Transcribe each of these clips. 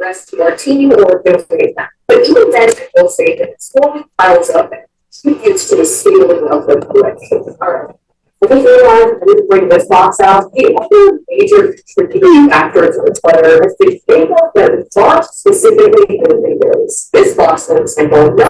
rest to our team or feel free to. But even then, I will say that it slowly piles up and contributes to the scaling of the collection. All right. I think I didn't bring this box out. The other major contributing factor to the clutter is the data that is not specifically in the windows. This box, for example,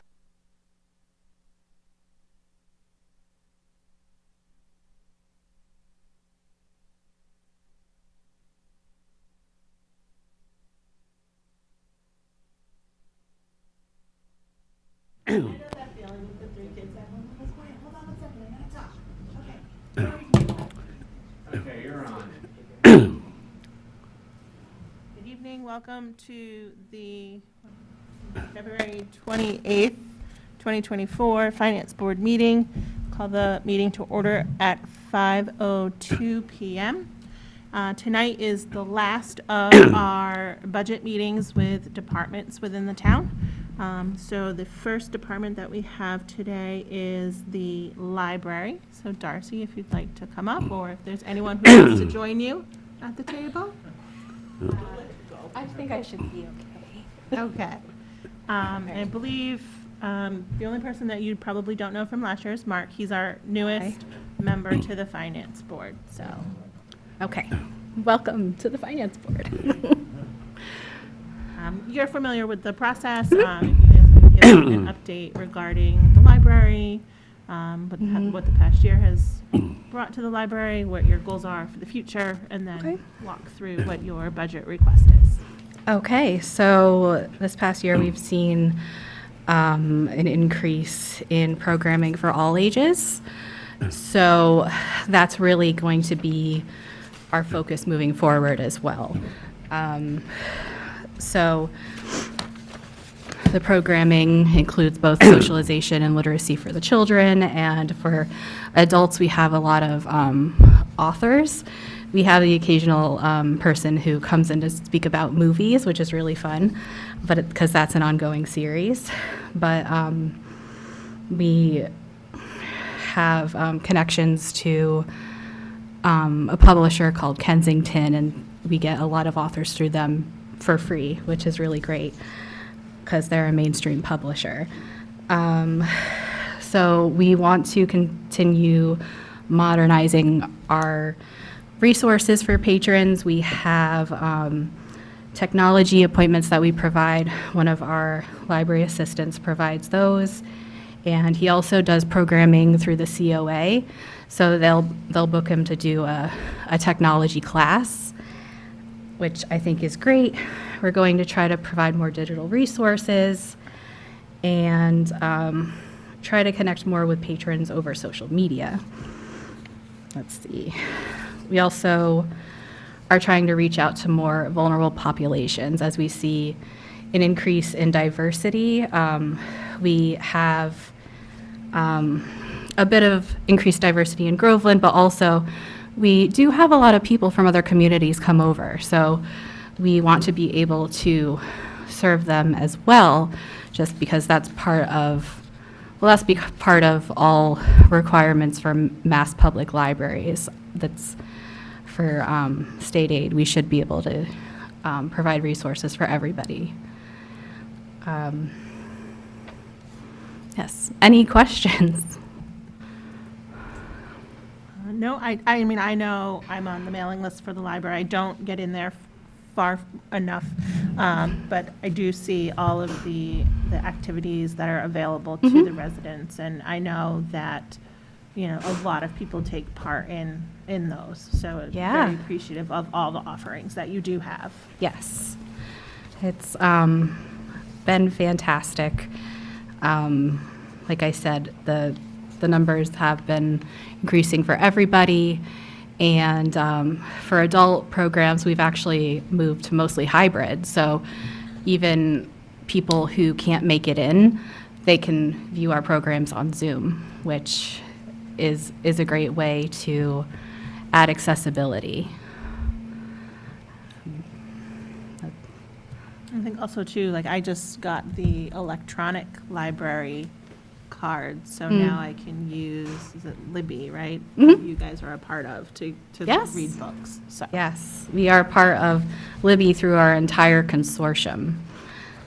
Okay, you're on. Good evening. Welcome to the February 28th, 2024 Finance Board meeting. Call the meeting to order at 5:02 p.m. Tonight is the last of our budget meetings with departments within the town. So the first department that we have today is the library. So Darcy, if you'd like to come up, or if there's anyone who wants to join you at the table. I think I should be okay. Okay. And I believe the only person that you probably don't know from last year is Mark. He's our newest member to the finance board, so. Okay. Welcome to the finance board. You're familiar with the process. If you guys can give an update regarding the library, what the past year has brought to the library, what your goals are for the future, and then Okay. walk through what your budget request is. Okay, so this past year we've seen an increase in programming for all ages. So that's really going to be our focus moving forward as well. So the programming includes both socialization and literacy for the children, and for adults, we have a lot of authors. We have the occasional person who comes in to speak about movies, which is really fun, but because that's an ongoing series. But we have connections to a publisher called Kensington, and we get a lot of authors through them for free, which is really great because they're a mainstream publisher. So we want to continue modernizing our resources for patrons. We have technology appointments that we provide. One of our library assistants provides those, and he also does programming through the COA. So they'll book him to do a technology class, which I think is great. We're going to try to provide more digital resources and try to connect more with patrons over social media. Let's see. We also are trying to reach out to more vulnerable populations as we see an increase in diversity. We have a bit of increased diversity in Groveland, but also we do have a lot of people from other communities come over. So we want to be able to serve them as well, just because that's part of all requirements for mass public libraries. That's for state aid. We should be able to provide resources for everybody. Yes. Any questions? No, I mean, I know I'm on the mailing list for the library. I don't get in there far enough, but I do see all of the activities that are available to the residents, and I know that, you know, a lot of people take part in those. So Yeah. very appreciative of all the offerings that you do have. Yes. It's been fantastic. Like I said, the numbers have been increasing for everybody. And for adult programs, we've actually moved to mostly hybrid. So even people who can't make it in, they can view our programs on Zoom, which is a great way to add accessibility. I think also too, like I just got the electronic library card, so now I can use, is it Libby, right? Mhm. You guys are a part of to Yes. read books, so. Yes, we are part of Libby through our entire consortium.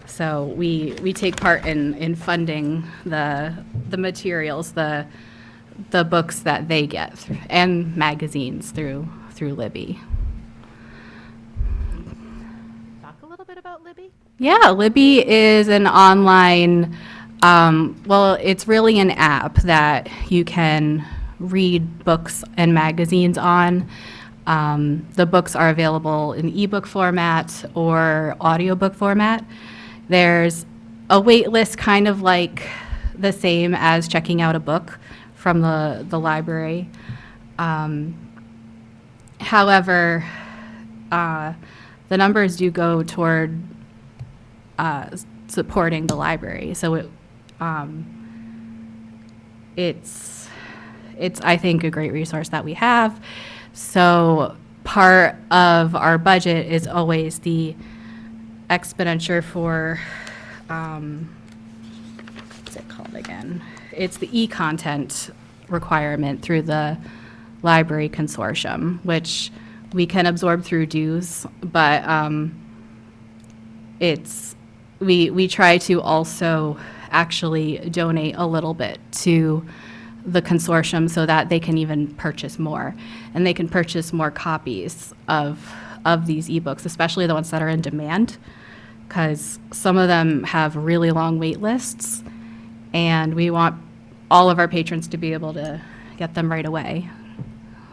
So we take part in funding the materials, the books that they get, and magazines through Libby. Talk a little bit about Libby? Yeah, Libby is an online, well, it's really an app that you can read books and magazines on. The books are available in ebook format or audiobook format. There's a wait list kind of like the same as checking out a book from the library. However, the numbers do go toward supporting the library. So it's I think a great resource that we have. So part of our budget is always the expenditure for what's it called again? It's the e-content requirement through the library consortium, which we can absorb through dues, but we try to also actually donate a little bit to the consortium so that they can even purchase more, and they can purchase more copies of these ebooks, especially the ones that are in demand, because some of them have really long wait lists, and we want all of our patrons to be able to get them right away.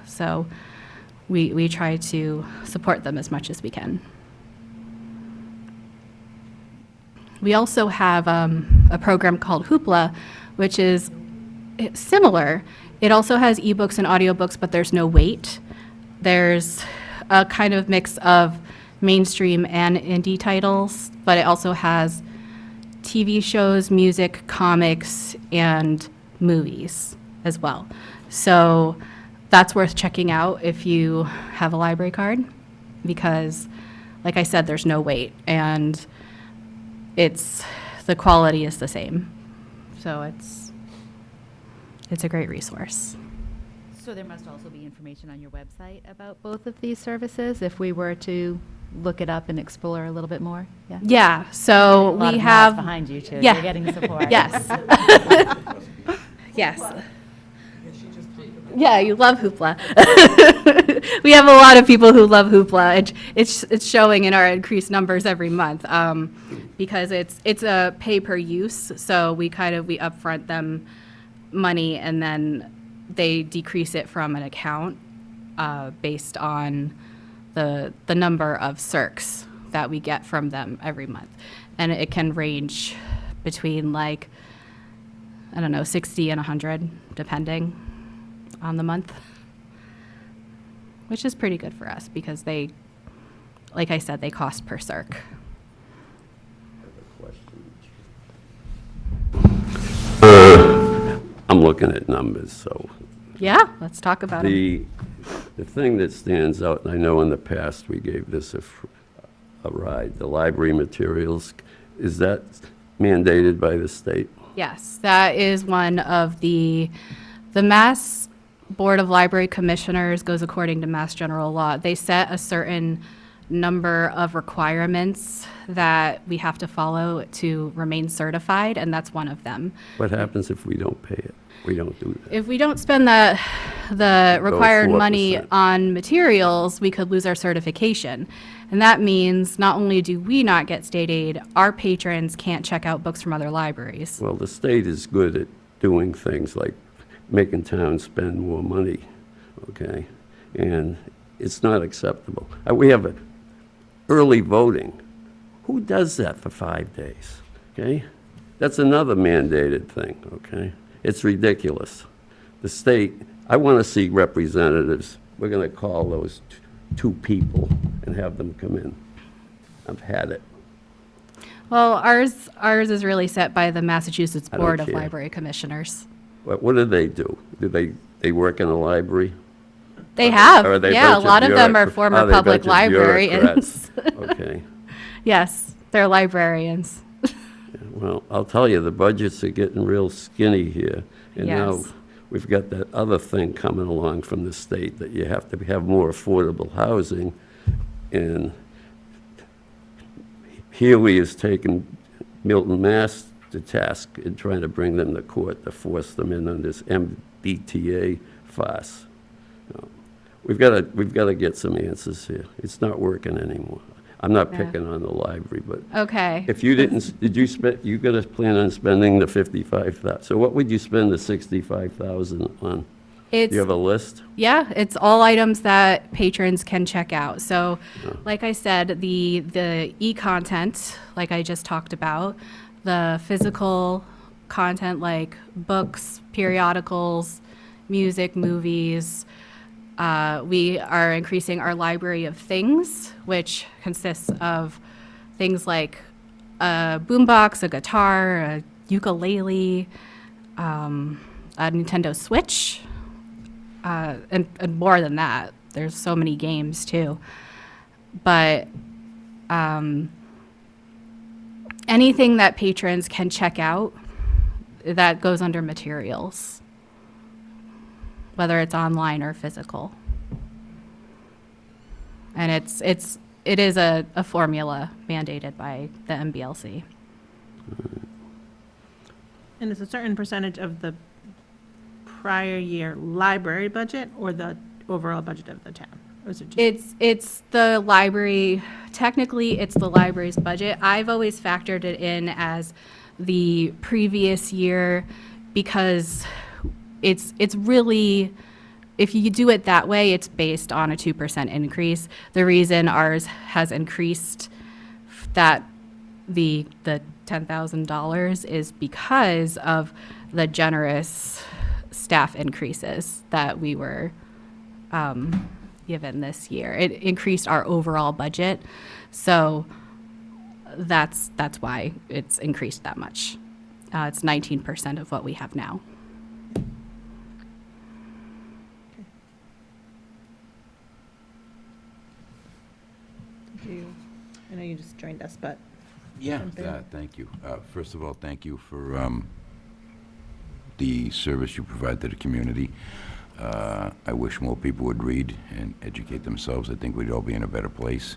So we try to support them as much as we can. We also have a program called Hoopla, which is similar. It also has ebooks and audiobooks, but there's no wait. There's a kind of mix of mainstream and indie titles, but it also has TV shows, music, comics, and movies as well. So that's worth checking out if you have a library card, because, like I said, there's no wait, and the quality is the same. So it's a great resource. So there must also be information on your website about both of these services if we were to look it up and explore a little bit more? Yeah. Yeah, so A lot we of nods have. behind you too. Yeah. You're getting support. Yes. Yes. Yeah, you love Hoopla. We have a lot of people who love Hoopla. It's showing in our increased numbers every month, because it's a pay per use. So we upfront them money, and then they decrease it from an account based on the number of circs that we get from them every month, and it can range between, like, I don't know, 60 and 100, depending on the month, which is pretty good for us because they, like I said, they cost per circ. I'm looking at numbers, so Yeah, let's talk about it. the thing that stands out, and I know in the past we gave this a ride, the library materials, is that mandated by the state? Yes, that is one of the Mass Board of Library Commissioners goes according to Mass General Law. They set a certain number of requirements that we have to follow to remain certified, and that's one of them. What happens if we don't pay it? We don't do that. If we don't spend the required money 4%. on materials, we could lose our certification. And that means not only do we not get state aid, our patrons can't check out books from other libraries. Well, the state is good at doing things like making towns spend more money, okay? And it's not acceptable. We have early voting. Who does that for 5 days, okay? That's another mandated thing, okay? It's ridiculous. The state, I want to see representatives. We're going to call those two people and have them come in. I've had it. Well, ours is really set by the Massachusetts I don't Board of care. Library Commissioners. What do they do? Do they work in a library? They have, Or are they a yeah, a bunch of lot of them are bureaucrats? former Are they a public bunch of librarians. bureaucrats? Okay. Yes, they're librarians. Well, I'll tell you, the budgets are getting real skinny here. And now Yes. we've got that other thing coming along from the state, that you have to have more affordable housing. And Healy is taking Milton, Mass. to task and trying to bring them to court to force them in on this MBTA farce. We've got to get some answers here. It's not working anymore. I'm not Yeah. picking on the library, but Okay. if you didn't, did you spend, you got to plan on spending the 55,000. So what would you spend the 65,000 on? Do It's, you have a list? yeah, it's all items that patrons can check out. So, like I said, the e-content, like I just talked about, the physical content like books, periodicals, music, movies. We are increasing our library of things, which consists of things like a boombox, a guitar, a ukulele, a Nintendo Switch, and more than that. There's so many games too. But anything that patrons can check out, that goes under materials, whether it's online or physical. And it is a formula mandated by the MBLC. And it's a certain percentage of the prior year library budget or the overall budget of the town? Or is it just? It's the library, technically, it's the library's budget. I've always factored it in as the previous year because it's really, if you do it that way, it's based on a 2% increase. The reason ours has increased that the $10,000 is because of the generous staff increases that we were given this year. It increased our overall budget, so that's why it's increased that much. It's 19% of what we have now. I know you just joined us, but. Yeah, Something. thank you. First of all, thank you for the service you provide to the community. I wish more people would read and educate themselves. I think we'd all be in a better place.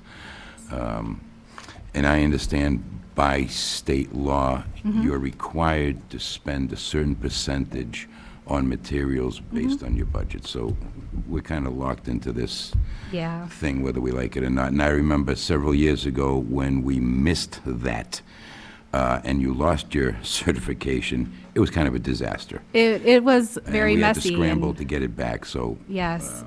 And I understand by state law, you're required to spend a certain percentage on materials based on your budget. So we're kind of locked into this Yeah. thing, whether we like it or not. And I remember several years ago when we missed that, and you lost your certification, it was kind of a disaster. It was very And we had messy. to scramble and- to get it back, so Yes,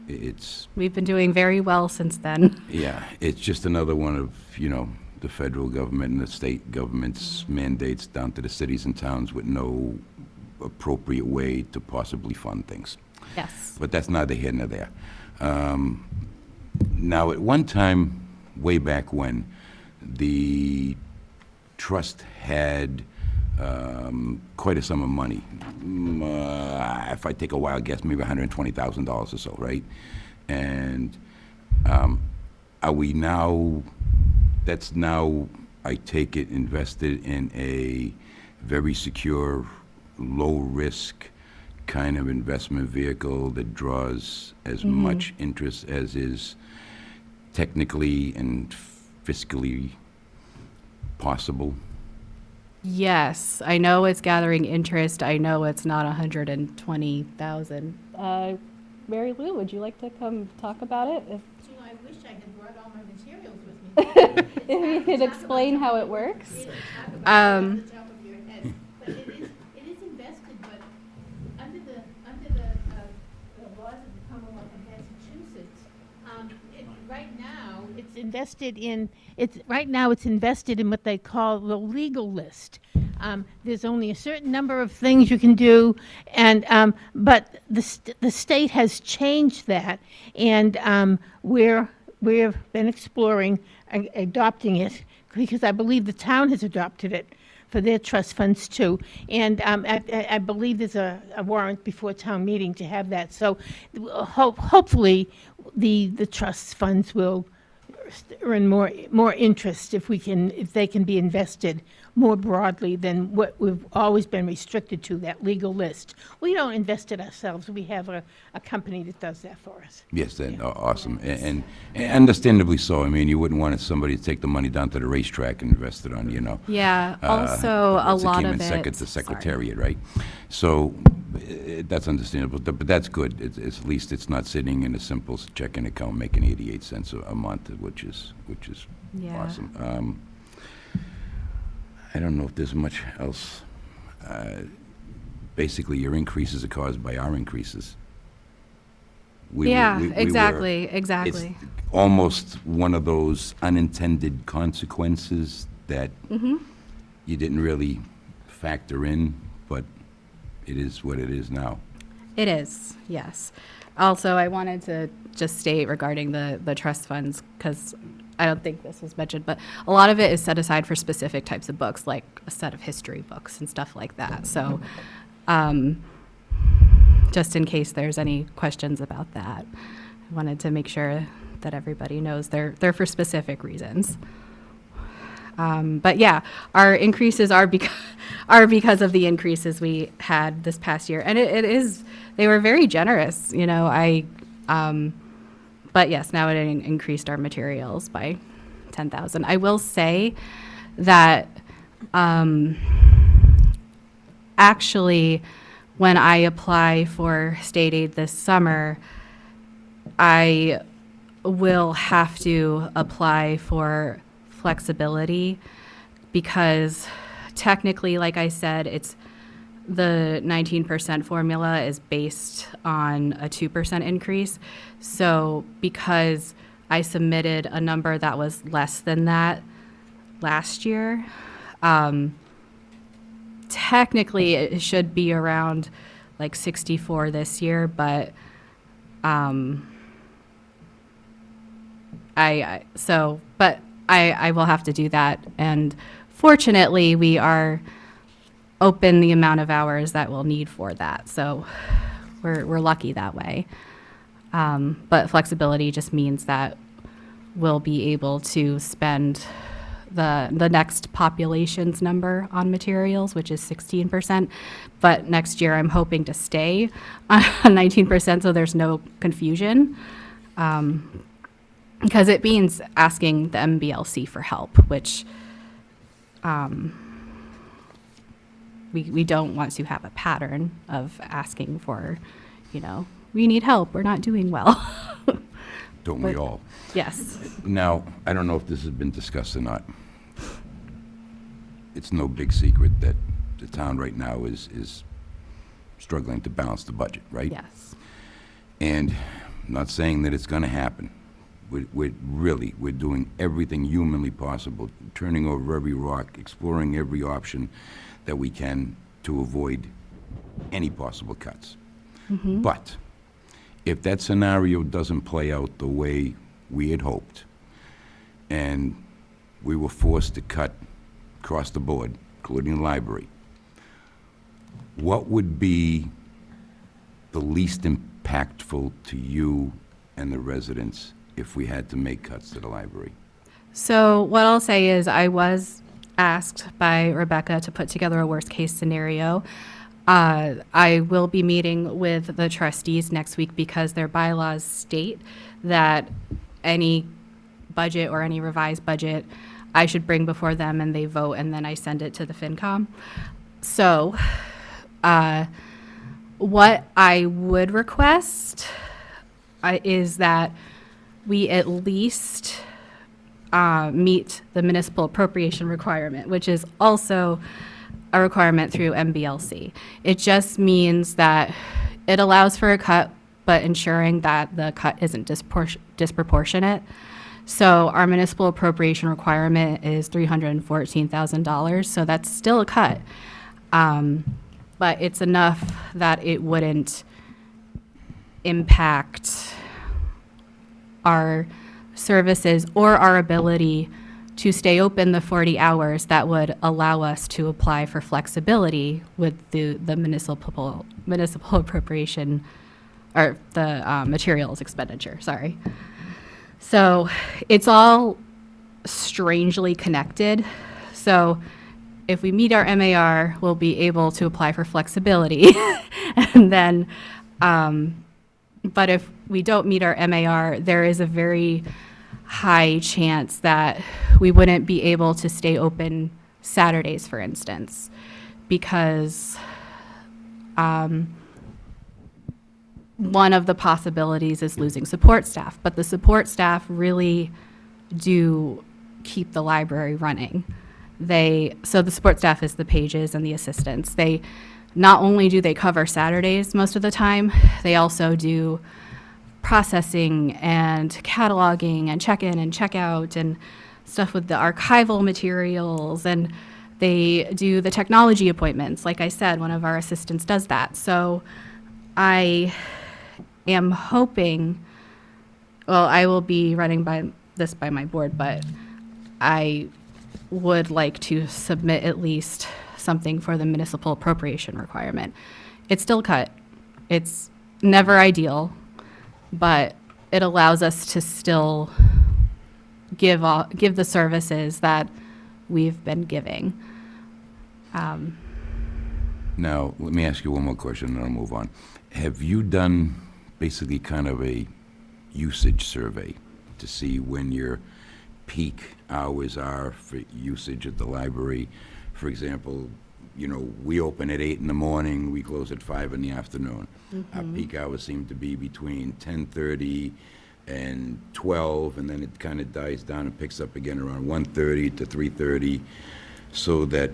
it's, we've been doing very well since then. yeah, it's just another one of, the federal government and the state government's mandates down to the cities and towns with no appropriate way to possibly fund things. Yes. But that's neither here nor there. Now, at one time, way back when, the trust had quite a sum of money. If I take a wild guess, maybe $120,000 or so, right? And are we now, that's now, I take it, invested in a very secure, low-risk kind of investment vehicle that draws as much interest as is technically and fiscally possible? Yes, I know it's gathering interest. I know it's not 120,000. Mary Lou, would you like to come talk about it? I wish I had brought all my materials with me. If you could explain how it works. It's off the top of your head. But it is invested, but under the laws of the Commonwealth of Massachusetts, right now, it's invested in what they call the legal list. There's only a certain number of things you can do, and but the state has changed that, and we've been exploring adopting it because I believe the town has adopted it for their trust funds too, and I believe there's a warrant before town meeting to have that. So hopefully the trust funds will earn more interest if they can be invested more broadly than what we've always been restricted to, that legal list. We don't invest it ourselves. We have a company that does that for us. Yes, that, awesome. And understandably so. I mean, you wouldn't want somebody to take the money down to the racetrack and invest it on, Yeah, also a lot of It came in second to sorry. Secretariat, right? So that's understandable, but that's good. At least it's not sitting in a simple checking account making 88 cents a month, which is Yeah. awesome. I don't know if there's much else. Basically, your increases are caused by our increases. Yeah, we were- exactly, It's exactly. almost one of those unintended consequences that you didn't really factor in, but it is what it is now. It is, yes. Also, I wanted to just state regarding the trust funds, because I don't think this was mentioned, but a lot of it is set aside for specific types of books, like a set of history books and stuff like that. So, just in case there's any questions about that, I wanted to make sure that everybody knows they're for specific reasons. But yeah, our increases are because of the increases we had this past year, and they were very generous. But yes, now it increased our materials by 10,000. I will say that actually, when I apply for state aid this summer, I will have to apply for flexibility because technically, like I said, it's the 19% formula is based on a 2% increase. So because I submitted a number that was less than that last year, technically it should be around like 64 this year, but I will have to do that. And fortunately, we are open the amount of hours that we'll need for that. So we're lucky that way. But flexibility just means that we'll be able to spend the next population's number on materials, which is 16%. But next year, I'm hoping to stay on 19%, so there's no confusion. Because it means asking the MBLC for help, which we don't want to have a pattern of asking for, we need help, we're not doing well. Don't we all? Yes. Now, I don't know if this has been discussed or not. It's no big secret that the town right now is struggling to balance the budget, right? Yes. And I'm not saying that it's going to happen. We're doing everything humanly possible, turning over every rock, exploring every option that we can to avoid any possible cuts. But if that scenario doesn't play out the way we had hoped, and we were forced to cut across the board, including the library, what would be the least impactful to you and the residents if we had to make cuts to the library? So what I'll say is I was asked by Rebecca to put together a worst-case scenario. I will be meeting with the trustees next week because their bylaws state that any budget or any revised budget I should bring before them and they vote, and then I send it to the FinCom. So what I would request is that we at least meet the municipal appropriation requirement, which is also a requirement through MBLC. It just means that it allows for a cut, but ensuring that the cut isn't disproportionate. So our municipal appropriation requirement is $314,000, so that's still a cut. But it's enough that it wouldn't impact our services or our ability to stay open the 40 hours that would allow us to apply for flexibility with the municipal appropriation, or the materials expenditure, sorry. So it's all strangely connected. So if we meet our MAR, we'll be able to apply for flexibility. And then, but if we don't meet our MAR, there is a very high chance that we wouldn't be able to stay open Saturdays, for instance, because one of the possibilities is losing support staff, but the support staff really do keep the library running. So the support staff is the pages and the assistants. They not only do they cover Saturdays most of the time, they also do processing and cataloging and check-in and check-out and stuff with the archival materials, and they do the technology appointments. Like I said, one of our assistants does that. So I am hoping, well, I will be running by my board, but I would like to submit at least something for the municipal appropriation requirement. It's still cut. It's never ideal, but it allows us to still give the services that we've been giving. Now, let me ask you one more question, and then I'll move on. Have you done basically kind of a usage survey to see when your peak hours are for usage at the library? For example, we open at 8 in the morning, we close at 5 in the afternoon. Our peak hours seem to be between 10:30 and 12, and then it kind of dies down and picks up again around 1:30 to 3:30, so that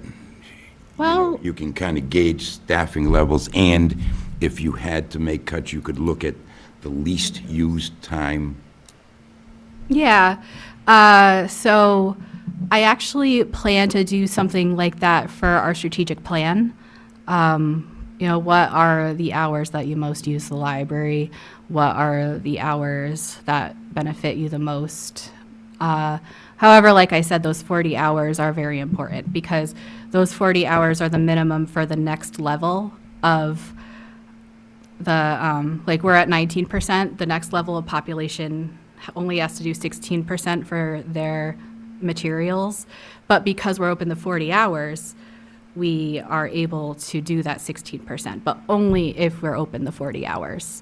Well, you can kind of gauge staffing levels, and if you had to make cuts, you could look at the least used time. yeah. So I actually plan to do something like that for our strategic plan. What are the hours that you most use the library? What are the hours that benefit you the most? However, like I said, those 40 hours are very important because those 40 hours are the minimum for the next level of the, we're at 19%, the next level of population only has to do 16% for their materials. But because we're open the 40 hours, we are able to do that 16%, but only if we're open the 40 hours.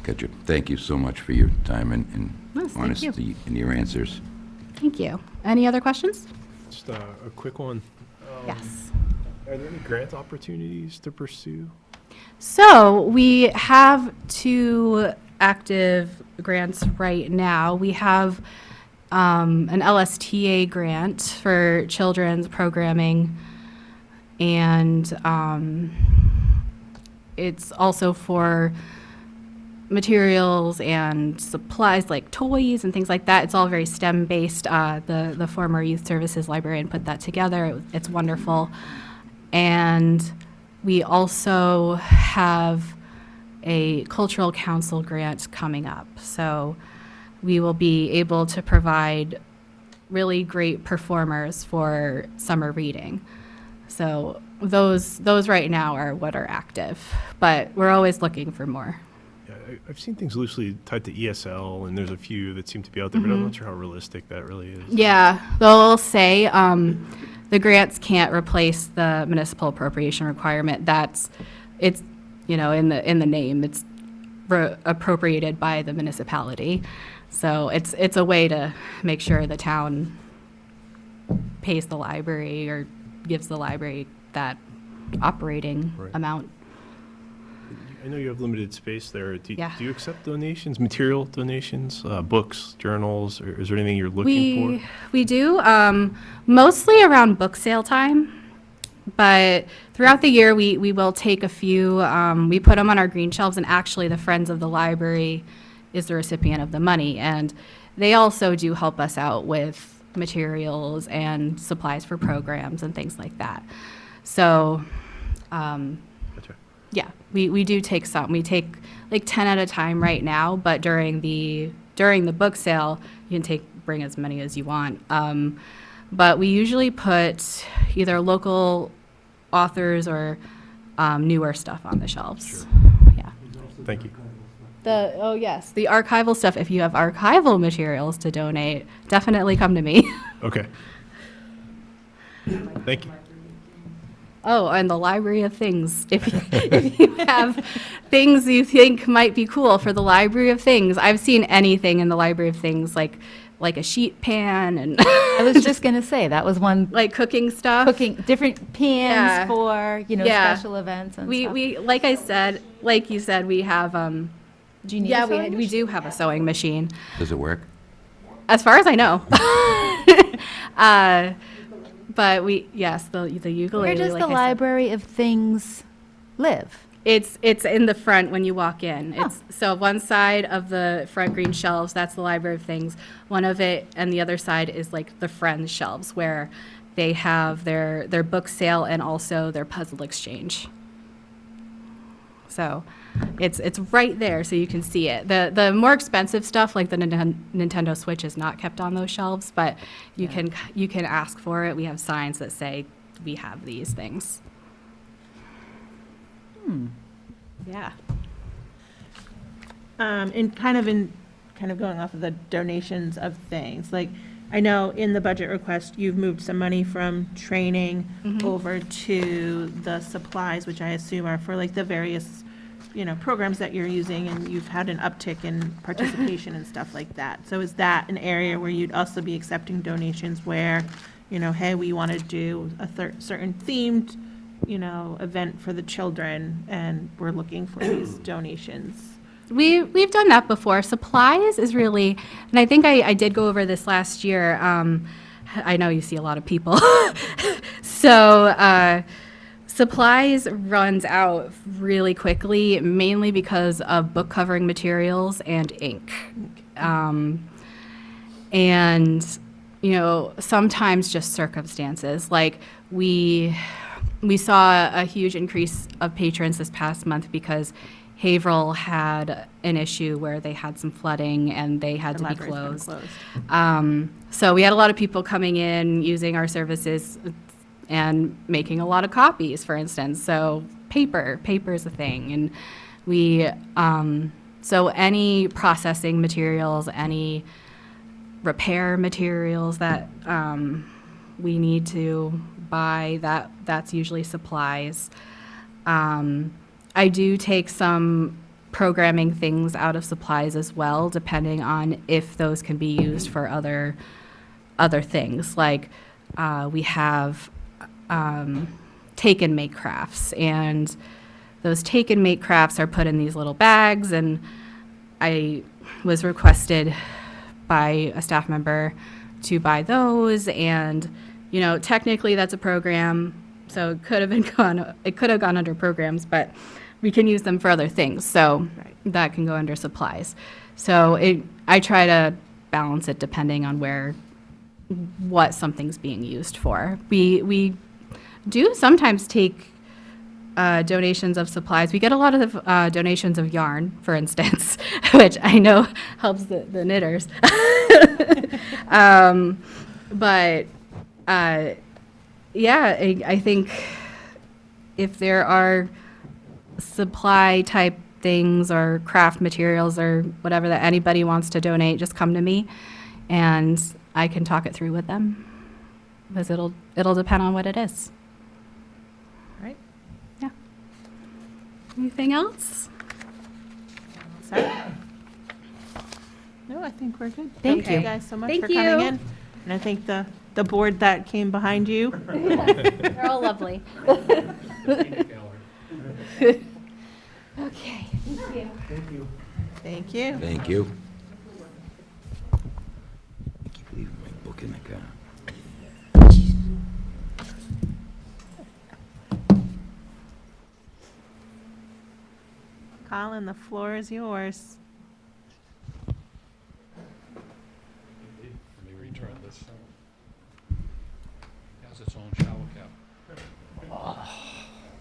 Gotcha. Thank you so much for your time and Yes, thank you. honesty in your answers. Thank you. Any other questions? Just a quick one. Yes. Are there any grant opportunities to pursue? So we have 2 active grants right now. We have an LSTA grant for children's programming, and it's also for materials and supplies like toys and things like that. It's all very STEM based. The former youth services librarian put that together. It's wonderful. And we also have a cultural council grant coming up. So we will be able to provide really great performers for summer reading. So those right now are what are active, but we're always looking for more. Yeah, I've seen things loosely tied to ESL, and there's a few that seem to be out there, but I'm not sure how realistic that really is. Yeah, they'll say the grants can't replace the municipal appropriation requirement. It's in the name. It's appropriated by the municipality. So it's a way to make sure the town pays the library or gives the library that operating Right. amount. I know you have limited space there. Do Yeah. you accept donations, material donations, books, journals, or is there anything you're looking for? We do, mostly around book sale time, but throughout the year, we will take a few, we put them on our green shelves, and actually the Friends of the Library is the recipient of the money, and they also do help us out with materials and supplies for programs and things like that. So, Gotcha. yeah, we do take some. We take like 10 at a time right now, but during the book sale, you can bring as many as you want. But we usually put either local authors or newer stuff on the shelves. Sure. Yeah. Thank you. Yes, the archival stuff. If you have archival materials to donate, definitely come to me. Okay. Thank you. Oh, and the Library of Things. If you have things you think might be cool for the Library of Things, I've seen anything in the Library of Things, like a sheet pan and I was just going to say, that was one, like cooking stuff. cooking, different pans Yeah. for, Yeah. special events and We stuff. we like you said, we have Do you need yeah a sewing we machine? do have a sewing machine, Does it work? as far as I know. But the ukulele. Where does like the I said. Library of Things live? It's in the front when you walk in. It's so one side of the front green shelves, that's the Library of Things. One of it and the other side is like the Friends shelves where they have their book sale and also their puzzle exchange. So it's right there so you can see it. The more expensive stuff like the Nintendo Switch is not kept on those shelves, but you can ask for it. We have signs that say we have these things. Yeah. And kind of going off of the donations of things, like, I know in the budget request, you've moved some money from training over to the supplies, which I assume are for like the various, programs that you're using, and you've had an uptick in participation and stuff like that. So is that an area where you'd also be accepting donations where, hey, we want to do a certain themed, event for the children, and we're looking for these donations? We've done that before. Supplies is really, and I think I did go over this last year. I know you see a lot of people. So supplies runs out really quickly, mainly because of book covering materials and ink. And, sometimes just circumstances. Like we saw a huge increase of patrons this past month because Haverhill had an issue where they had some flooding and they had The to be library's been closed. So we had a lot of people coming in, using our services and making a lot of copies, for instance. So paper is a thing. And we, so any processing materials, any repair materials that we need to buy, that's usually supplies. I do take some programming things out of supplies as well, depending on if those can be used for other things. Like we have take and make crafts, and those take and make crafts are put in these little bags, and I was requested by a staff member to buy those, and technically that's a program, so it could have gone under programs, but we can use them for other things, so that can go under supplies. So I try to balance it depending on what something's being used for. We do sometimes take donations of supplies. We get a lot of donations of yarn, for instance, which I know helps the knitters. But yeah, I think if there are supply type things or craft materials or whatever that anybody wants to donate, just come to me and I can talk it through with them, because it'll depend on what it is. Right? Yeah. Anything else? Sorry. No, I think we're good. Thank you you. guys so much Thank for coming you. in. And I think the board that came behind you. They're all lovely. Okay, thank you. Thank you. Thank you. I keep leaving my book in the car. Colin, the floor is yours. Let me return this. Has its own shower cap.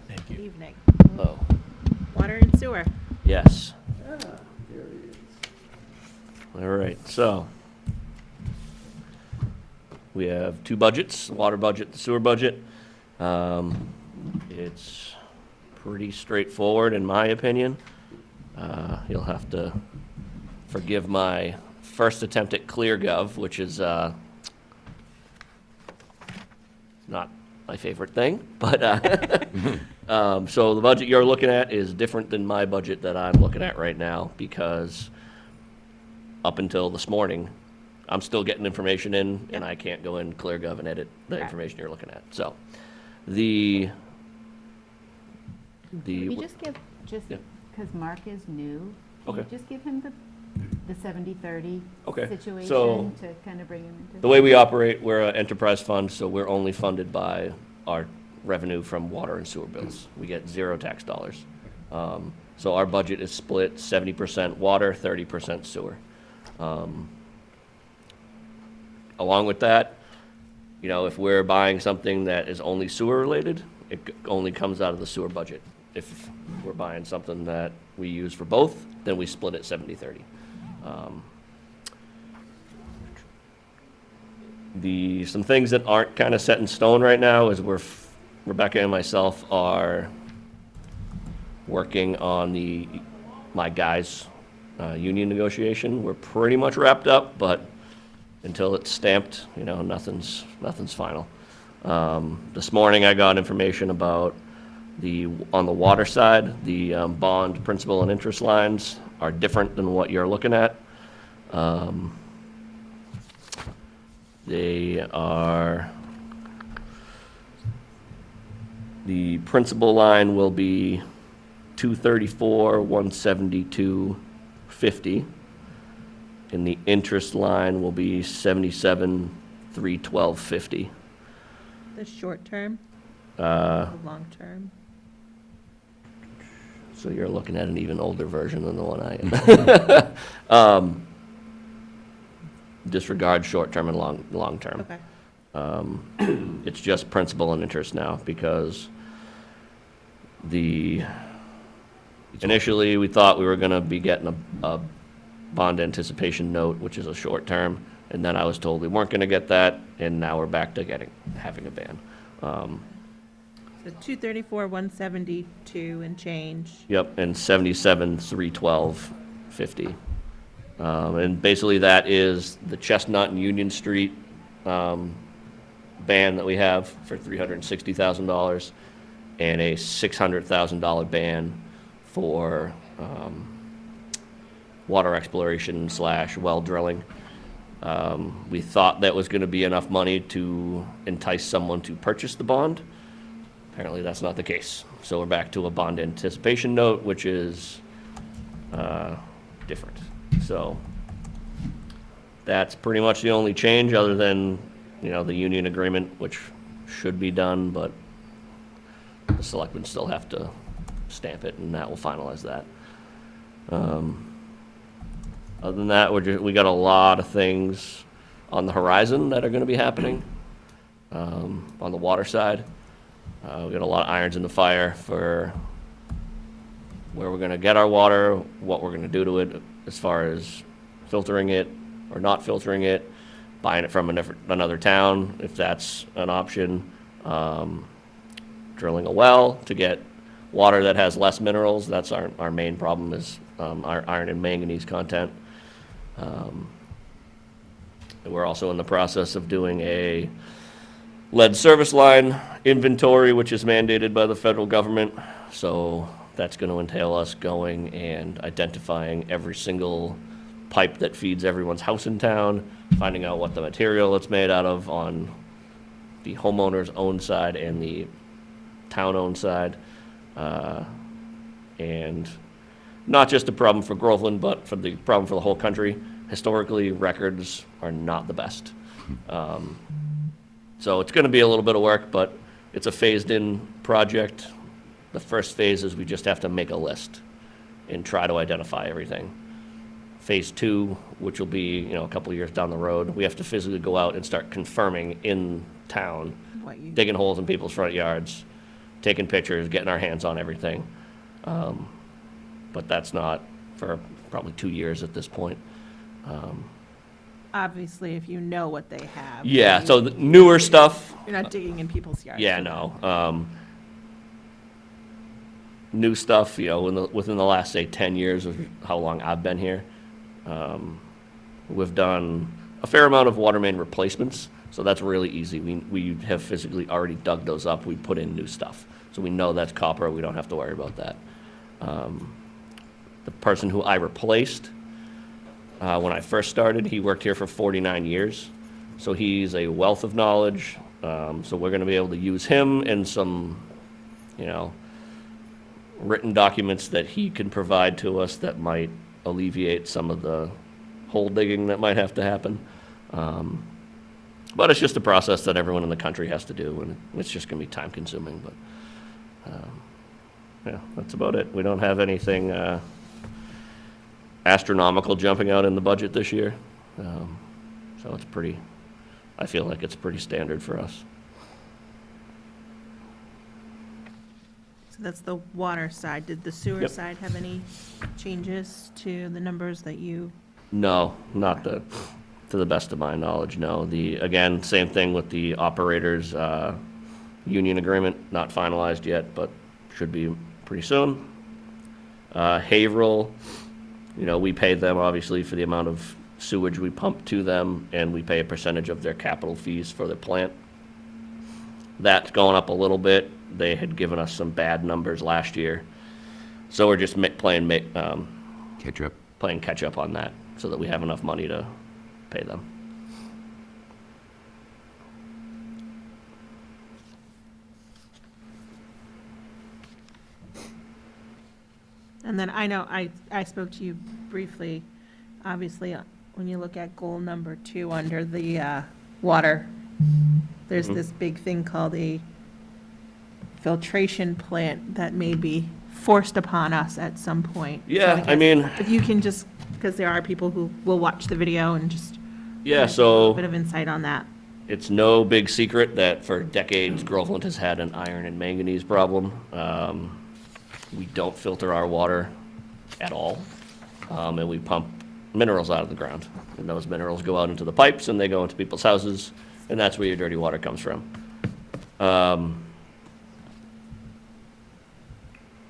Thank you. Evening. Oh, Water and sewer. yes. All right, so we have two budgets, the water budget, the sewer budget. It's pretty straightforward, in my opinion. You'll have to forgive my first attempt at ClearGov, which is not my favorite thing, but so the budget you're looking at is different than my budget that I'm looking at right now, because up until this morning, I'm still getting information in, and I can't go in ClearGov and edit the information you're looking at. So the Can you just give, Yeah. because Mark is new, can you Okay. just give him the 70/30 Okay, situation so to kind of bring him into? the way we operate, we're an enterprise fund, so we're only funded by our revenue from water and sewer bills. We get 0 tax dollars. So our budget is split 70% water, 30% sewer. Along with that, you know, if we're buying something that is only sewer related, it only comes out of the sewer budget. If we're buying something that we use for both, then we split it 70/30. Some things that aren't kind of set in stone right now is Rebecca and myself are working on my guys' union negotiation. We're pretty much wrapped up, but until it's stamped, you know, nothing's final. This morning I got information about on the water side, the bond principal and interest lines are different than what you're looking at. The principal line will be 234, 172.50. And the interest line will be 77, 312.50. The short term, Uh, the long term. So you're looking at an even older version than the one I am. Disregard short-term and long-term. Okay. It's just principal and interest now, because initially, we thought we were gonna be getting a bond anticipation note, which is a short term, and then I was told we weren't gonna get that, and now we're back to having a ban. So 234, 172 and change. Yep, and 77, 312.50. And basically that is the Chestnut and Union Street ban that we have for $360,000, and a $600,000 ban for water exploration / well drilling. We thought that was going to be enough money to entice someone to purchase the bond. Apparently, that's not the case. So we're back to a bond anticipation note, which is different. So that's pretty much the only change, other than, you know, the union agreement, which should be done, but the selectmen still have to stamp it, and that will finalize that. Other than that, we got a lot of things on the horizon that are going to be happening on the water side. We got a lot of irons in the fire for where we're going to get our water, what we're going to do to it, as far as filtering it or not filtering it, buying it from another town, if that's an option, drilling a well to get water that has less minerals. That's our main problem, is our iron and manganese content. We're also in the process of doing a lead service line inventory, which is mandated by the federal government. So that's going to entail us going and identifying every single pipe that feeds everyone's house in town, finding out what the material it's made out of on the homeowner's own side and the town-owned side. And not just a problem for Groveland, but for the problem for the whole country. Historically, records are not the best. So it's going to be a little bit of work, but it's a phased-in project. The first phase is we just have to make a list and try to identify everything. Phase 2, which will be, you know, a couple of years down the road, we have to physically go out and start confirming in town, digging holes in people's front yards, taking pictures, getting our hands on everything. But that's not for probably 2 years at this point. Obviously, if you know what they have. Yeah, then so the newer stuff, You're not digging in people's yards. yeah, no. new stuff, you know, within the last, say, 10 years of how long I've been here. We've done a fair amount of water main replacements, so that's really easy. We have physically already dug those up. We put in new stuff. So we know that's copper. We don't have to worry about that. The person who I replaced, when I first started, he worked here for 49 years. So he's a wealth of knowledge. So we're going to be able to use him and some, you know, written documents that he can provide to us that might alleviate some of the hole digging that might have to happen. But it's just a process that everyone in the country has to do, and it's just going to be time consuming. But yeah, that's about it. We don't have anything astronomical jumping out in the budget this year. So it's pretty, I feel like it's pretty standard for us. So that's the water side. Did the sewer Yep. side have any changes to the numbers that you? No, not to the best of my knowledge, no. Again, same thing with the operators union agreement, not finalized yet, but should be pretty soon. Haverhill, you know, we pay them obviously for the amount of sewage we pump to them, and we pay a percentage of their capital fees for the plant. That's going up a little bit. They had given us some bad numbers last year, so we're just playing catch up on that, so that we have enough money to pay them. And then I know I spoke to you briefly, obviously, when you look at goal number 2 under the water, there's this big thing called a filtration plant that may be forced upon us at some point. Yeah, So I guess mean- if you can just, because there are people who will watch the video and just. Yeah, give a so bit of insight on that. it's no big secret that for decades Groveland has had an iron and manganese problem. We don't filter our water at all, and we pump minerals out of the ground. And those minerals go out into the pipes, and they go into people's houses, and that's where your dirty water comes from.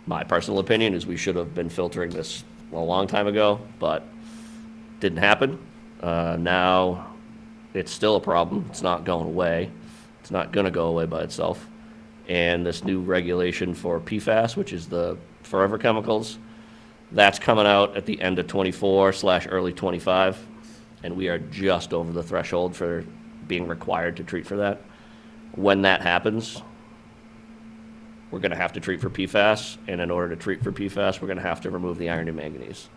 My personal opinion is we should have been filtering this a long time ago, but didn't happen. Now it's still a problem. It's not going away. It's not going to go away by itself. And this new regulation for PFAS, which is the forever chemicals, that's coming out at the end of /early 25, and we are just over the threshold for being required to treat for that. When that happens, we're going to have to treat for PFAS, and in order to treat for PFAS, we're going to have to remove the iron and manganese.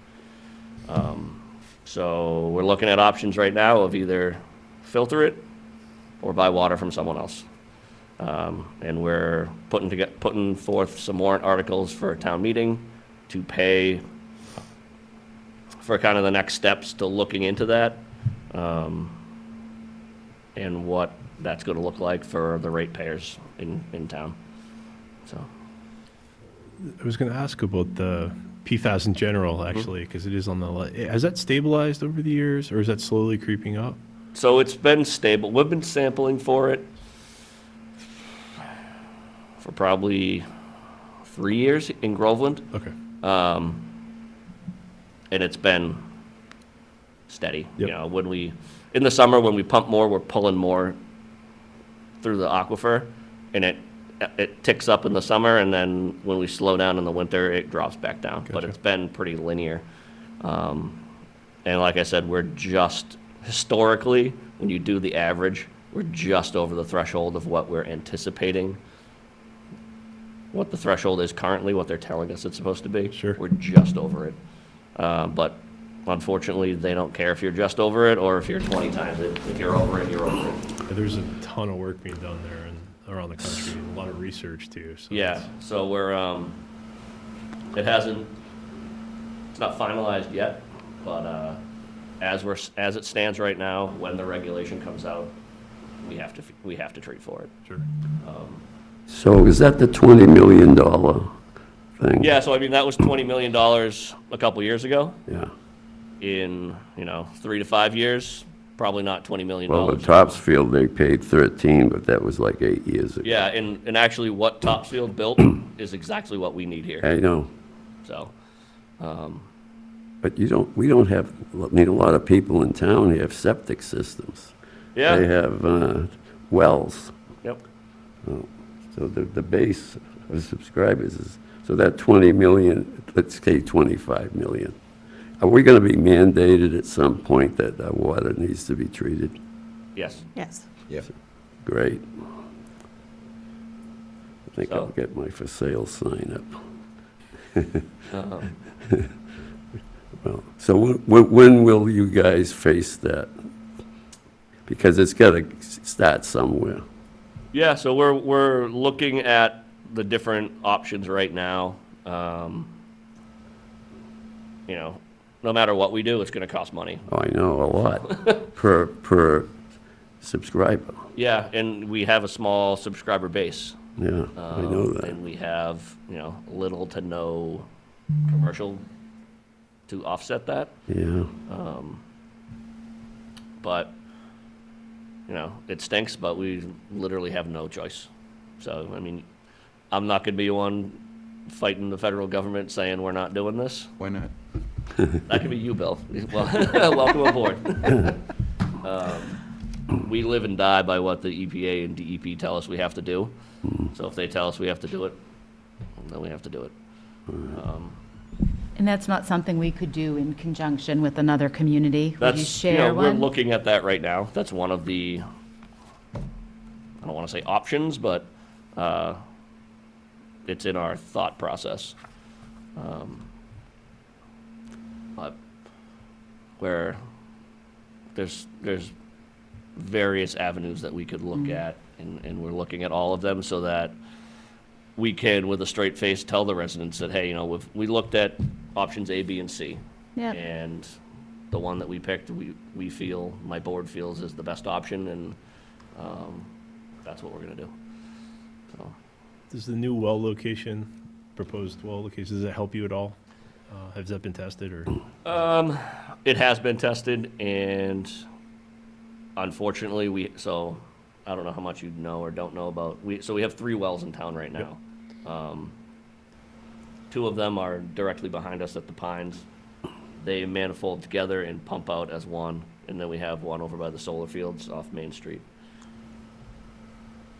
So we're looking at options right now of either filter it or buy water from someone else. And we're putting forth some warrant articles for a town meeting to pay for kind of the next steps to looking into that, and what that's going to look like for the ratepayers in town. So. I was going to ask about the PFAS in general, actually, because it is on the, has that stabilized over the years, or is that slowly creeping up? So it's been stable. We've been sampling for it for probably 3 years in Groveland. Okay. And it's been steady. Yep. You know, in the summer, when we pump more, we're pulling more through the aquifer, and it ticks up in the summer, and then when we slow down in the winter, it drops back down. But Gotcha. it's been pretty linear. And like I said, we're just, historically, when you do the average, we're just over the threshold of what we're anticipating. What the threshold is currently, what they're telling us it's supposed to be. Sure. We're just over it. But unfortunately, they don't care if you're just over it or if you're 20 times it. If you're over it, you're over it. Yeah, there's a ton of work being done there and around the country, and a lot of research too. So Yeah, it's- so we're, it's not finalized yet, but as it stands right now, when the regulation comes out, we have to treat for it. Sure. So is that the $20 million thing? Yeah, so I mean, that was $20 million a couple years ago. Yeah. In, 3 to 5 years, probably not $20 million. Well, at Topsfield, they paid 13, but that was like 8 years ago. Yeah, and actually what Topsfield built is exactly what we need here, I know, so. but we don't have, I mean, a lot of people in town have septic systems. They Yeah, have wells. yep. So the base of subscribers is, so that 20 million, let's say 25 million. Are we going to be mandated at some point that our water needs to be treated? Yes. Yes. Yep. Great. I think I'll So- get my for sale sign up. Well, so when will you guys face that? Because it's got to start somewhere. Yeah, so we're looking at the different options right now. You know, no matter what we do, it's gonna cost money. Oh, I know, a lot per subscriber. Yeah, and we have a small subscriber base. Yeah, I know that. And we have, you know, little to no commercial to offset that. Yeah, But, you know, it stinks, but we literally have no choice. So, I mean, I'm not gonna be one fighting the federal government saying we're not doing this. Why not? That could be you, Bill. Well, welcome aboard. We live and die by what the EPA and DEP tell us we have to do. So if they tell us we have to do it, then we have to do it. And that's not something we could do in conjunction with another community? Would you That's, you share know, we're one? looking at that right now. That's one of the, I don't want to say options, but it's in our thought process. But where there's various avenues that we could look at, and we're looking at all of them so that we can, with a straight face, tell the residents that, hey, you know, we looked at options A, B, and C. Yeah. And the one that we picked, we feel, my board feels is the best option, and that's what we're gonna do. So, Does the new well location, proposed well location, does that help you at all? Has that been tested or? it has been tested, and unfortunately, so I don't know how much you know or don't know about, so we have 3 wells in town right now. 2 of them are directly behind us at the Pines. They manifold together and pump out as one, and then we have one over by the solar fields off Main Street.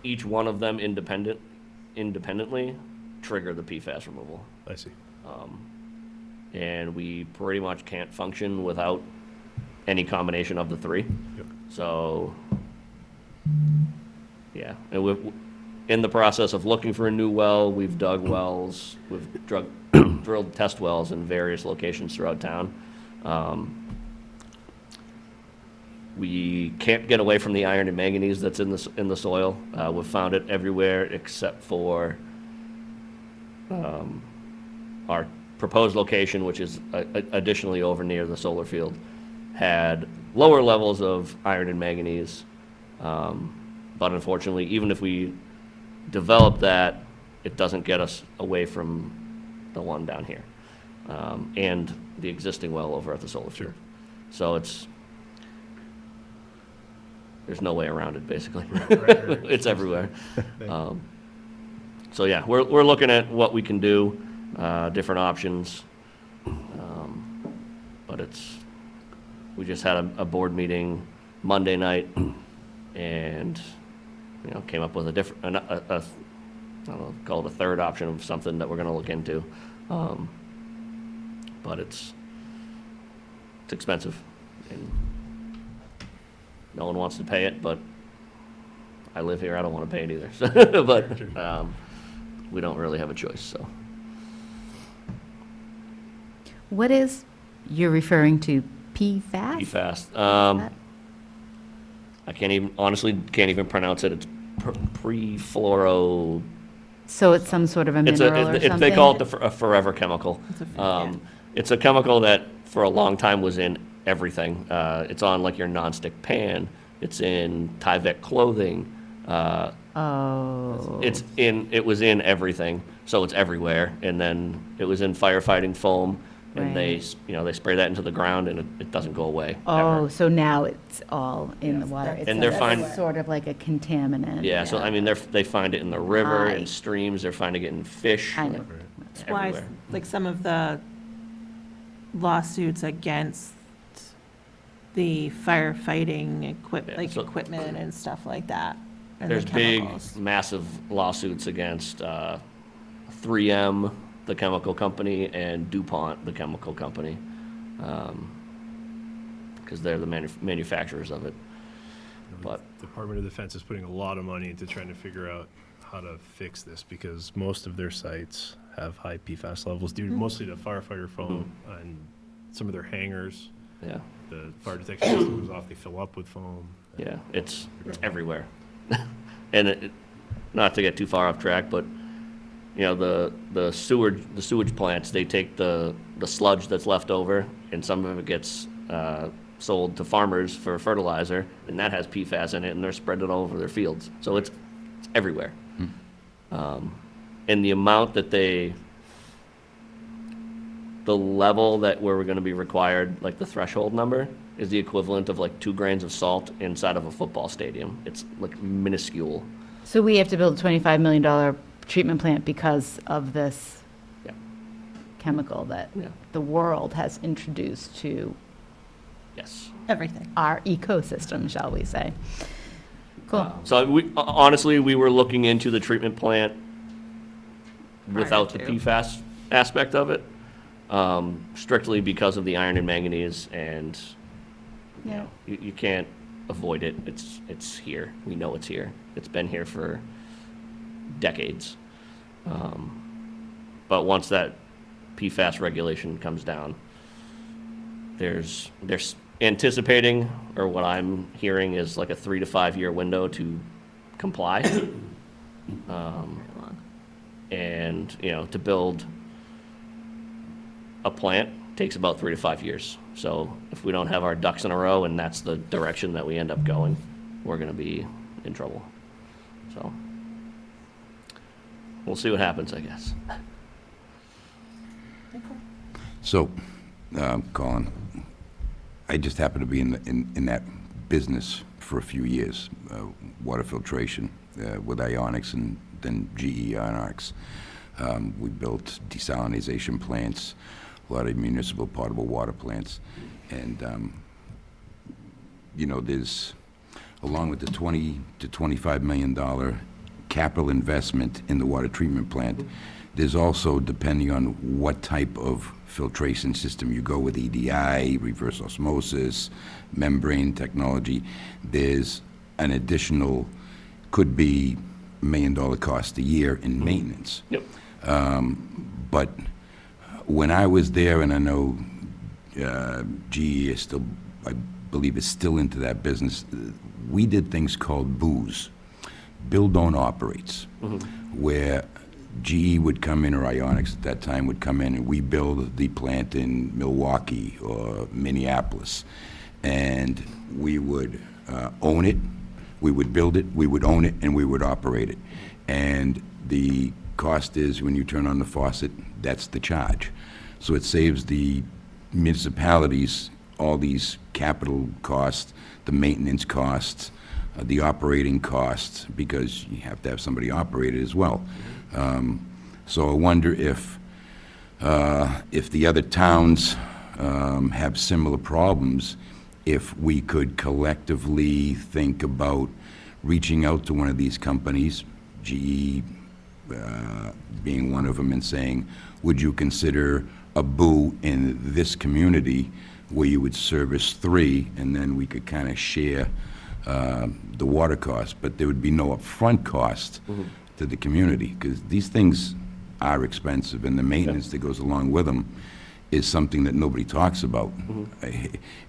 Each one of them independently trigger the PFAS removal. I see. And we pretty much can't function without any combination of the 3. Yep. So, yeah, and we're in the process of looking for a new well. We've dug wells, we've drilled test wells in various locations throughout town. We can't get away from the iron and manganese that's in the soil. We've found it everywhere except for our proposed location, which is additionally over near the solar field, had lower levels of iron and manganese. But unfortunately, even if we develop that, it doesn't get us away from the one down here, and the existing well over at the solar field. So there's no way around it, basically. It's everywhere. So yeah, we're looking at what we can do, different options. But we just had a board meeting Monday night, and, you know, came up with I don't know, call it a third option of something that we're gonna look into. But it's expensive, and no one wants to pay it, but I live here, I don't wanna pay it either. So, but, we don't really have a choice, so. What is, you're referring to PFAS? PFAS. I honestly can't even pronounce it. It's pre-fluoro. So it's some sort of a mineral or something? They call it a forever chemical. Yeah. It's a chemical that for a long time was in everything. It's on like your nonstick pan. It's in Tyvek clothing. Oh. It was in everything, so it's everywhere. And then it was in firefighting foam. And they, Right. they spray that into the ground and it doesn't go away. Oh, ever. so now it's all in the water. that's- It's And they're like- fine- Sort of like a contaminant. Yeah, so I mean, they find it in the river, in Right. streams, they're finding it in fish. I know. That's why, everywhere. like, some of the lawsuits against the firefighting Yeah, so- equipment and stuff like that. and the There's big, chemicals. massive lawsuits against 3M, the chemical company, and DuPont, the chemical company, because they're the manufacturers of it. But Department of Defense is putting a lot of money into trying to figure out how to fix this because most of their sites have high PFAS levels due mostly to firefighter foam and some of their hangars. yeah, The fire detection system goes off, they fill up with foam. yeah, it's everywhere. And not to get too far off track, but the sewage plants, they take the sludge that's left over, and some of it gets sold to farmers for fertilizer, and that has PFAS in it, and they're spreading it all over their fields. So it's everywhere. And the amount that the level that where we're going to be required, like the threshold number, is the equivalent of like 2 grains of salt inside of a football stadium. It's like minuscule. So we have to build a $25 million treatment plant because of this Yeah. chemical that Yeah. the world has introduced to Yes. Everything. our ecosystem, shall we say. Cool. So honestly, we were looking into the treatment plant without the to. PFAS aspect of it, strictly because of the iron and manganese, and Yeah. you can't avoid it. It's here. We know it's here. It's been here for decades. But once that PFAS regulation comes down, there's anticipating, or what I'm hearing is like a 3 to 5 year window to comply. And, to build a plant takes about 3 to 5 years. So if we don't have our ducks in a row and that's the direction that we end up going, we're going to be in trouble. So we'll see what happens, I guess. So, Colin, I just happen to be in that business for a few years, water filtration with Ionics and then GE Ionics. We built desalination plants, a lot of municipal potable water plants, and there's, along with the $20 to $25 million capital investment in the water treatment plant, there's also, depending on what type of filtration system you go with, EDI, reverse osmosis, membrane technology, there's an additional, could be $1 million cost a year in maintenance. Yep. But when I was there, and I know GE is still, I believe is still into that business, we did things called BOOs, Build Own Operates, where GE would come in, or Ionics at that time would come in, and we build the plant in Milwaukee or Minneapolis. And we would own it, we would build it, we would own it, and we would operate it. And the cost is, when you turn on the faucet, that's the charge. So it saves the municipalities all these capital costs, the maintenance costs, the operating costs, because you have to have somebody operate it as well. So I wonder if the other towns have similar problems, if we could collectively think about reaching out to one of these companies, GE being one of them, and saying, would you consider a BOO in this community where you would service 3, and then we could kind of share the water cost, but there would be no upfront cost to the community, because these things are expensive, and the maintenance that goes along with them is something that nobody talks about.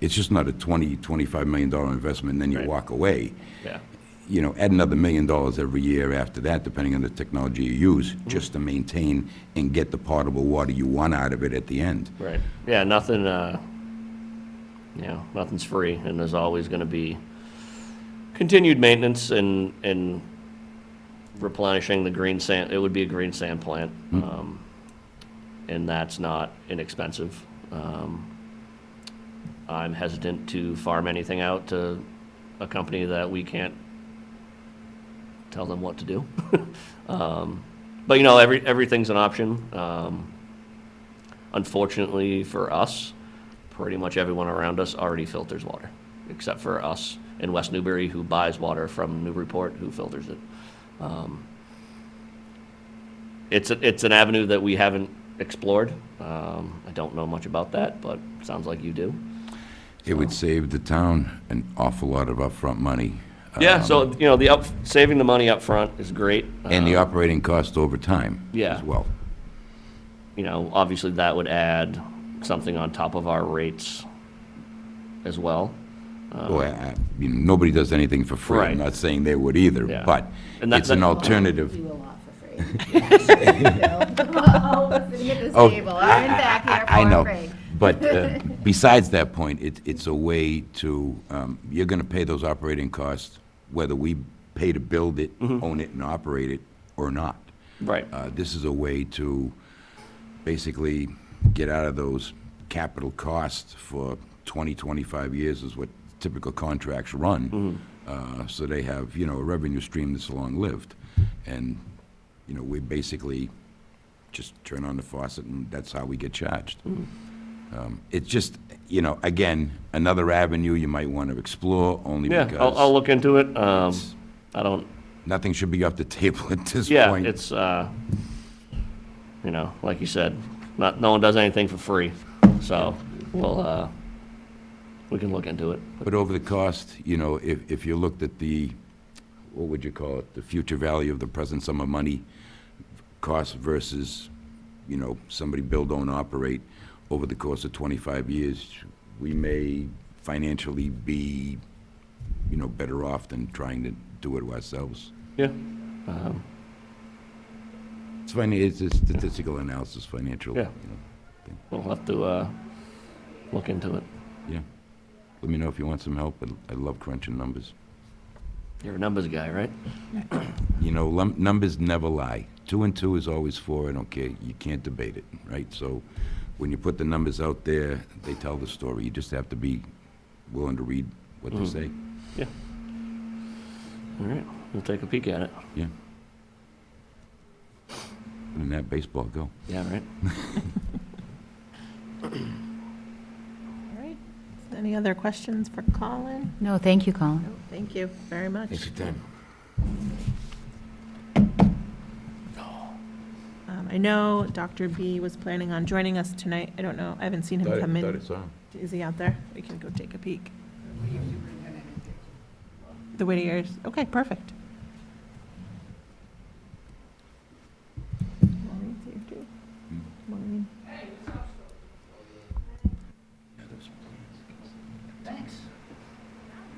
It's just not a $25 million investment and then you Right. walk away. Yeah. Add another $1 million every year after that, depending on the technology you use, just to maintain and get the potable water you want out of it at the end. Right. Yeah, nothing, nothing's free, and there's always going to be continued maintenance and replenishing the green sand. It would be a green sand plant, and that's not inexpensive. I'm hesitant to farm anything out to a company that we can't tell them what to do. But you know, everything's an option. Unfortunately for us, pretty much everyone around us already filters water, except for us in West Newbury, who buys water from Newburyport, who filters it. It's an avenue that we haven't explored. I don't know much about that, but sounds like you do. It would save the town an awful lot of upfront money. Yeah, so, you know, saving the money up front is great. And the operating cost over time Yeah. as well. You know, obviously that would add something on top of our rates as well. You know, nobody does anything for free. Right. I'm not saying they would either, Yeah. but And that- it's an that- alternative. Do a lot for free. All of us sitting at this Oh, table are in back here I know. for free. But besides that point, it's a way to, you're going to pay those operating costs, whether we pay to build it, own it, and operate it, or not. Right. This is a way to basically get out of those capital costs for 20, 25 years is what typical contracts run. So they have, you know, a revenue stream that's long-lived. And, you know, we basically just turn on the faucet and that's how we get charged. It's just, you know, again, another avenue you might want to explore only Yeah, because I'll look into it. I don't, nothing should be off the table at this yeah, point. it's, you know, like you said, no one does anything for free. So we can look into it. But over the cost, you know, if you looked at the, what would you call it, the future value of the present sum of money cost versus, you know, somebody build, own, operate over the course of 25 years, we may financially be, you know, better off than trying to do it ourselves. Yeah. It's funny, it's a statistical analysis, financial, Yeah. you know, thing. We'll have to look into it. Yeah. Let me know if you want some help. I love crunching numbers. You're a numbers guy, right? You know, numbers never lie. 2 and 2 is always 4, I don't care. You can't debate it, right? So when you put the numbers out there, they tell the story. You just have to be willing to read what they say. Yeah. All right, we'll take a peek at it. Yeah. And that baseball go. Yeah, right? All right. Any other questions for Colin? No, thank you, Colin. No, thank you very much. Thanks for your time. I know Dr. B was planning on joining us tonight. I don't know, I haven't seen him come in. Thought I saw him. Is he out there? We can go take a peek. The Whittiers, okay, perfect. Maureen's here too. Maureen. Thanks.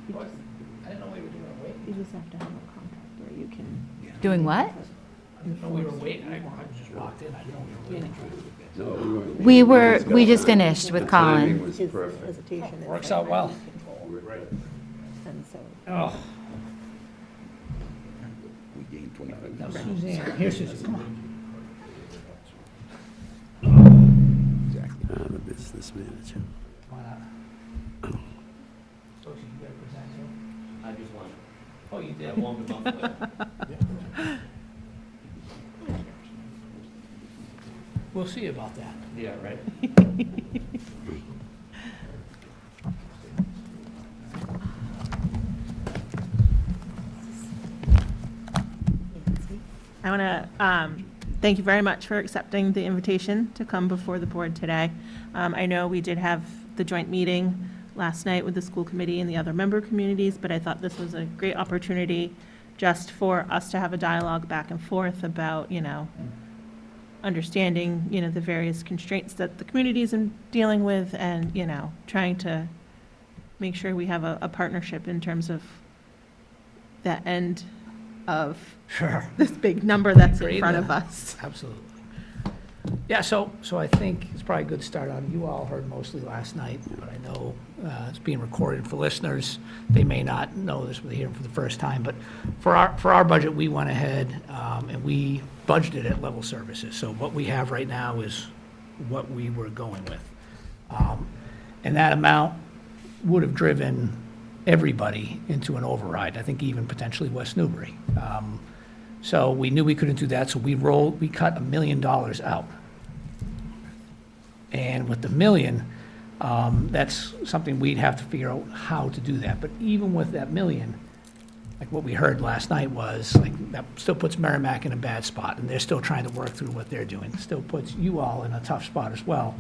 I didn't know we were doing a wait. You just have to have a contract where you can. Doing what? I didn't know we were waiting. I just walked in. I didn't know we were waiting. We just finished with Colin. was His perfect. hesitation is Works like out well. And so, Oh, We gained 25. now Suzanne, here's Suzanne, come on. Exactly. The business manager. Why not? So you gotta present too? I just want, Oh, you did? I warmed him up. We'll see about that. Yeah, right? I want to thank you very much for accepting the invitation to come before the board today. I know we did have the joint meeting last night with the school committee and the other member communities, but I thought this was a great opportunity just for us to have a dialogue back and forth about, you know, understanding, you know, the various constraints that the community is dealing with and, you know, trying to make sure we have a partnership in terms of that end of Sure. this big number that's in Great, front of yeah. us. Absolutely. Yeah, so I think it's probably a good start on, you all heard mostly last night, but I know it's being recorded for listeners. They may not know this, but they're hearing for the first time, but for our budget, we went ahead and we budgeted at level services. So what we have right now is what we were going with. And that amount would have driven everybody into an override, I think even potentially West Newbury. So we knew we couldn't do that, so we cut $1 million out. And with the million, that's something we'd have to figure out how to do that. But even with that million, like what we heard last night was, like, that still puts Merrimack in a bad spot, and they're still trying to work through what they're doing. Still puts you all in a tough spot as well.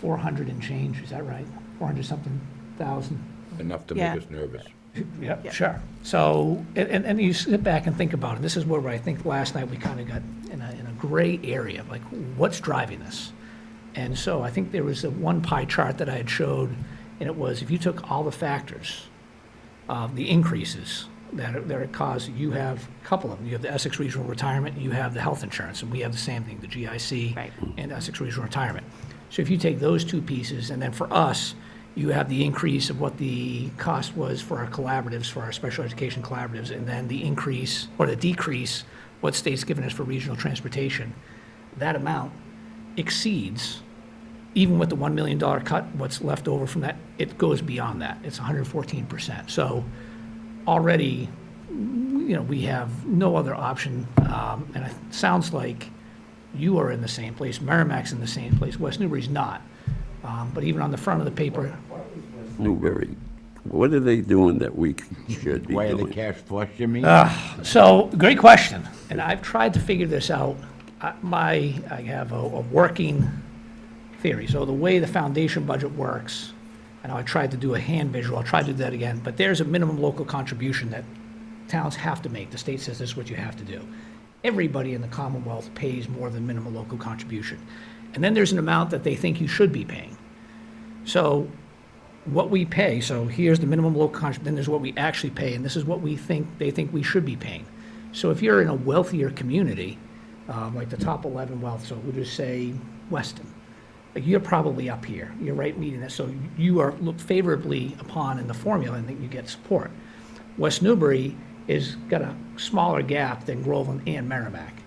400 and change, is that right? 400-something thousand? Enough to Yeah. make us nervous. Yep, sure. So, and you sit back and think about it, this is where I think last night we kind of got in a gray area, like, what's driving this? And so I think there was one pie chart that I had showed, and it was, if you took all the factors of the increases that it caused, you have a couple of them. You have the Essex Regional Retirement, you have the health insurance, and we have the same thing, the GIC Right. and Essex Regional Retirement. So if you take those two pieces, and then for us, you have the increase of what the cost was for our collaboratives, for our special education collaboratives, and then the increase, or the decrease, what state's given us for regional transportation. That amount exceeds, even with the $1 million cut, what's left over from that, it goes beyond that. It's 114%. So already, we have no other option, and it sounds like you are in the same place, Merrimack's in the same place, West Newbury's not. But even on the front of the paper, Newbury, what are they doing that we should be Why are they doing? cash flush, you mean? so, great question, and I've tried to figure this out. I have a working theory. So the way the foundation budget works, and I tried to do a hand visual, I'll try to do that again, but there's a minimum local contribution that towns have to make. The state says this is what you have to do. Everybody in the Commonwealth pays more than minimum local contribution. And then there's an amount that they think you should be paying. So what we pay, so here's the minimum local contribution, then there's what we actually pay, and this is what they think we should be paying. So if you're in a wealthier community, like the top 11 wealth, so we'll just say Weston, like, you're probably up here, you're right meeting that, so you are looked favorably upon in the formula and that you get support. West Newbury is got a smaller gap than Groveland and Merrimack.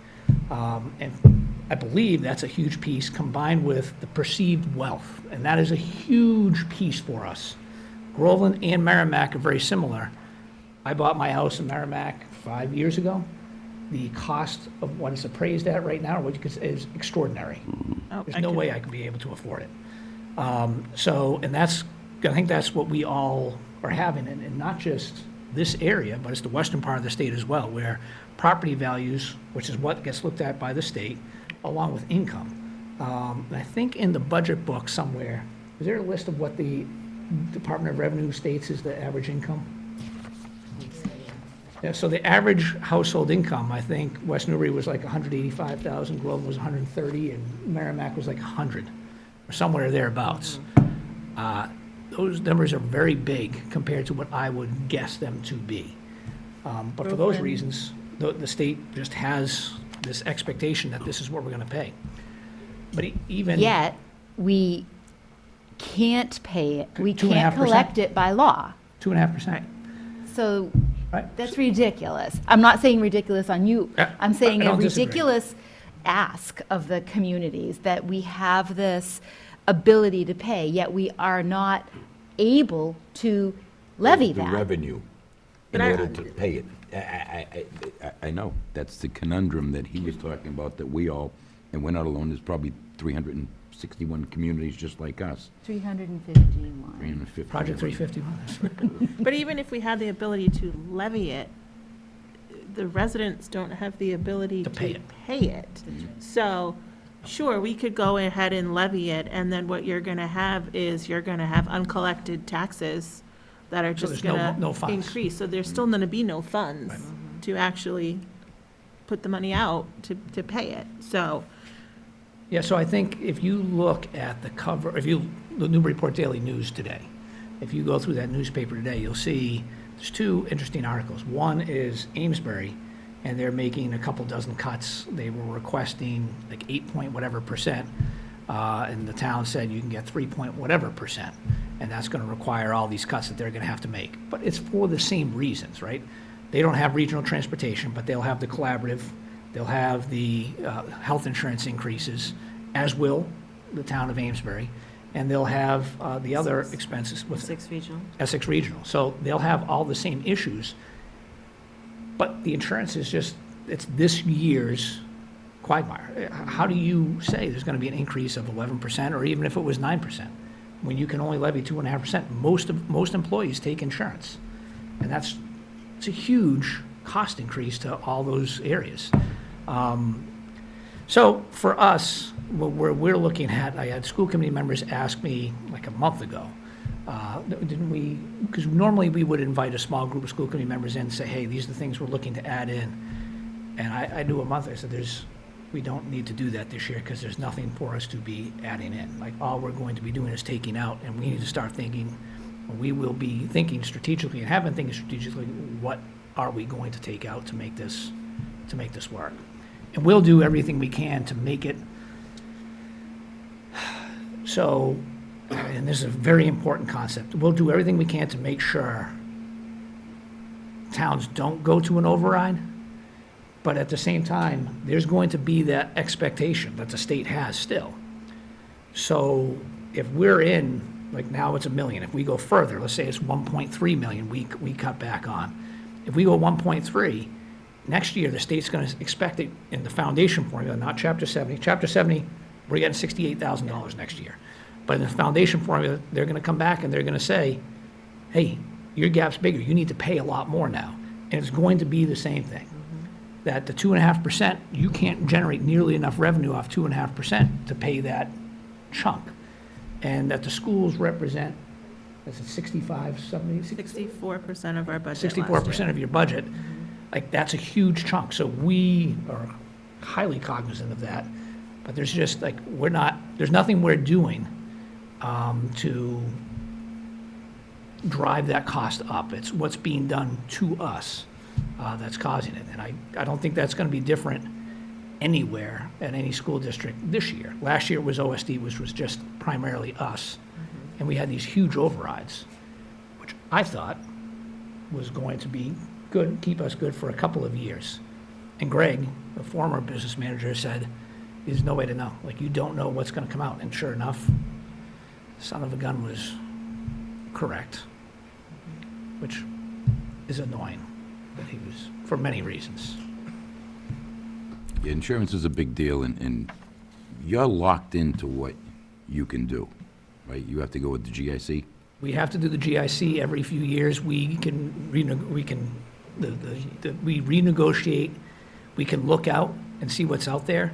And I believe that's a huge piece combined with the perceived wealth, and that is a huge piece for us. Groveland and Merrimack are very similar. I bought my house in Merrimack 5 years ago. The cost of what it's appraised at right now, which is extraordinary. Oh, There's no way I could be able to afford it. And I think that's what we all are having, and not just this area, but it's the western part of the state as well, where property values, which is what gets looked at by the state, along with income. And I think in the budget book somewhere, is there a list of what the Department of Revenue states is the average income? Yeah, so the average household income, I think West Newbury was like 185,000, Groveland was 130, and Merrimack was like 100, or somewhere thereabouts. Those numbers are very big compared to what I would guess them to be. But for those Groveland. reasons, the state just has this expectation that this is what we're gonna pay. But even. Yet, we can't pay it, we 2.5%? can't collect it by law. 2.5%, So right? that's ridiculous. I'm not saying ridiculous on you. Yeah, I'm saying I a don't disagree. ridiculous ask of the communities that we have this ability to pay, yet we are not able to levy The that. revenue in But I- order to pay it. I know, that's the conundrum that he was talking about, that we all, and we're not alone, there's probably 361 communities just like us. 351. 350. Project 351. But even if we had the ability to levy it, the residents don't have the ability To to pay pay it. it. So, sure, we could go ahead and levy it, and then what you're gonna have is you're gonna have uncollected taxes that are So just there's gonna no funds. increase. So there's still gonna be no funds to actually put the money out to pay it. So, Yeah, so I think if you look at the cover, the Newburyport Daily News today, if you go through that newspaper today, you'll see there's two interesting articles. One is Amesbury, and they're making a couple dozen cuts. They were requesting like 8 point whatever percent, and the town said you can get 3 point whatever percent, and that's going to require all these cuts that they're going to have to make. But it's for the same reasons, right? They don't have regional transportation, but they'll have the collaborative, they'll have the health insurance increases, as will the town of Amesbury. and they'll have the other expenses with Six regional. Essex Regional. So they'll have all the same issues, but the insurance is just, it's this year's quagmire. How do you say there's going to be an increase of 11%, or even if it was 9%, when you can only levy 2.5%? Most employees take insurance, and it's a huge cost increase to all those areas. So for us, what we're looking at, I had school committee members ask me like a month ago, didn't we, because normally we would invite a small group of school committee members in and say, hey, these are the things we're looking to add in. And I knew a month, I said, we don't need to do that this year because there's nothing for us to be adding in. Like, all we're going to be doing is taking out, and we need to start thinking, we will be thinking strategically and have been thinking strategically, what are we going to take out to make this work? And we'll do everything we can to make it so, and this is a very important concept, we'll do everything we can to make sure towns don't go to an override, but at the same time, there's going to be that expectation that the state has still. So if we're in, like now it's $1 million, if we go further, let's say it's 1.3 million we cut back on. If we go 1.3, next year the state's going to expect it in the foundation formula, not Chapter 70. Chapter 70, we're getting $68,000 next year. But in the foundation formula, they're going to come back and they're going to say, hey, your gap's bigger. You need to pay a lot more now. And it's going to be the same thing. That the 2.5%, you can't generate nearly enough revenue off 2.5% to pay that chunk. And that the schools represent, is it 65, 70? 64% of our budget last 64% year. of your budget. Like, that's a huge chunk. So we are highly cognizant of that. But there's just like, there's nothing we're doing to drive that cost up. It's what's being done to us that's causing it. And I don't think that's going to be different anywhere at any school district this year. Last year it was OSD, which was just primarily us. And we had these huge overrides, which I thought was going to be good, keep us good for a couple of years. And Greg, the former business manager, said, there's no way to know. Like, you don't know what's going to come out. And sure enough, son of a gun was correct, which is annoying that he was, for many reasons. Yeah, insurance is a big deal, and you're locked into what you can do, right? You have to go with the GIC? We have to do the GIC every few years. We can renegotiate. We can look out and see what's out there.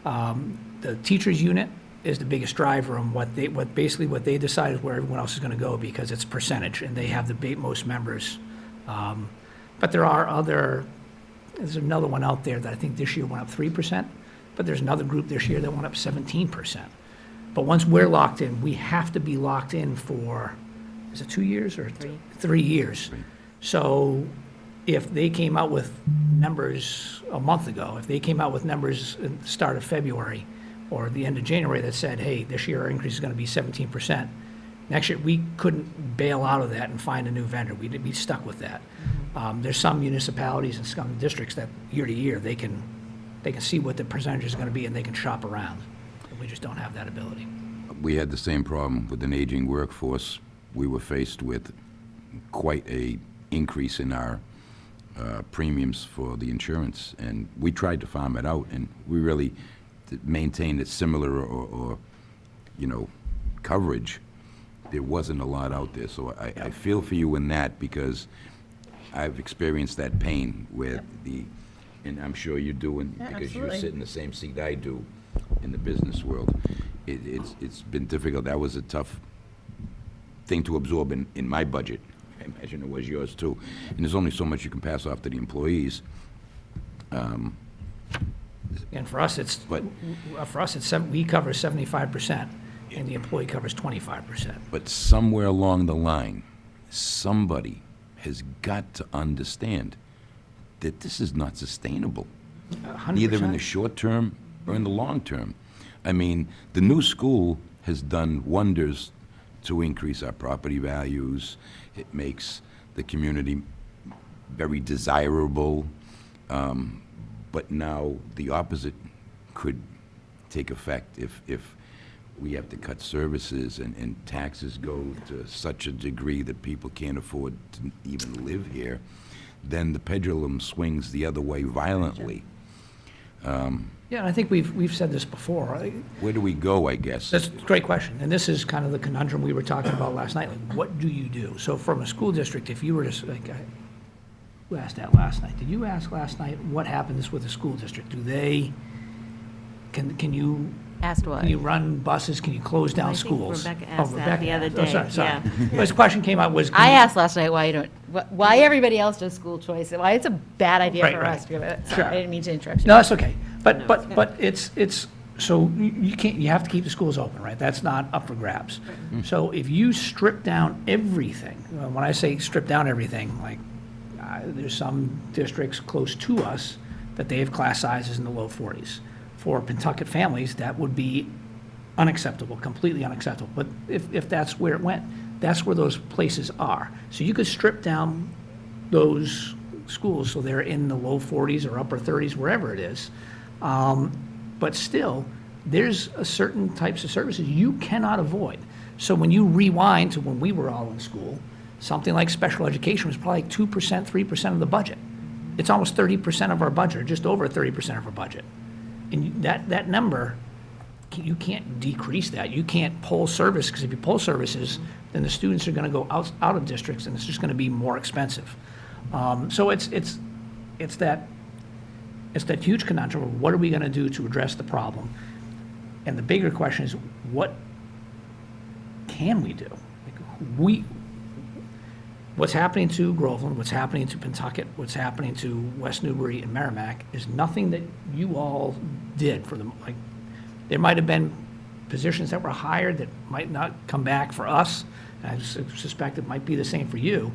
The teachers unit is the biggest driver on what they decide is where everyone else is going to go, because it's percentage and they have the most members. But there's another one out there that I think this year went up 3%, but there's another group this year that went up 17%. But once we're locked in, we have to be locked in for, is it 2 years or 3 years? Right. So if they came out with numbers a month ago, if they came out with numbers at the start of February or the end of January that said, hey, this year our increase is going to be 17%, next year we couldn't bail out of that and find a new vendor. We'd be stuck with that. There's some municipalities and some districts that year to year they can see what the percentage is going to be and they can shop around. And we just don't have that ability. We had the same problem with an aging workforce. We were faced with quite a increase in our premiums for the insurance, and we tried to farm it out, and we really maintained it similar or coverage. There wasn't a lot out there, so I feel for you in that, because I've experienced that pain with and I'm sure you do, because you sit in the same seat I do in the business world. It's been difficult. That was a tough thing to absorb in my budget. I imagine it was yours too. And there's only so much you can pass off to the employees. And for us, we cover 75%, and the employee covers 25%. But somewhere along the line, somebody has got to understand that this is not sustainable, 100%. neither in the short term or in the long term. I mean, the new school has done wonders to increase our property values. It makes the community very desirable. But now the opposite could take effect if we have to cut services and taxes go to such a degree that people can't afford to even live here, then the pendulum swings the other way violently. Yeah, and I think we've said this before. Where do we go, I guess? That's a great question, and this is kind of the conundrum we were talking about last night, like, what do you do? So from a school district, if you were to, like, who asked that last night? Did you ask last night what happens with a school district? Do they, can you, Asked what? can you run buses, can you close down I think schools? Rebecca Oh, asked that Rebecca the other asked. Oh, day, sorry, sorry. yeah. This question came out was. can I you- asked last night why you don't, why everybody else does school choice, why it's a bad idea Right, for right. us to do it. Sure. Sorry, I didn't mean to interrupt you. No, that's okay. But it's, so you can't, you have to keep the schools open, right? That's not up for grabs. So if you strip down everything, when I say strip down everything, like, there's some districts close to us that they have class sizes in the low 40s. For Pentucket families, that would be unacceptable, completely unacceptable. But if that's where it went, that's where those places are. So you could strip down those schools so they're in the low 40s or upper 30s, wherever it is. But still, there's a certain types of services you cannot avoid. So when you rewind to when we were all in school, something like special education was probably 2%, 3% of the budget. It's almost 30% of our budget, or just over 30% of our budget. And that number, you can't decrease that. You can't pull service, because if you pull services, then the students are going to go out of districts, and it's just going to be more expensive. So it's that huge conundrum of what are we going to do to address the problem? And the bigger question is, what can we do? What's happening to Groveland, what's happening to Pentucket, what's happening to West Newbury and Merrimack is nothing that you all did for them. Like, there might have been positions that were hired that might not come back for us, and I suspect it might be the same for you,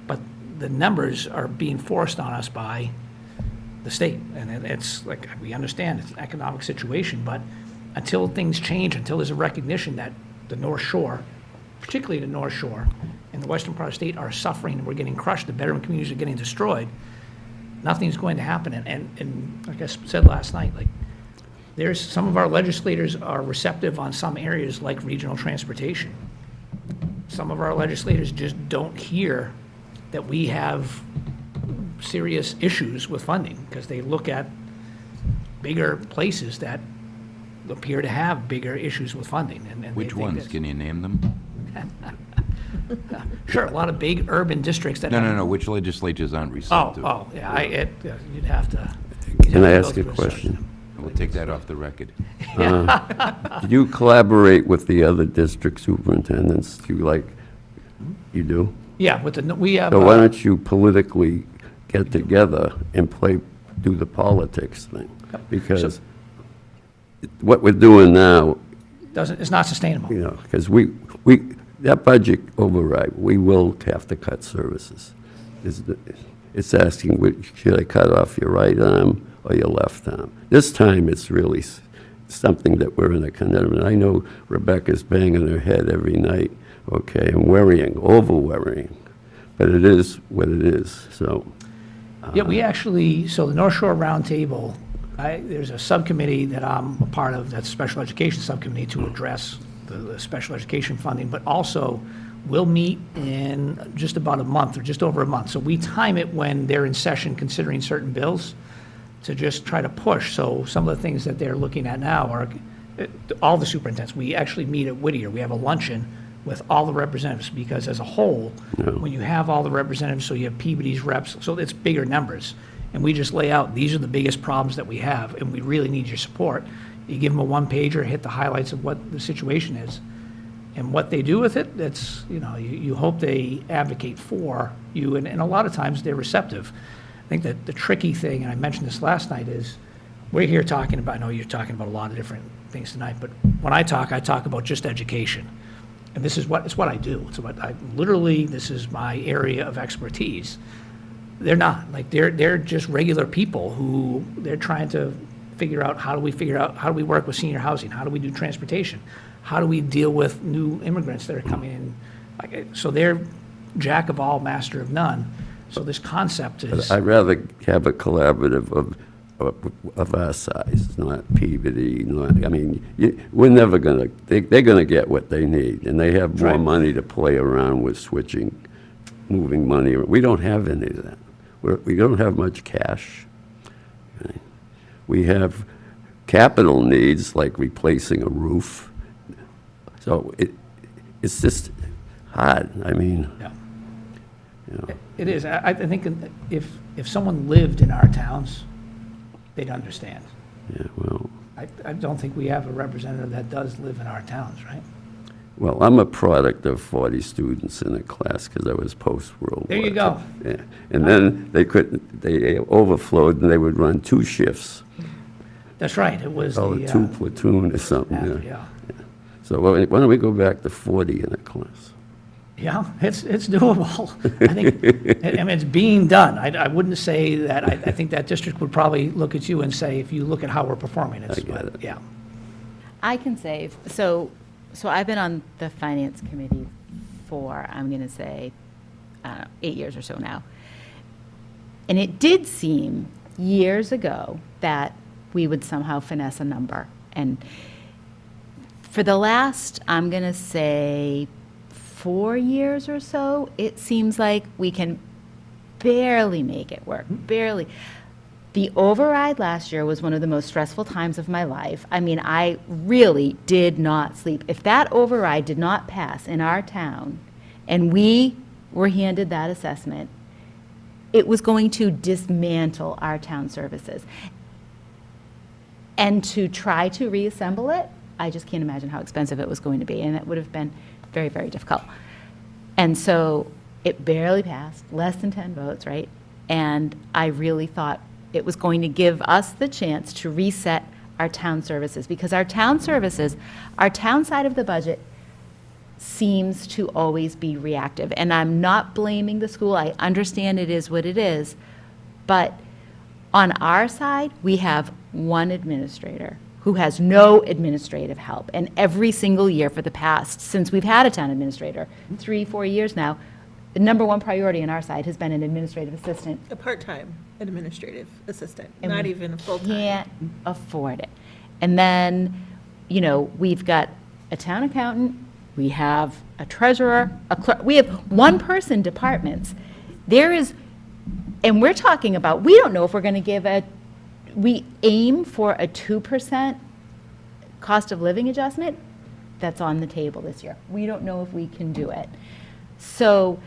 but the numbers are being forced on us by the state, and it's like, we understand it's an economic situation, but until things change, until there's a recognition that the North Shore, particularly the North Shore and the western part of the state are suffering, and we're getting crushed, the veteran communities are getting destroyed, nothing's going to happen. And like I said last night, like, there's, some of our legislators are receptive on some areas like regional transportation. Some of our legislators just don't hear that we have serious issues with funding, because they look at bigger places that appear to have bigger issues with funding. And they Which think ones? that's- Can you name them? Sure, a lot of big urban districts that. No, which legislatures aren't receptive? Yeah, you'd have to. Can I ask go a through question? We'll take that off the record. Do you collaborate with the other district superintendents? Do you like, you do? Yeah, we have. So why don't you politically get together and do the politics thing? Because what we're doing now, It's not sustainable. you know, because that budget override, we will have to cut services. It's asking, should I cut off your right arm or your left arm? This time, it's really something that we're in a conundrum. And I know Rebecca's banging her head every night, okay, and over-worrying. But it is what it is, so. Yeah, we actually, so the North Shore Roundtable, there's a subcommittee that I'm a part of, that's a special education subcommittee to address the special education funding, but also we'll meet in just about a month or just over a month. So we time it when they're in session considering certain bills to just try to push. So some of the things that they're looking at now are, all the superintendents, we actually meet at Whittier. We have a luncheon with all the representatives, because as a whole, when you have all the representatives, so you have Peabody's reps, so it's bigger numbers. And we just lay out, these are the biggest problems that we have, and we really need your support. You give them a one-pager, hit the highlights of what the situation is. And what they do with it, that's, you hope they advocate for you, and a lot of times they're receptive. I think that the tricky thing, and I mentioned this last night, is we're here talking about, I know you're talking about a lot of different things tonight, but when I talk about just education. And it's what I do. It's what this is my area of expertise. They're not, like, they're just regular people who, they're trying to figure out, how do we work with senior housing? How do we do transportation? How do we deal with new immigrants that are coming in? So they're jack of all, master of none. So this concept is. I'd rather have a collaborative of of our size, not Peabody, not, I mean, we're never gonna, they're gonna get what they need, and they have more Right. money to play around with switching, moving money. We don't have any of that. We don't have much cash. Okay? We have capital needs, like replacing a roof. So it's just hard, I mean, Yeah. you know. It is. I think if someone lived in our towns, they'd understand. Yeah, well, I don't think we have a representative that does live in our towns, right? well, I'm a product of 40 students in a class because I was post-World War. There you go. II. Yeah. And then they overflowed and they would run 2 shifts, That's right, it was call the. it 2 platoon or something. Yeah, So why don't we go back to 40 in a class? yeah, it's doable. I think, I mean, it's being done. I wouldn't say that, I think that district would probably look at you and say, if you look at how we're performing, it's, I get it. yeah. I can say, so I've been on the finance committee for, I'm going to say, 8 years or so now. And it did seem years ago that we would somehow finesse a number. And for the last, I'm going to say, 4 years or so, it seems like we can barely make it work, barely. The override last year was one of the most stressful times of my life. I mean, I really did not sleep. If that override did not pass in our town, and we were handed that assessment, it was going to dismantle our town services. And to try to reassemble it, I just can't imagine how expensive it was going to be, and it would have been very, very difficult. And so it barely passed, less than 10 votes, right? And I really thought it was going to give us the chance to reset our town services, because our town services, our town side of the budget seems to always be reactive. And I'm not blaming the school. I understand it is what it is. But on our side, we have one administrator who has no administrative help. And every single year for the past, since we've had a town administrator, 3-4 years now, the number one priority on our side has been an administrative assistant. A part-time administrative assistant, And not we even a full-time. Can't afford it. And then, you know, we've got a town accountant, we have a treasurer, a clerk, we have one-person departments. There is, and we're talking about, we don't know if we're going to give we aim for a 2% cost of living adjustment. That's on the table this year. We don't know if we can do it. So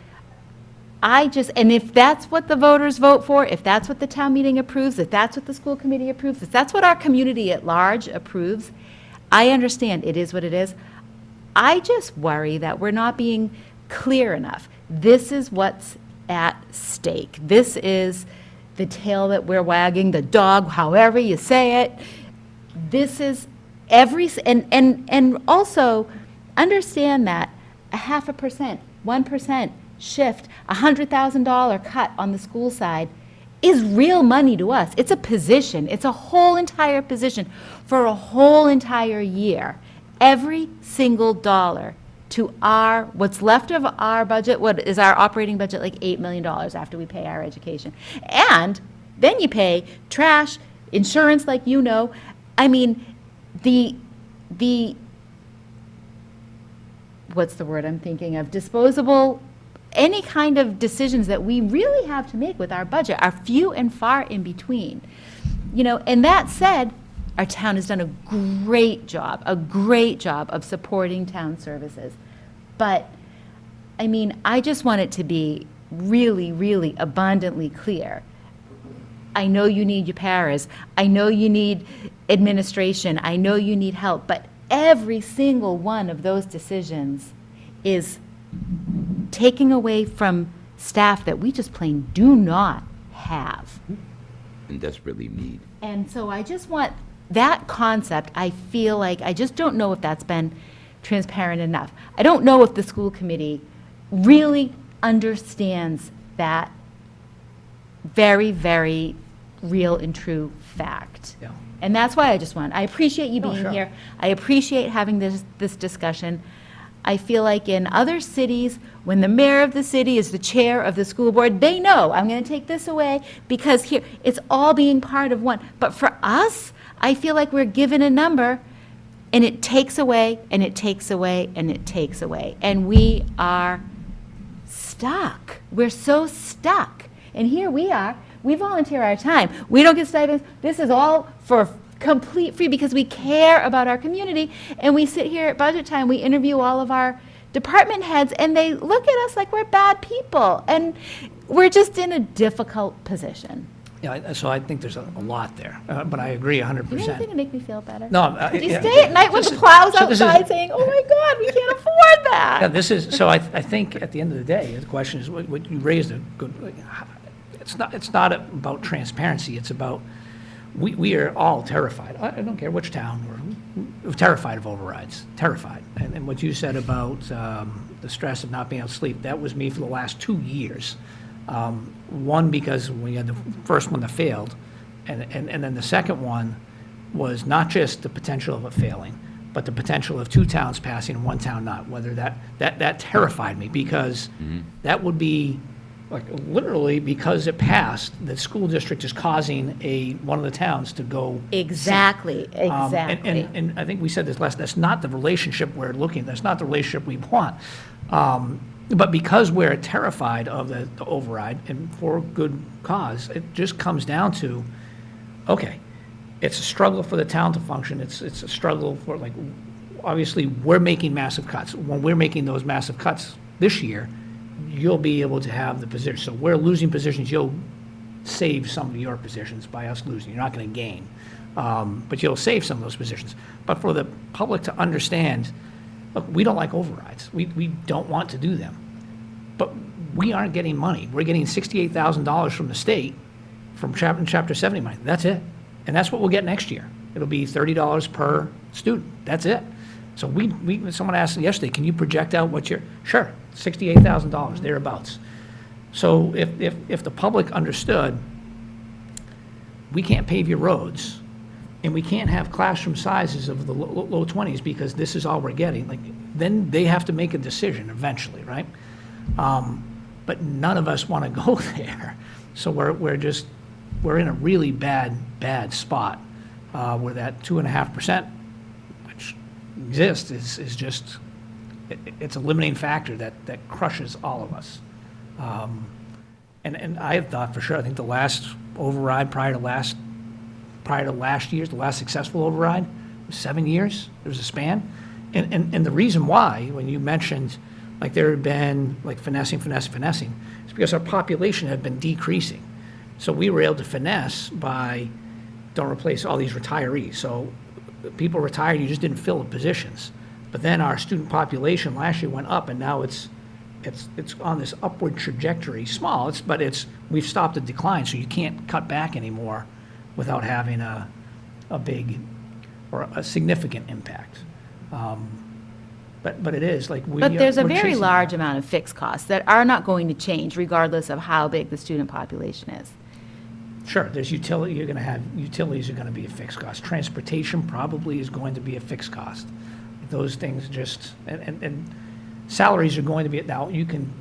and if that's what the voters vote for, if that's what the town meeting approves, if that's what the school committee approves, if that's what our community at large approves, I understand it is what it is. I just worry that we're not being clear enough. This is what's at stake. This is the tail that we're wagging, the dog, however you say it. This is and also understand that a 0.5%, 1% shift, $100,000 cut on the school side is real money to us. It's a position. It's a whole entire position for a whole entire year. Every single dollar to what's left of our budget, what is our operating budget, like $8 million after we pay our education. And then you pay trash, insurance, like you know. I mean, what's the word I'm thinking of? Disposable, any kind of decisions that we really have to make with our budget are few and far in between. You know, and that said, our town has done a great job of supporting town services. But, I mean, I just want it to be really, really abundantly clear. I know you need your paras. I know you need administration. I know you need help. But every single one of those decisions is taking away from staff that we just plain do not have. And desperately need. And so I just want that concept, I feel like, I just don't know if that's been transparent enough. I don't know if the school committee really understands that very, very real and true fact. Yeah. And that's why I appreciate you Oh, being sure. here. I appreciate having this discussion. I feel like in other cities, when the mayor of the city is the chair of the school board, they know, I'm going to take this away because here, it's all being part of one. But for us, I feel like we're given a number and it takes away and it takes away and it takes away. And we are stuck. We're so stuck. And here we are. We volunteer our time. We don't get stipends. This is all for complete free because we care about our community. And we sit here at budget time, we interview all of our department heads, and they look at us like we're bad people. And we're just in a difficult position. Yeah, so I think there's a lot there, but I agree 100%. You know anything to make me feel better? No, Do you stay at night with the plows outside saying, oh my God, we can't afford that? Yeah, this is, so I think at the end of the day, the question is, what you raised a good, it's not about transparency, it's about, we are all terrified. I don't care which town, we're terrified of overrides, terrified. And what you said about the stress of not being able to sleep, that was me for the last 2 years. One, because we had the first one that failed, and then the second one was not just the potential of it failing, but the potential of 2 towns passing and 1 town not, whether that terrified me, because that would be, like, literally, because it passed, the school district is causing one of the towns to go. Exactly, exactly. And I think we said this last, that's not the relationship we're looking, that's not the relationship we want. But because we're terrified of the override, and for good cause, it just comes down to, okay, it's a struggle for the town to function, it's a struggle for, like, obviously, we're making massive cuts. When we're making those massive cuts this year, you'll be able to have the position. So we're losing positions, you'll save some of your positions by us losing. You're not going to gain, but you'll save some of those positions. But for the public to understand, look, we don't like overrides. We don't want to do them. But we aren't getting money. We're getting $68,000 from the state, from Chapter 70 money. That's it. And that's what we'll get next year. It'll be $30 per student. That's it. So someone asked yesterday, can you project out what your, sure, $68,000, thereabouts. So if the public understood, we can't pave your roads, and we can't have classroom sizes of the low 20s because this is all we're getting, like, then they have to make a decision eventually, right? But none of us want to go there. So we're in a really bad spot where that 2.5%, which exists, is just, it's a limiting factor that crushes all of us. And I thought for sure, I think the last override prior to last year's, the last successful override, was 7 years. There was a span. And the reason why, when you mentioned, like, there had been, like, finessing, it's because our population had been decreasing. So we were able to finesse by, don't replace all these retirees. So people retired, you just didn't fill the positions. But then our student population last year went up, and now it's on this upward trajectory, small, but we've stopped the decline, so you can't cut back anymore without having a big or a significant impact. But it is, like, But there's a we're very chasing large that. amount of fixed costs that are not going to change regardless of how big the student population is. Sure, there's utility, utilities are gonna be a fixed cost. Transportation probably is going to be a fixed cost. Those things just, and salaries are going to be, now, you can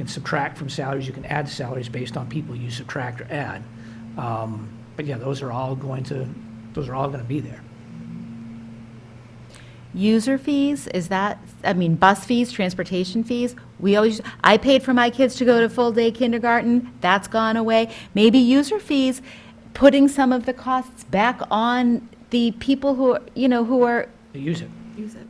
subtract from salaries, you can add salaries based on people you subtract or add. But yeah, those are all gonna be there. User fees, bus fees, transportation fees, I paid for my kids to go to full-day kindergarten, that's gone away. Maybe user fees, putting some of the costs back on the people who are. They use it.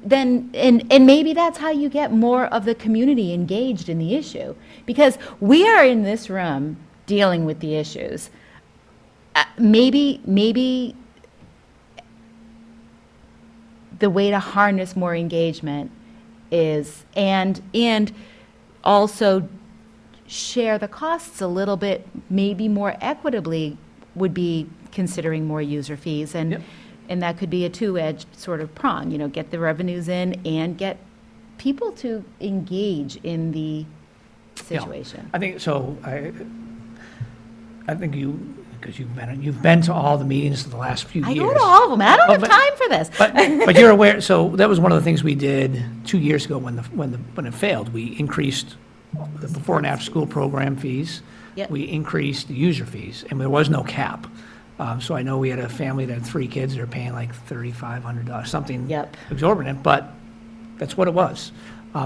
Then, and maybe that's how you get more of the community engaged in the issue. Because we are in this room dealing with the issues. Maybe the way to harness more engagement is, and also share the costs a little bit, maybe more equitably, would be considering more user fees. Yep. And that could be a two-edged sort of prong, get the revenues in and get people to engage in the situation. I think so. I think because you've been to all the meetings of the last few I years. go to all of them. I don't Oh, have but- time for this. But you're aware, so that was one of the things we did 2 years ago when it failed. We increased the before and after school program fees. Yep. We increased the user fees, and there was no cap. So I know we had a family that had 3 kids, they were paying like $3,500, something Yep. exorbitant, but that's what it was.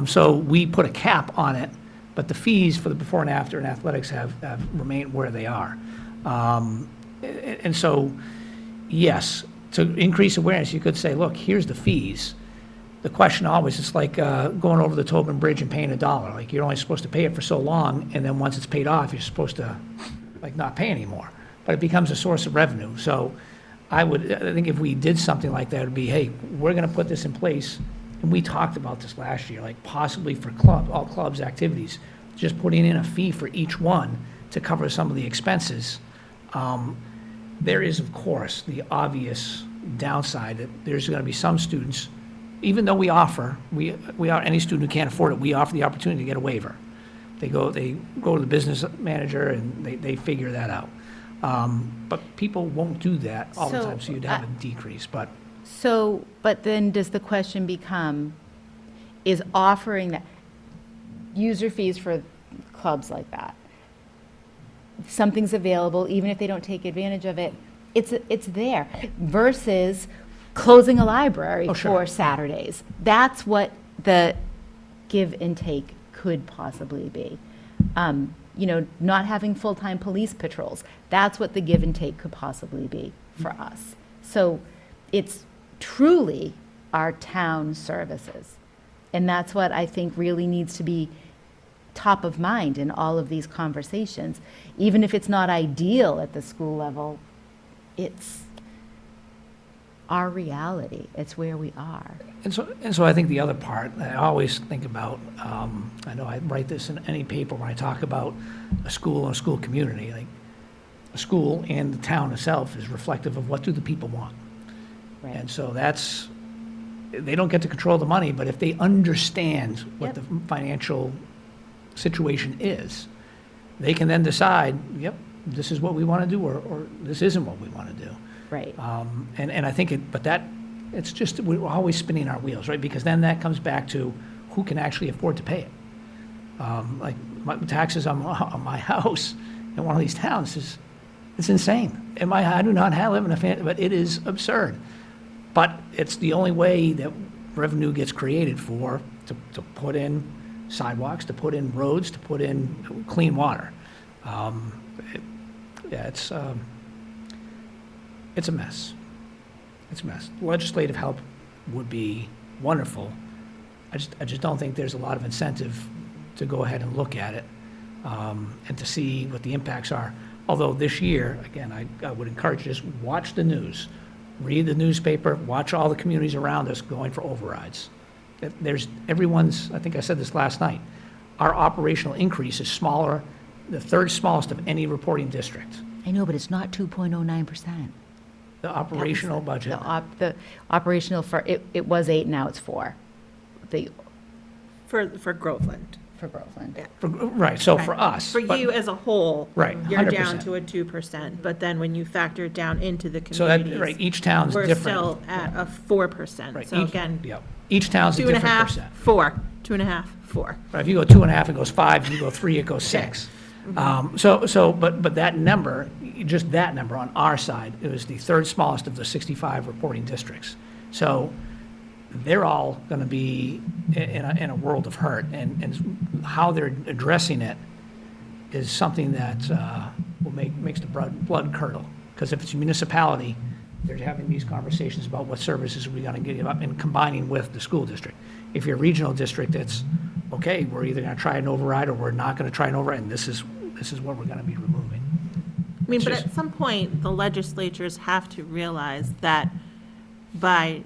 So we put a cap on it, but the fees for the before and after in athletics have remained where they are. And so, yes, to increase awareness, you could say, look, here's the fees. The question always is like going over the Tobin Bridge and paying $1. Like, you're only supposed to pay it for so long, and then once it's paid off, you're supposed to, like, not pay anymore. But it becomes a source of revenue. So I think if we did something like that, it'd be, hey, we're going to put this in place. And we talked about this last year, like possibly for all clubs' activities, just putting in a fee for each one to cover some of the expenses. There is, of course, the obvious downside that there's going to be some students, even though we offer, any student who can't afford it, we offer the opportunity to get a waiver. They go to the business manager and they figure that out. But people won't do that all the So, time, so you'd have a decrease, but. So, but then does the question become, is offering that, user fees for clubs like that, something's available, even if they don't take advantage of it, it's there, versus closing a library Oh, sure. for Saturdays. That's what the give and take could possibly be. Not having full-time police patrols, that's what the give and take could possibly be for us. So it's truly our town services. And that's what I think really needs to be top of mind in all of these conversations. Even if it's not ideal at the school level, it's our reality. It's where we are. And so I think the other part, I always think about, I know I write this in any paper when I talk about a school and a school community, like a school and the town itself is reflective of what do the people want. Right. And so they don't get to control the money, but if they understand what Yep. the financial situation is, they can then decide, yep, this is what we want to do, or this isn't what we want to do. Right. And I think it's just, we're always spinning our wheels, right? Because then that comes back to who can actually afford to pay it. Like, my taxes on my house in one of these towns it's insane. And I do not live in a family, but it is absurd. But it's the only way that revenue gets created to put in sidewalks, to put in roads, to put in clean water. It's a mess. It's a mess. Legislative help would be wonderful. I just don't think there's a lot of incentive to go ahead and look at it and to see what the impacts are. Although this year, again, I would encourage you, just watch the news. Read the newspaper, watch all the communities around us going for overrides. I think I said this last night, our operational increase is smaller, the third smallest of any reporting district. I know, but it's not 2.09%. The operational budget. The operational it was 8, now it's 4. For Groveland. For Groveland. Right, so for us. For but- you as a whole. Right, You're down 100%. to a 2%, but then when you factor it down into the So that, communities. right, each town's We're different. still at a 4%. Right, So each- again, yeah. Each town's a different 2.5, percent. 4, 2.5, 4. Right, if you go 2.5, it goes 5, if you go 3, it goes 6. But that number, just that number on our side, it was the third smallest of the 65 reporting districts. So they're all going to be in a world of hurt, and how they're addressing it is something that makes the blood curdle. Because if it's a municipality, they're having these conversations about what services we're going to give up and combining with the school district. If you're a regional district, it's, okay, we're either going to try an override or we're not going to try an override, and this is what we're going to be removing. I mean, It's but just- at some point, the legislatures have to realize that by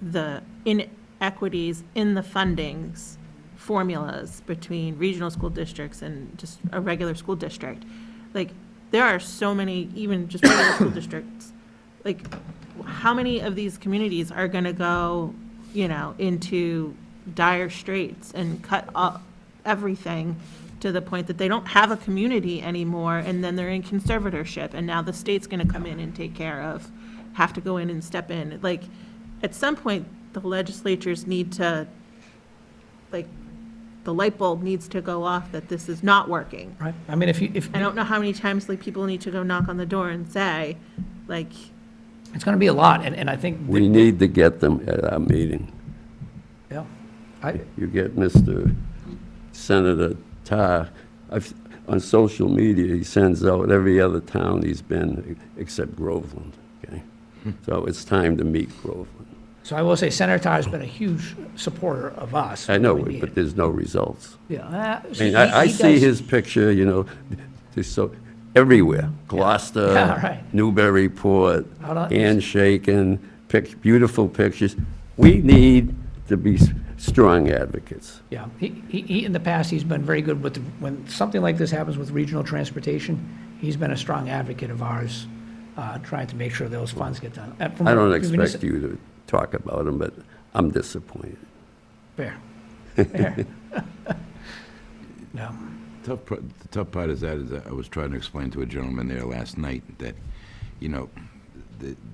the inequities in the fundings formulas between regional school districts and just a regular school district, like, there are so many, even just regular school districts, like, how many of these communities are going to go, into dire straits and cut up everything to the point that they don't have a community anymore, and then they're in conservatorship, and now the state's gonna come in and take care of, have to go in and step in. Like, at some point, the legislatures need to, like, the light bulb needs to go off that this is not working. Right? I mean, if I don't know how many times, like, people need to go knock on the door and say, like, it's going to be a lot, and I think. We need to get them at our meeting. Yeah. You get Mr. Senator Tarr, on social media, he sends out every other town he's been except Groveland, okay? So it's time to meet Groveland. So I will say Senator Tarr has been a huge supporter of us. I know, when we need but it. there's no results. Yeah. I mean, I see his picture, you know, just so, everywhere. Gloucester, Yeah, right. Newburyport, Out on- Handshaken, beautiful pictures. We need to be strong advocates. Yeah, he, in the past, he's been very good with, when something like this happens with regional transportation, he's been a strong advocate of ours, trying to make sure those funds get done. I don't expect you to talk about him, but I'm disappointed. Fair. Fair. No. The tough part is that I was trying to explain to a gentleman there last night that, you know,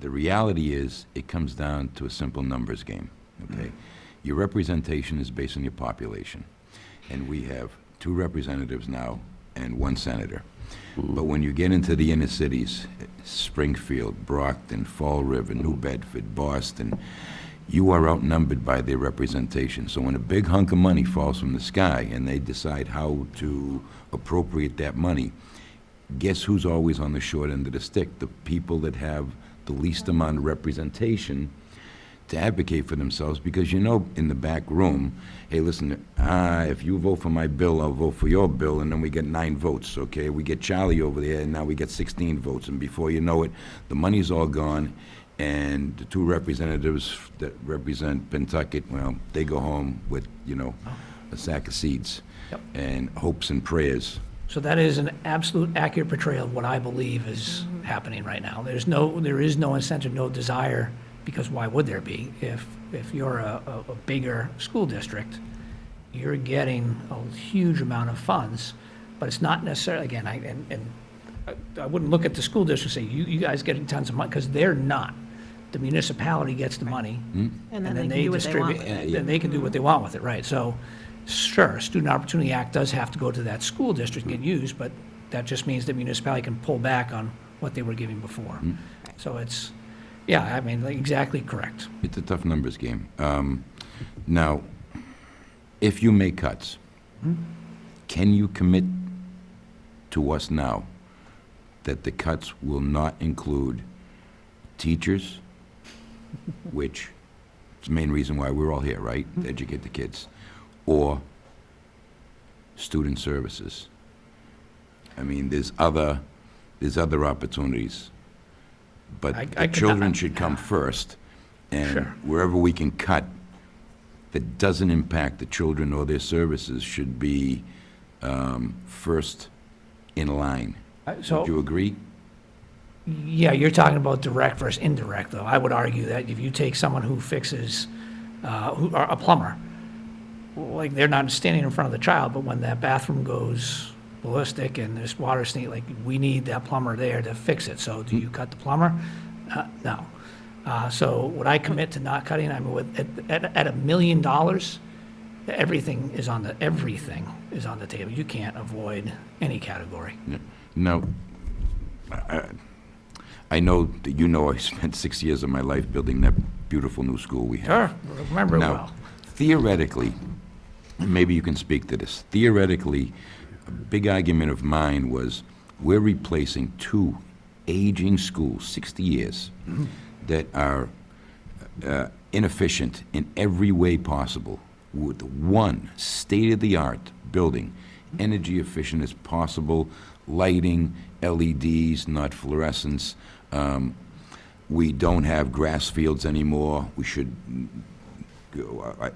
the reality is, it comes down to a simple numbers game, okay? Your representation is based on your population, and we have 2 representatives now and 1 senator. But when you get into the inner cities, Springfield, Brockton, Fall River, New Bedford, Boston, you are outnumbered by their representation. So when a big hunk of money falls from the sky and they decide how to appropriate that money, guess who's always on the short end of the stick? The people that have the least amount of representation to advocate for themselves, because you know in the back room, hey, listen, if you vote for my bill, I'll vote for your bill, and then we get 9 votes, okay? We get Charlie over there, and now we get 16 votes, and before you know it, the money's all gone, and the 2 representatives that represent Pentucket, well, they go home with, you know, a sack of seeds and hopes and prayers. So that is an absolute accurate portrayal of what I believe is happening right now. There is no incentive, no desire, because why would there be? If you're a bigger school district, you're getting a huge amount of funds, but it's not necessarily, again, I wouldn't look at the school district and say, you guys getting tons of money, because they're not. The municipality gets the money, and then they can do what they want with it. then they can do what they want with it, right? So, sure, Student Opportunity Act does have to go to that school district and get used, but that just means the municipality can pull back on what they were giving before. So it's, yeah, I mean, exactly correct. It's a tough numbers game. Now, if you make cuts, can you commit to us now that the cuts will not include teachers, which is the main reason why we're all here, right? To educate the kids, or student services? I mean, there's other opportunities, but the children should come first, and Sure. wherever we can cut that doesn't impact the children or their services should be first in line. So- Would you agree? Yeah, you're talking about direct versus indirect, though. I would argue that if you take someone who fixes, a plumber, like, they're not standing in front of the child, but when that bathroom goes ballistic and there's water sneak, like, we need that plumber there to fix it. So do you cut the plumber? No. So would I commit to not cutting? I mean, at $1 million, everything is on the table. You can't avoid any category. Now, I know that you know I spent 6 years of my life building that beautiful new school we have. Sure, remember it Now, well. theoretically, maybe you can speak to this. Theoretically, a big argument of mine was we're replacing 2 aging schools, 60 years, that are inefficient in every way possible, with one state-of-the-art building, energy efficient as possible, lighting, LEDs, not fluorescents. We don't have grass fields anymore. We should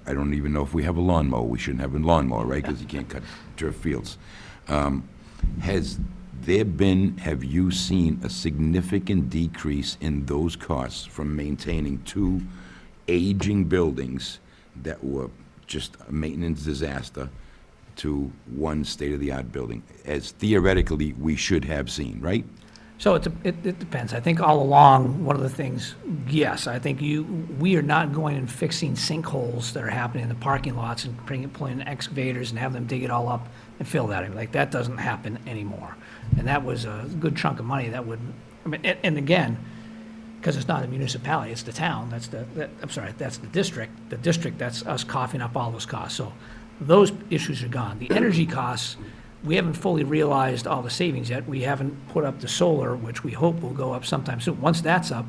I don't even know if we have a lawnmower. We shouldn't have a lawnmower, right? Because you can't cut turf fields. Have you seen a significant decrease in those costs from maintaining 2 aging buildings that were just a maintenance disaster to one state-of-the-art building, as theoretically we should have seen, right? So it depends. I think all along, one of the things, yes, I think we are not going and fixing sinkholes that are happening in the parking lots and pulling in excavators and have them dig it all up and fill that in. Like, that doesn't happen anymore. And that was a good chunk of money that would, I mean, and again, because it's not a municipality, it's the town, that's the district. The district, that's us coughing up all those costs. So those issues are gone. The energy costs, we haven't fully realized all the savings yet. We haven't put up the solar, which we hope will go up sometime soon. Once that's up,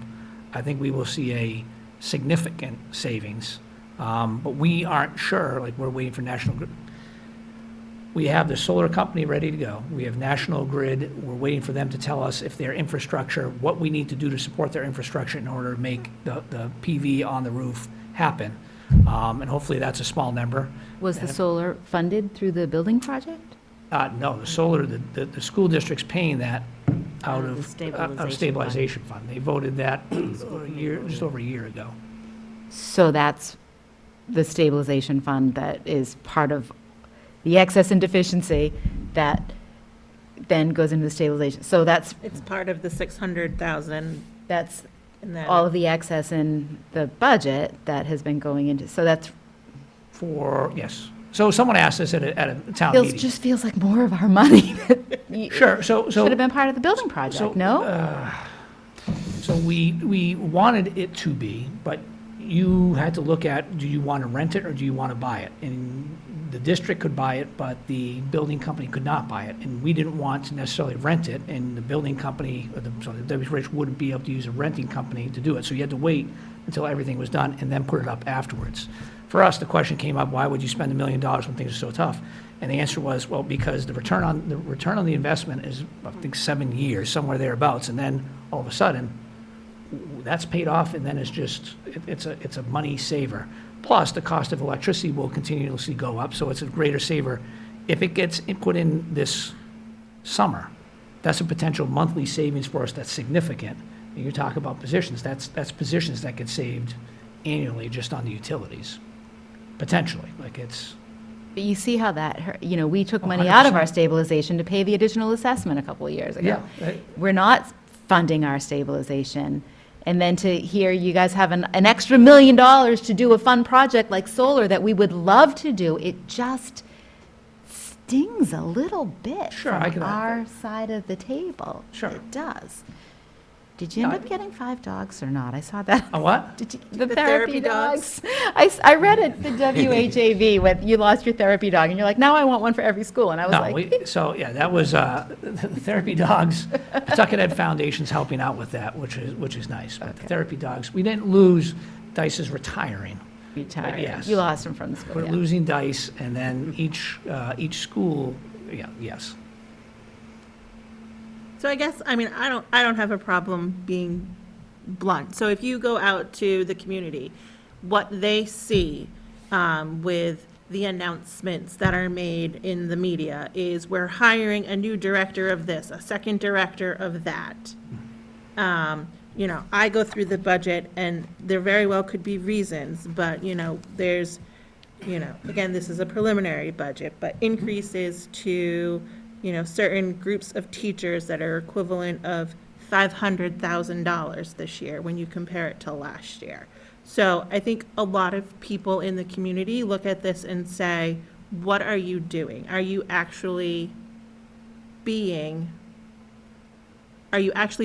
I think we will see a significant savings. But we aren't sure, like, we're waiting for National Grid. We have the solar company ready to go. We have National Grid. We're waiting for them to tell us if their infrastructure, what we need to do to support their infrastructure in order to make the PV on the roof happen. And hopefully that's a small number. Was the solar funded through the building project? No, the solar, the school district's paying that out Out of of the stabilization fund. They voted that just over a year ago. So that's the stabilization fund that is part of the excess and deficiency that then goes into the stabilization. So that's, It's part of the 600,000 that's and then. all of the excess in the budget that has been going into, so that's, Yes. So someone asked us at a town feels, meeting. just feels like more of our money. Sure, so. Should have been part of the building project, no? So we wanted it to be, but you had to look at, do you want to rent it or do you want to buy it? And the district could buy it, but the building company could not buy it. And we didn't want to necessarily rent it, and the building company, or the W.H. wouldn't be able to use a renting company to do it. So you had to wait until everything was done and then put it up afterwards. For us, the question came up, why would you spend $1 million when things are so tough? And the answer was, well, because the return on the investment is, I think, 7 years, somewhere thereabouts. And then all of a sudden, that's paid off, and then it's just, it's a money saver. Plus, the cost of electricity will continuously go up, so it's a greater saver. If it gets put in this summer, that's a potential monthly savings for us that's significant. And you talk about positions, that's positions that get saved annually just on the utilities, potentially, like it's. But you see how that, we took Oh, money out of 100%. our stabilization to pay the additional assessment a couple of years ago. Yeah. We're not funding our stabilization. And then to hear you guys have an extra $1 million to do a fun project like solar that we would love to do, it just stings a little bit Sure, I from can- our side of the table. Sure. It does. Did you end No, up getting 5 dogs or not? I saw that. A what? Did you, The the therapy therapy dogs? I read it, the WHAV, when you lost your therapy dog, and you're like, now I want one for every school. And I was No, like, so, yeah, that was, the therapy dogs, Pawtucket Ed Foundation's helping out with that, which is nice. But the therapy dogs, we didn't lose, Dice is retiring. retired. yes. You lost him from the school, We're yeah. losing Dice, and then each school, yes. So I guess, I mean, I don't have a problem being blunt. So if you go out to the community, what they see with the announcements that are made in the media is we're hiring a new director of this, a second director of that. I go through the budget and there very well could be reasons, but, there's, again, this is a preliminary budget, but increases to, certain groups of teachers that are equivalent of $500,000 this year when you compare it to last year. So I think a lot of people in the community look at this and say, what are you doing? Are you actually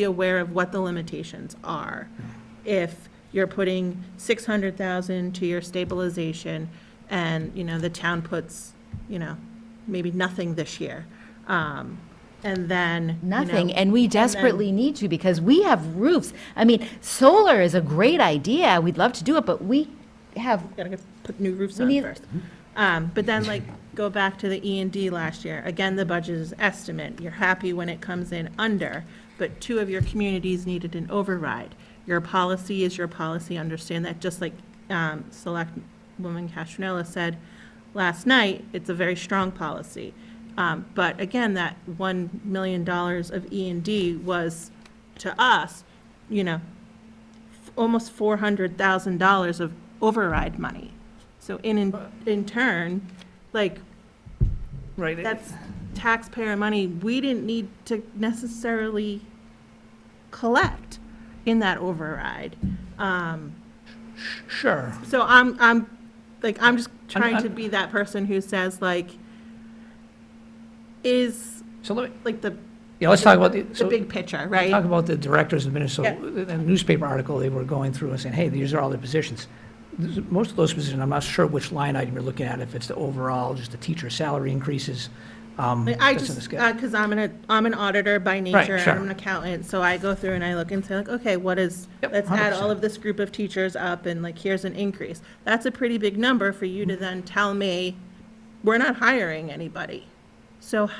aware of what the limitations are? If you're putting 600,000 to your stabilization and, the town puts, maybe nothing this year. And then. Nothing, and we desperately need to, because we have roofs. I mean, solar is a great idea, we'd love to do it, but we have, Gotta put new roofs We on need- first. But then go back to the E&D last year. Again, the budget is estimate. You're happy when it comes in under, but 2 of your communities needed an override. Your policy is your policy, understand that, just like Selectwoman Castronella said last night, it's a very strong policy. But again, that $1 million of E&D was, to us, almost $400,000 of override money. So in turn, Right. that's taxpayer money we didn't need to necessarily collect in that override. Sure. So I'm just trying to be that person who says like, is So let me, like yeah, let's talk about the big picture, Talk right? about the directors of Minnesota, Yeah. in a newspaper article, they were going through and saying, hey, these are all the positions. Most of those positions, I'm not sure which line item you're looking at, if it's the overall, just the teacher salary increases. I that's in the just, schedule. because I'm an auditor by nature, sure. and I'm an accountant, so I go through and I look and say like, okay, Yep, let's add all 100%. of this group of teachers up and like, here's an increase. That's a pretty big number for you to then tell me, we're not hiring anybody. So.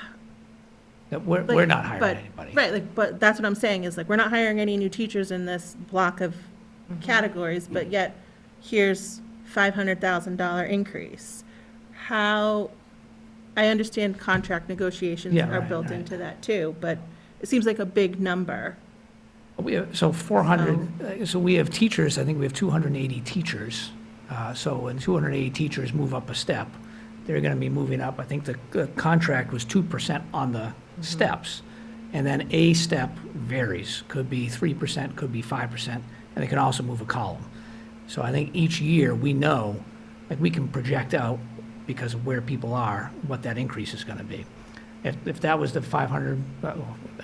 That We're like, not hiring but- anybody. Right, like, but that's what I'm saying, is like, we're not hiring any new teachers in this block of categories, but yet, here's $500,000 increase. How, I understand contract negotiations Yeah, are right, built right. into that too, but it seems like a big number. We have, so 400, so we have teachers, I think we have 280 teachers. So when 280 teachers move up a step, they're going to be moving up, I think the contract was 2% on the steps. And then a step varies, could be 3%, could be 5%, and they can also move a column. So I think each year, we know, like, we can project out, because of where people are, what that increase is going to be. If that was the 500,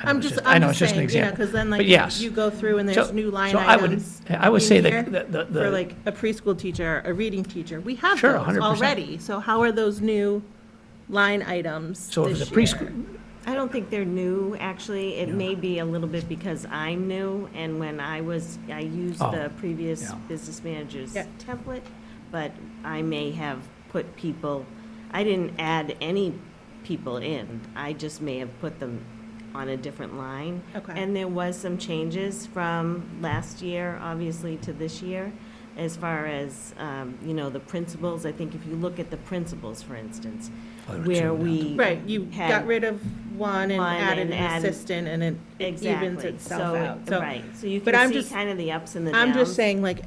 I'm just saying, an example. because then But like, yes. you go through and there's So- new line so I would- items. I would say in that here the- For like a preschool teacher, a reading teacher, we have Sure, those 100%. already, so how are those new line items So if this the year? preschool, I don't think they're new, actually. It may be a little bit because I'm new, and when I used Oh, the previous yeah. business manager's Yeah. template, but I may have put people, I didn't add any people in. I just may have put them on a different line. Okay. And there was some changes from last year, obviously, to this year, as far as, the principals. I think if you look at the principals, for instance, Oh, there were where two now. we. Right, you had- got rid of one and One added and an added- assistant, and it evens Exactly. itself out. So Right, so you but can I'm see just- kind of the ups and the downs. I'm just saying, like,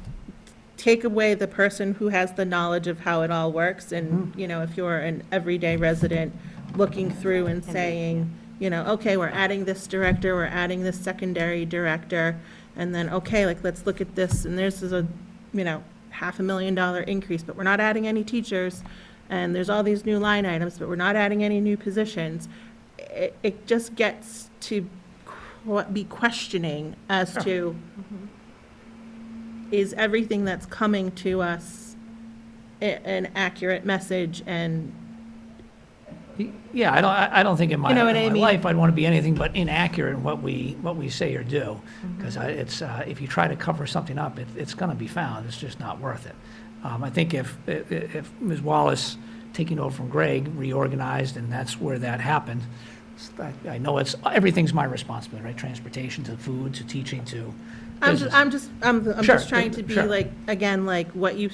take away the person who has the knowledge of how it all works, and, if you're an everyday resident looking through and saying, okay, we're adding this director, we're adding this secondary director, and then, okay, like, let's look at this, and this is a, $500,000 increase, but we're not adding any teachers, and there's all these new line items, but we're not adding any new positions. It just gets to be questioning as to, is everything that's coming to us an accurate message? And yeah, I don't think in my You know what I in my mean? life, I'd want to be anything but inaccurate in what we say or do. Because it's, if you try to cover something up, it's going to be found. It's just not worth it. I think if Ms. Wallace, taking over from Greg, reorganized, and that's where that happened, I know everything's my responsibility, right? Transportation to food, to teaching, to business. I'm just Sure, trying to be sure. like, again, like what you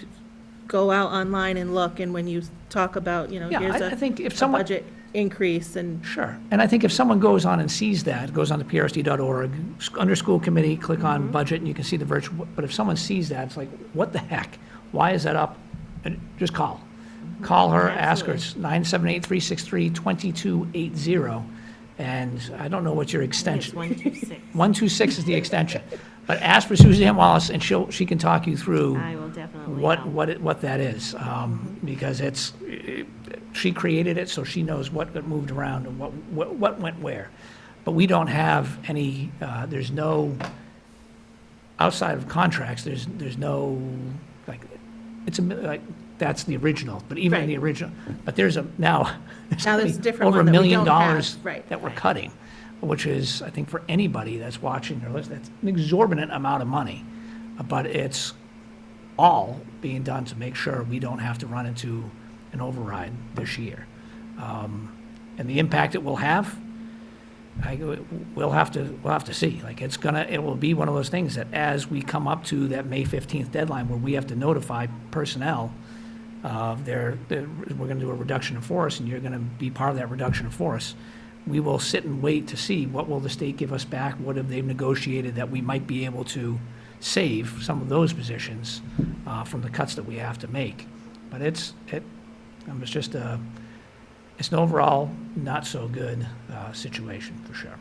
go out online and look, and when you talk about, Yeah, here's I think if a someone. budget increase, and Sure. And I think if someone goes on and sees that, goes on to prsd.org, under school committee, click on budget, and you can see the virtual, but if someone sees that, it's like, what the heck? Why is that up? And just call. Call her, ask her. It's 978-363-2280. And I don't know what your It's extension. 126. 126 is the extension. But ask for Suzanne Wallace, and she can talk you through I will definitely what, help. what that is, because she created it, so she knows what got moved around and what went where. But we don't have any, there's no, outside of contracts, there's no, like, that's the original, but even in the Right. original, but there's Now there's a different over one $1 that we million don't have, right. that we're cutting, which is, I think, for anybody that's watching or listening, that's an exorbitant amount of money. But it's all being done to make sure we don't have to run into an override this year. And the impact it will have, we'll have to see. Like, it will be one of those things that as we come up to that May 15th deadline where we have to notify personnel we're going to do a reduction in force, and you're going to be part of that reduction in force, we will sit and wait to see what will the state give us back, what have they negotiated that we might be able to save some of those positions from the cuts that we have to make. But it's just it's an overall not so good situation, for sure.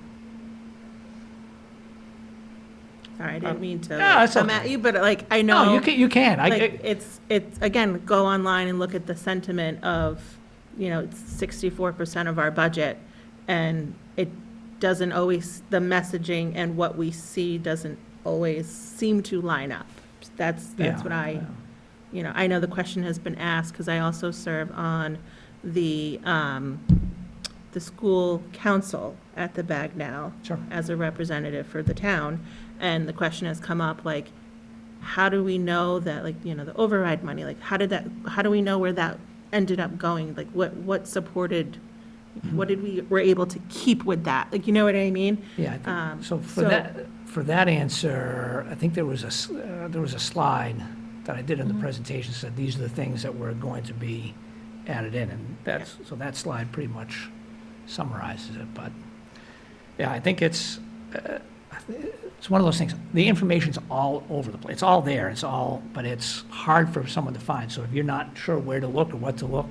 Sorry, I didn't mean to No, like, it's come okay. at you, but like, I know. No, you can. Like, it's, again, go online and look at the sentiment of, it's 64% of our budget, and it doesn't always, the messaging and what we see doesn't always seem to line up. That's Yeah, what I know the question has been asked, because I also serve on the school council at the Bagnell. Sure. As a representative for the town, and the question has come up, like, how do we know that, like, the override money, like, how do we know where that ended up going? Like, what supported, what did we, were able to keep with that? Like, you know what I mean? Yeah, I think- so for that answer, I think there was a slide that I did in the presentation, said these are the things that were going to be added in, and so that slide pretty much summarizes it, but, yeah, I think it's one of those things, the information's all over the place, it's all there, but it's hard for someone to find, so if you're not sure where to look or what to look,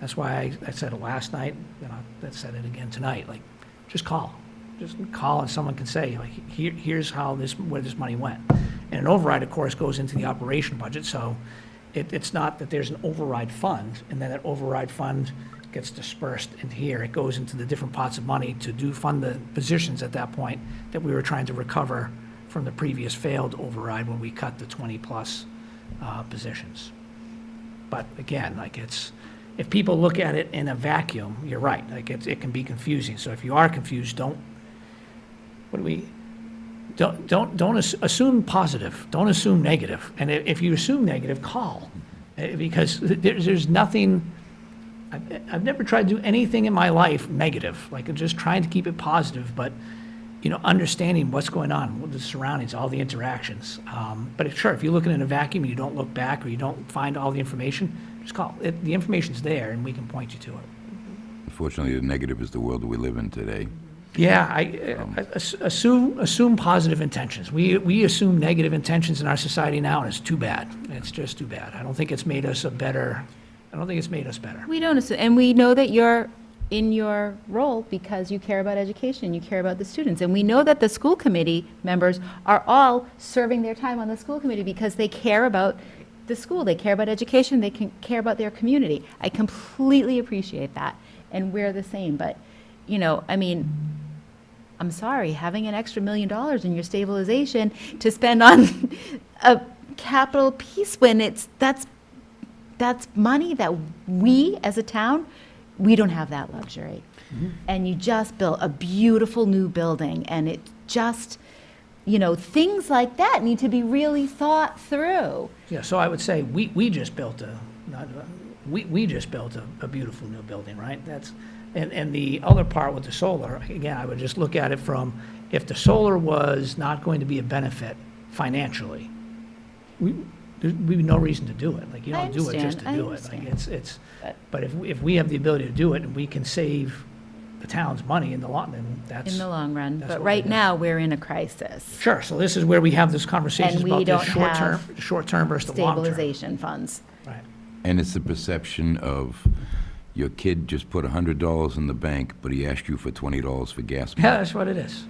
that's why I said it last night, I said it again tonight, like, just call and someone can say, like, here's where this money went. And an override, of course, goes into the operation budget, so it's not that there's an override fund, and then that override fund gets dispersed into here. It goes into the different pots of money to fund the positions at that point that we were trying to recover from the previous failed override when we cut the 20-plus positions. But again, like, if people look at it in a vacuum, you're right, like, it can be confusing. So if you are confused, don't assume positive, don't assume negative. And if you assume negative, call, because there's nothing, I've never tried to do anything in my life negative, like, I'm just trying to keep it positive, but, understanding what's going on with the surroundings, all the interactions. But sure, if you look at it in a vacuum and you don't look back or you don't find all the information, just call. The information's there and we can point you to it. Unfortunately, the negative is the world that we live in today. Yeah, I assume positive intentions. We assume negative intentions in our society now, and it's too bad. It's just too bad. I don't think it's made us better. We don't assume, and we know that you're in your role because you care about education, you care about the students. And we know that the school committee members are all serving their time on the school committee because they care about the school, they care about education, they care about their community. I completely appreciate that, and we're the same. But, I'm sorry, having an extra $1 million in your stabilization to spend on a capital piece when that's money that we, as a town, we don't have that luxury. Mm-hmm. And you just built a beautiful new building, and it just, things like that need to be really thought through. Yeah, so I would say we just built we just built a beautiful new building, right? And the other part with the solar, again, I would just look at it from, if the solar was not going to be a benefit financially, there'd be no reason to do it. Like, you don't do it just to do it. Like, but if we have the ability to do it and we can save the town's money in the long, then that's. In the long run, that's but what right we do. now, we're in a crisis. Sure, so this is where we have this conversation And we about the don't short-term versus the long-term. Stabilization funds. Right. And it's the perception of your kid just put $100 in the bank, but he asked you for $20 for gas money. Yeah, that's what it is.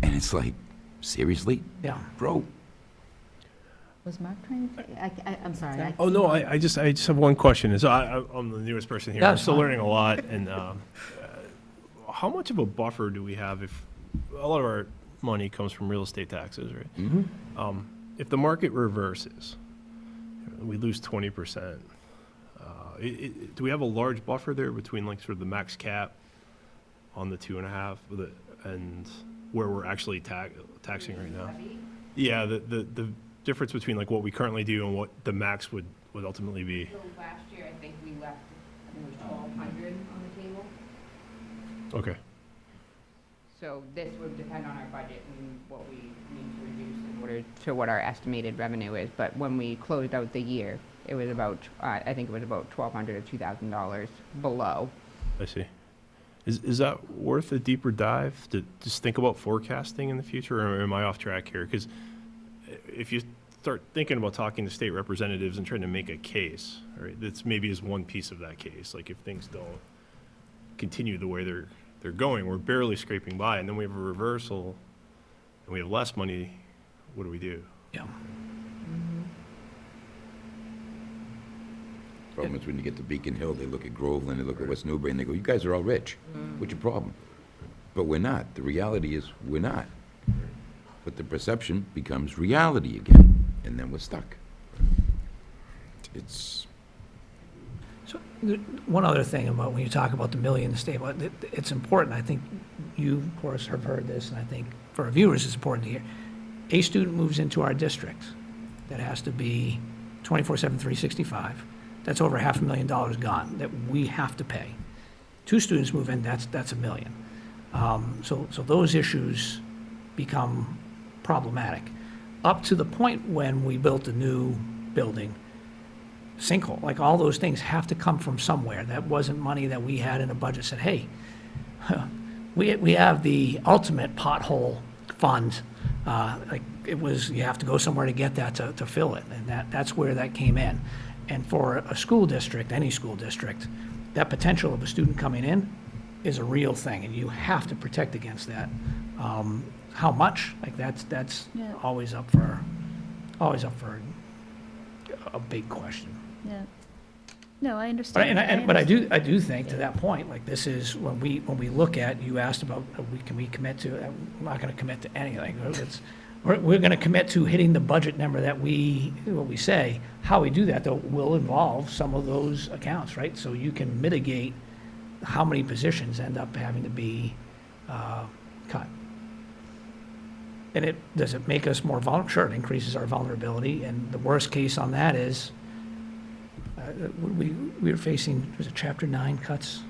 And it's like, seriously? Yeah. Bro, Was Mark trying to, I'm sorry. Oh, no, I just have one question. So I'm the newest person here. Yeah, I'm that's still fine. learning a lot. And how much of a buffer do we have if a lot of our money comes from real estate taxes, right? Mm-hmm. If the market reverses, we lose 20%. Do we have a large buffer there between, like, sort of the max cap on the 2.5 and where we're actually taxing right now? Yeah, the difference between, like, what we currently do and what the max would ultimately be. So last year, I think we left, it was 1,200 on the table. Okay. So this would depend on our budget and what we need to reduce in order to what our estimated revenue is. But when we closed out the year, it was about, I think it was about $1,200 or $2,000 below. I see. Is that worth a deeper dive to just think about forecasting in the future, or am I off track here? Because if you start thinking about talking to state representatives and trying to make a case, right, that's maybe is one piece of that case. Like, if things don't continue the way they're going, we're barely scraping by, and then we have a reversal, and we have less money, what do we do? Yeah. Problem is when you get to Beacon Hill, they look at Groveland, they look at West Newbury, and they go, you guys are all rich. What's your problem? But we're not. The reality is, we're not. But the perception becomes reality again, and then we're stuck. It's, So, one other thing about when you talk about the million stable, it's important, I think you, of course, have heard this, and I think for our viewers, it's important to hear. A student moves into our district, that has to be 24/7, 365. That's over $500,000 gone, that we have to pay. 2 students move in, that's $1 million. So those issues become problematic. Up to the point when we built a new building, sinkhole, like all those things have to come from somewhere. That wasn't money that we had in a budget, said, hey, we have the ultimate pothole fund. Like it was, you have to go somewhere to get that to fill it, and that's where that came in. And for a school district, any school district, that potential of a student coming in is a real thing, and you have to protect against that. How much? Like that's Yeah. always up for a big question. Yeah. No, I But, understand. but I do think to that point, like this is, when we look at, you asked about, can we commit to, I'm not gonna commit to anything. We're gonna commit to hitting the budget number that what we say. How we do that, though, will involve some of those accounts, right? So you can mitigate how many positions end up having to be cut. And does it make us more vulnerable? Sure, it increases our vulnerability, and the worst case on that is, we were facing, was it Chapter 9 cuts?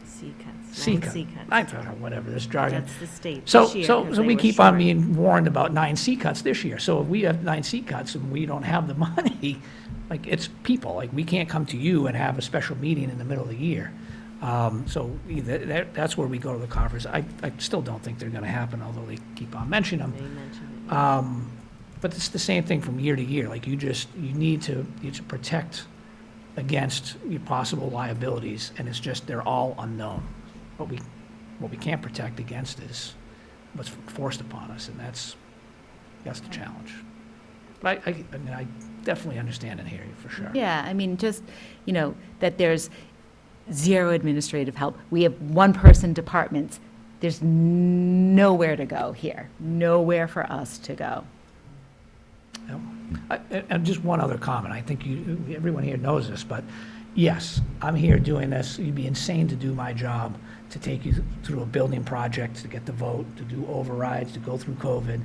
C cuts, C 9 cut. C cuts. I don't know, whatever, this jargon. That's the state So, this year, so 'cause so they we were keep on short. being warned about 9 C cuts this year. So if we have 9 C cuts and we don't have the money, like, it's people, like, we can't come to you and have a special meeting in the middle of the year. So that's where we go to the conference. I still don't think they're gonna happen, although they keep on mentioning them. They mentioned it. But it's the same thing from year to year, like, you need to protect against your possible liabilities, and it's just, they're all unknown. What we can't protect against is what's forced upon us, and that's the challenge. But I mean, I definitely understand and hear you, for sure. Yeah, I mean, just, that there's 0 administrative help. We have 1-person departments. There's nowhere to go here, nowhere for us to go. And just one other comment, I think everyone here knows this, but yes, I'm here doing this, you'd be insane to do my job, to take you through a building project, to get the vote, to do overrides, to go through COVID.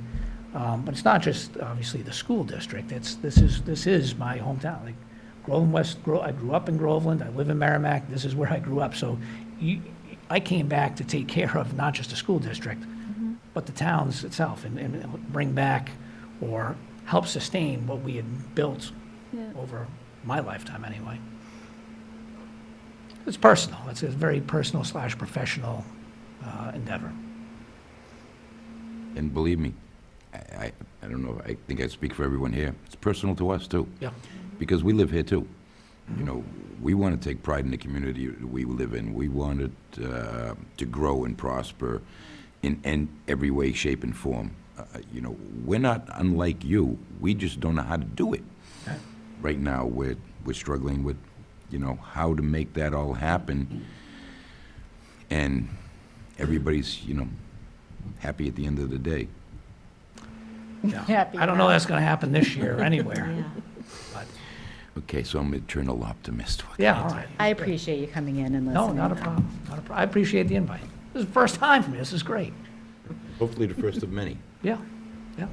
But it's not just, obviously, the school district, this is my hometown. Like, Groveland West, I grew up in Groveland, I live in Merrimack, this is where I grew up. So I came back to take care of not just the school district, but the towns itself, and bring back or help sustain what we had built over my lifetime anyway. It's personal. It's a very personal / professional endeavor. and believe me, I don't know, I think I speak for everyone here, it's personal to us too. Yeah. Because we live here too. We want to take pride in the community we live in. We want it to grow and prosper in every way, shape, and form. We're not unlike you. We just don't know how to do it. Okay. Right now, we're struggling with, how to make that all happen. And everybody's, happy at the end of the day. Yeah. Happy I don't know that's going to happen this year anywhere. Yeah. But, Okay, so I'm an eternal optimist. What yeah, can I all tell right. I appreciate you coming in and listening. No, not a problem. I appreciate the invite. This is the first time for me. This is great. you? Hopefully the first of many. Yeah, yeah.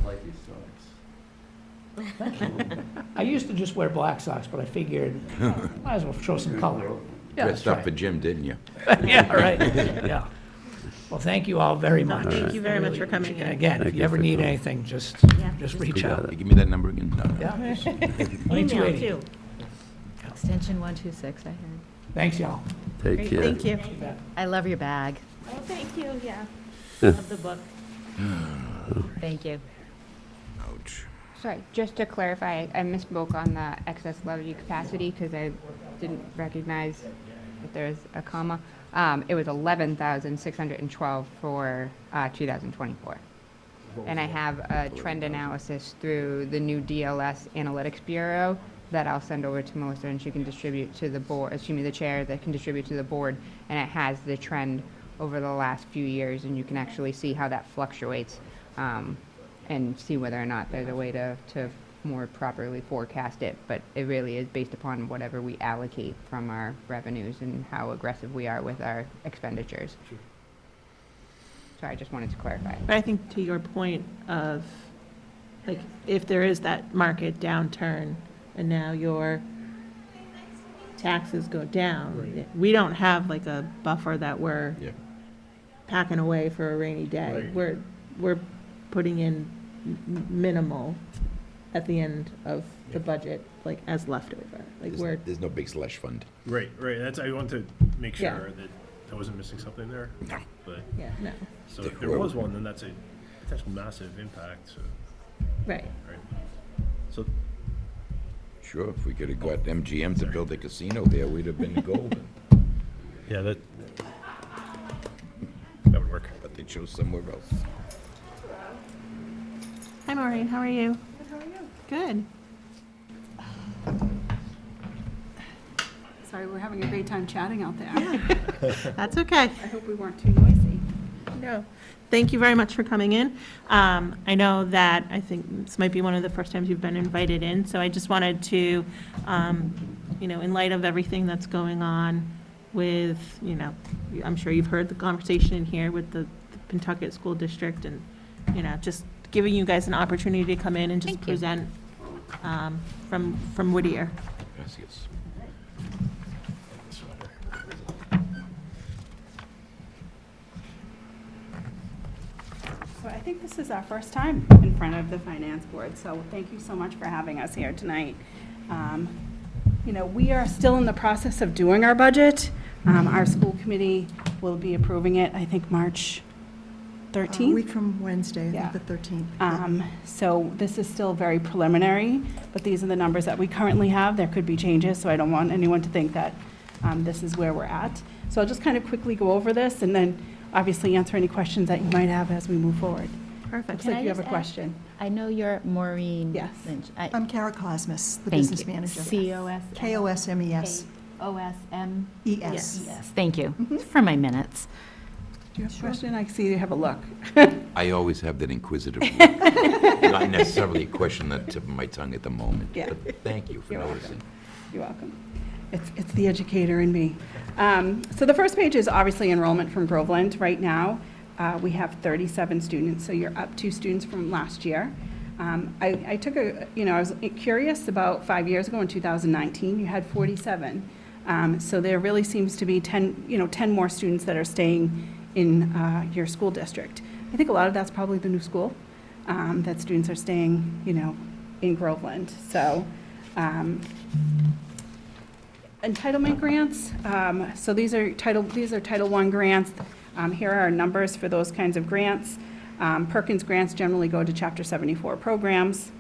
I used to just wear black socks, but I figured, might as well show some color. Yeah, that's Dressed up for right. Jim, didn't you? Yeah, right, yeah. Well, thank you all very much. Thank you very much for coming And in. again, if Thank you you ever for need coming. anything, just reach You got out. Hey, give me that number again? No. Yeah. Email 2280. too. Extension 126, I heard. Thanks, y'all. Take Great, care. thank you. I love your bag. Oh, thank you, yeah. Love the book. Thank you. Ouch. Sorry, just to clarify, I misspoke on the excess levy capacity because I didn't recognize that there's a comma. It was 11,612 for 2024. And I have a trend analysis through the new DLS Analytics Bureau that I'll send over to Melissa, and she can distribute to the board, the chair that can distribute to the board, and it has the trend over the last few years, and you can actually see how that fluctuates, and see whether or not there's a way to more properly forecast it, but it really is based upon whatever we allocate from our revenues and how aggressive we are with our expenditures. So I just wanted to clarify. But I think to your point of, like, if there is that market downturn and now your taxes go down, we don't have like a buffer that we're Yeah. packing away for a rainy day. Right. We're putting in minimal at the end of the budget, like as leftover. Like There's no big slush fund. Right, that's, I want to make Yeah. sure that I wasn't missing something there. No. But, yeah, no, so if there was one, then that's a potential massive impact, so, right. right. So, Sure, if we could have got MGM to build a casino there, we'd have been golden. yeah, that would work. But they chose somewhere else. Hi, Maureen, how are you? Good, how are you? Good. Sorry, we're having a great time chatting out there. That's okay. I hope we weren't too noisy. No. Thank you very much for coming in. I know that I think this might be one of the first times you've been invited in, so I just wanted to, in light of everything that's going on with, I'm sure you've heard the conversation in here with the Pentucket School District and, just giving you guys an opportunity to come in and just Thank you. present from Whittier. Gracias. So I think this is our first time in front of the Finance Board, so thank you so much for having us here tonight. We are still in the process of doing our budget. Our school committee will be approving it, I think, March 13th. A week from Wednesday, I Yeah. think the 13th. So this is still very preliminary, but these are the numbers that we currently have. There could be changes, so I don't want anyone to think that this is where we're at. So I'll just kind of quickly go over this and then obviously answer any questions that you might have as we move forward. Perfect. Looks Can like I you have a just question. I know you're Maureen Yes. Lynch. I'm Kara Cosmas, the Thank business you. manager. COS. KOSMES. OSM. ES. Yes, thank you. For my minutes. Do you have a question? I see you have a look. I always have that inquisitive look. Not necessarily a question at the tip of my tongue at the moment. Yeah. But thank you for You're welcome. noticing. You're welcome. It's the educator in me. So the first page is obviously enrollment from Groveland. Right now, we have 37 students, so you're up 2 students from last year. I took I was curious about 5 years ago in 2019, you had 47. So there really seems to be 10 more students that are staying in your school district. I think a lot of that's probably the new school, that students are staying, in Groveland. So, entitlement grants. So these are Title I grants. Here are our numbers for those kinds of grants. Perkins grants generally go to Chapter 74 programs.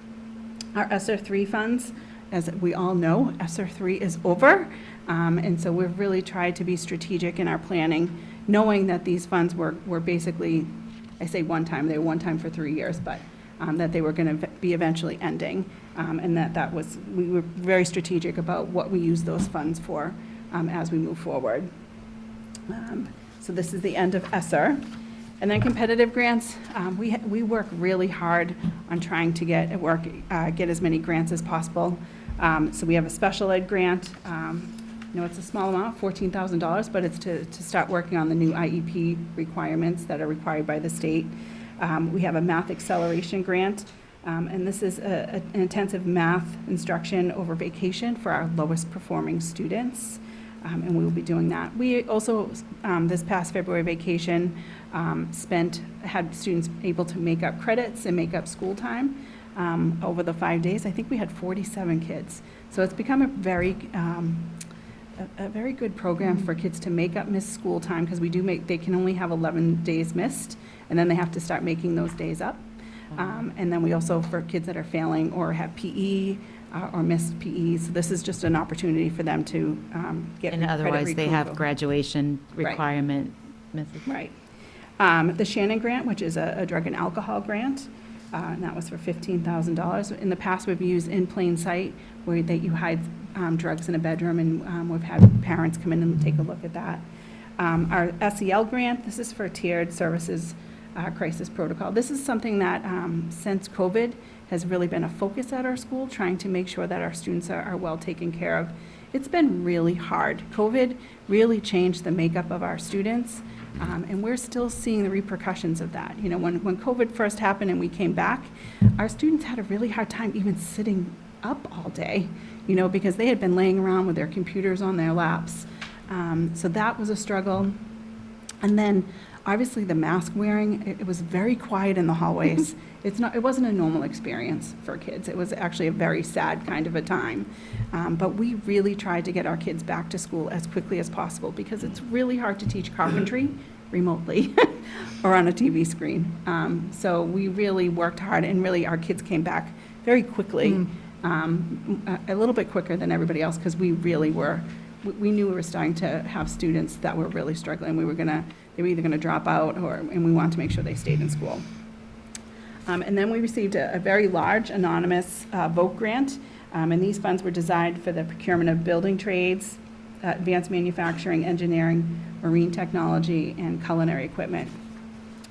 Our ESSER 3 funds, as we all know, ESSER 3 is over. And so we've really tried to be strategic in our planning, knowing that these funds were basically, I say one time, they were one time for 3 years, but that they were going to be eventually ending. And we were very strategic about what we use those funds for as we move forward. So this is the end of ESSER. And then competitive grants, we work really hard on trying to get as many grants as possible. So we have a special ed grant. It's a small amount, $14,000, but it's to start working on the new IEP requirements that are required by the state. We have a math acceleration grant, and this is an intensive math instruction over vacation for our lowest performing students. And we will be doing that. We also, this past February vacation, had students able to make up credits and make up school time over the 5 days. I think we had 47 kids. So it's become a very good program for kids to make up missed school time, because they can only have 11 days missed, and then they have to start making those days up. And then we also, for kids that are failing or have PE or missed PE, so this is just an opportunity for them to get And credit otherwise, they have reapproval. graduation Right. requirement. methods. Right. The Shannon Grant, which is a drug and alcohol grant, and that was for $15,000. In the past, we've used In Plain Sight, where you hide drugs in a bedroom, and we've had parents come in and take a look at that. Our SEL grant, this is for tiered services crisis protocol. This is something that, since COVID, has really been a focus at our school, trying to make sure that our students are well taken care of. It's been really hard. COVID really changed the makeup of our students, and we're still seeing the repercussions of that. You know, when COVID first happened and we came back, our students had a really hard time even sitting up all day, you know, because they had been laying around with their computers on their laps. So that was a struggle. And then, obviously, the mask wearing, it was very quiet in the hallways. It wasn't a normal experience for kids. It was actually a very sad kind of a time. But we really tried to get our kids back to school as quickly as possible, because it's really hard to teach carpentry remotely or on a TV screen. So we really worked hard, and really our kids came back very quickly, a little bit quicker than everybody else, because we really were, we knew we were starting to have students that were really struggling. They were either gonna drop out, and we wanted to make sure they stayed in school. And then we received a very large anonymous VOC grant, and these funds were designed for the procurement of building trades, advanced manufacturing, engineering, marine technology, and culinary equipment.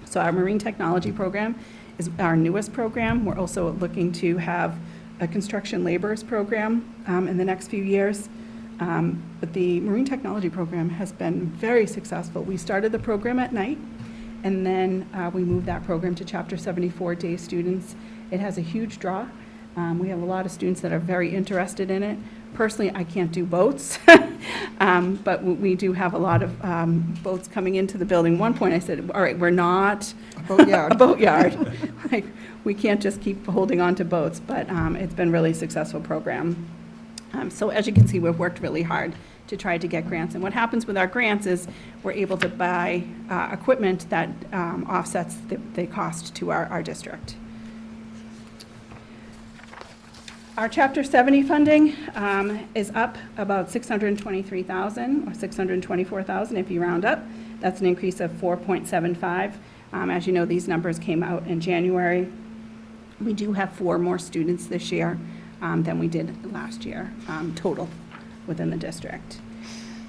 So our marine technology program is our newest program. We're also looking to have a construction laborers program in the next few years. But the marine technology program has been very successful. We started the program at night, and then we moved that program to Chapter 74 day students. It has a huge draw. We have a lot of students that are very interested in it. Personally, I can't do boats, but we do have a lot of boats coming into the building. One point I said, all right, we're not a boatyard. Like, we can't just keep holding on to boats, but it's been a really successful program. So as you can see, we've worked really hard to try to get grants. And what happens with our grants is we're able to buy equipment that offsets the cost to our district. Our Chapter 70 funding is up about $623,000 or $624,000 if you round up. That's an increase of 4.75. As you know, these numbers came out in January. We do have 4 more students this year than we did last year, total within the district.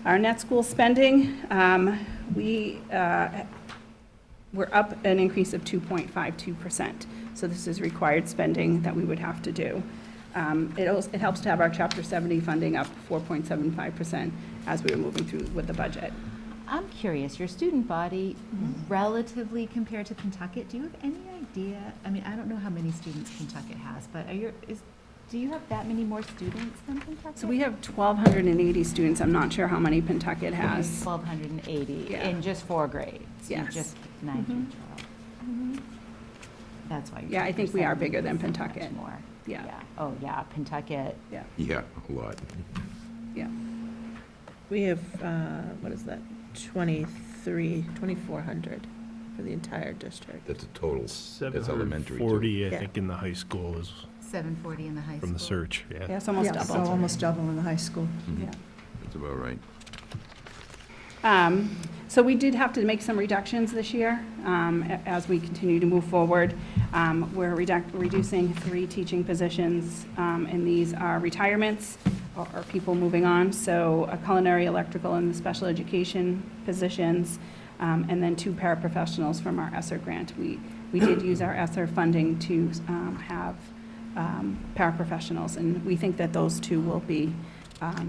Our net school spending, we're up an increase of 2.52%. So this is required spending that we would have to do. It helps to have our Chapter 70 funding up 4.75% as we were moving through with the budget. I'm curious, your student body, relatively compared to Pentucket, do you have any idea? I mean, I don't know how many students Pentucket has, but do you have that many more students than Pentucket? So we have 1,280 students. I'm not sure how many Pentucket has. 1,280 Yeah. in just 4 grades? Yes. Just 9 through 12? That's why. Yeah, I think we are bigger than so much Pentucket. more. Yeah. Oh, yeah, Pentucket. Yeah, Yeah, a lot. yeah. We have, what is that, 2,400 for the entire district. That's a total. That's elementary, too. 740, I Yeah. think, in the high school is 740 in the high school. from the search, yeah. Yeah, it's almost Yeah, so double. almost double in the high school. Yeah. That's about right. So we did have to make some reductions this year as we continue to move forward. We're reducing 3 teaching positions, and these are retirements or people moving on. So a culinary, electrical, and the special education positions, and then 2 paraprofessionals from our ESSER grant. We did use our ESSER funding to have paraprofessionals, and we think that those 2 will be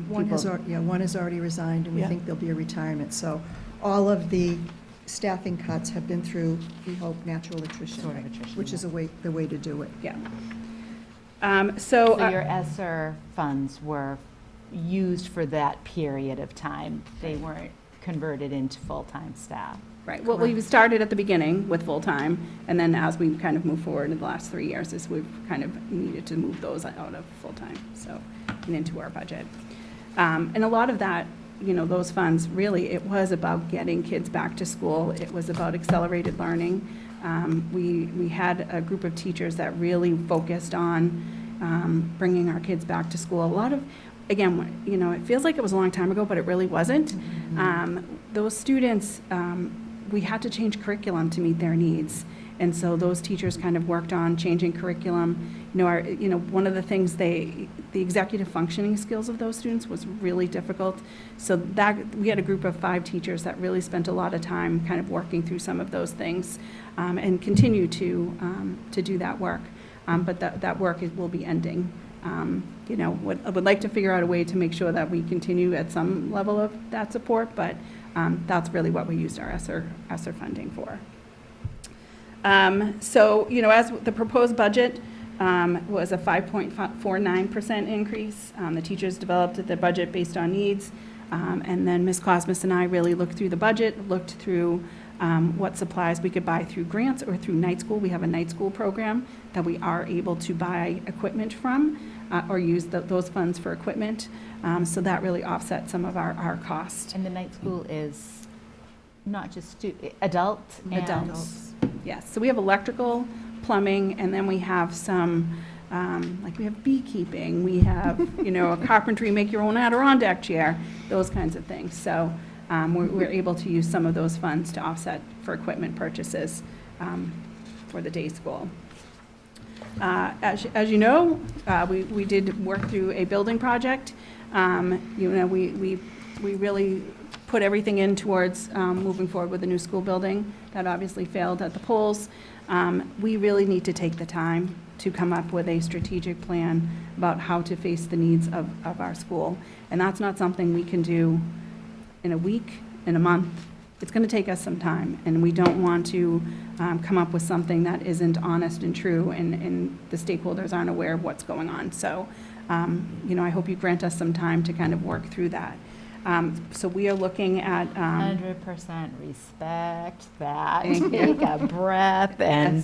One has, people. one has already resigned, and we Yeah. think there'll be a retirement. So all of the staffing cuts have been through, we hope, natural attrition. Sort of attrition, Which is the way to do it. Yeah. So your ESSER funds were used for that period of time? They weren't converted into full-time staff? Right, well, we started at the beginning with full-time, and then as we kind of move forward in the last 3 years, is we've kind of needed to move those out of full-time, so, and into our budget. And a lot of that, you know, those funds, really, it was about getting kids back to school. It was about accelerated learning. We had a group of teachers that really focused on bringing our kids back to school. A lot of, again, you know, it feels like it was a long time ago, but it really wasn't. Those students, we had to change curriculum to meet their needs. And so those teachers kind of worked on changing curriculum. One of the things the executive functioning skills of those students was really difficult. So that, we had a group of 5 teachers that really spent a lot of time kind of working through some of those things, and continue to do that work. But that work will be ending. I would like to figure out a way to make sure that we continue at some level of that support, but that's really what we used our ESSER funding for. So, as the proposed budget was a 5.49% increase. The teachers developed the budget based on needs. And then Ms. Cosmas and I really looked through the budget, looked through what supplies we could buy through grants or through night school. We have a night school program that we are able to buy equipment from or use those funds for equipment. So that really offset some of our cost. And the night school is not just adults? Adults, yes. So we have electrical, plumbing, and then we have some, we have beekeeping, we have, a carpentry, make your own Adirondack chair, those kinds of things. So we're able to use some of those funds to offset for equipment purchases for the day school. As you know, we did work through a building project. We really put everything in towards moving forward with the new school building. That obviously failed at the polls. We really need to take the time to come up with a strategic plan about how to face the needs of our school. And that's not something we can do in a week, in a month. It's going to take us some time, and we don't want to come up with something that isn't honest and true, and the stakeholders aren't aware of what's going on. So, I hope you grant us some time to kind of work through that. So we are looking at 100% respect that. Take a breath and.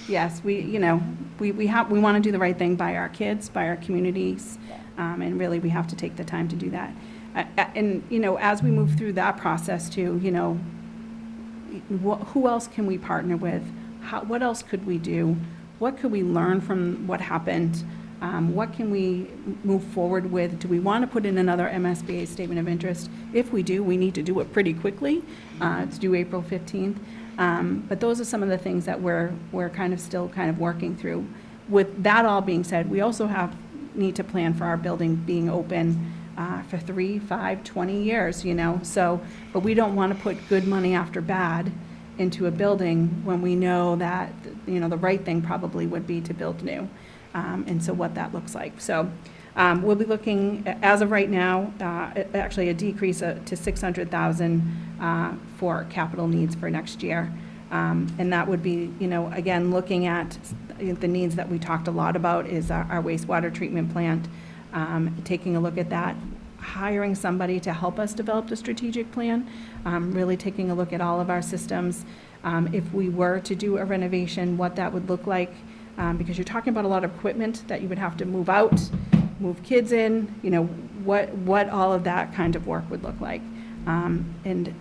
Yes, we want to do the right thing by our kids, by our communities, and really we have to take the time to do that. And as we move through that process too, who else can we partner with? What else could we do? What could we learn from what happened? What can we move forward with? Do we want to put in another MSBA statement of interest? If we do, we need to do it pretty quickly. It's due April 15th. But those are some of the things that we're still working through. With that all being said, we also need to plan for our building being open for 3, 5, 20 years, So, but we don't want to put good money after bad into a building when we know that, the right thing probably would be to build new. And so what that looks like. So we'll be looking, as of right now, actually a decrease to $600,000 for capital needs for next year. And that would be, again, looking at the needs that we talked a lot about is our wastewater treatment plant, taking a look at that, hiring somebody to help us develop the strategic plan, really taking a look at all of our systems. If we were to do a renovation, what that would look like. Because you're talking about a lot of equipment that you would have to move out, move kids in, what all of that kind of work would look like. And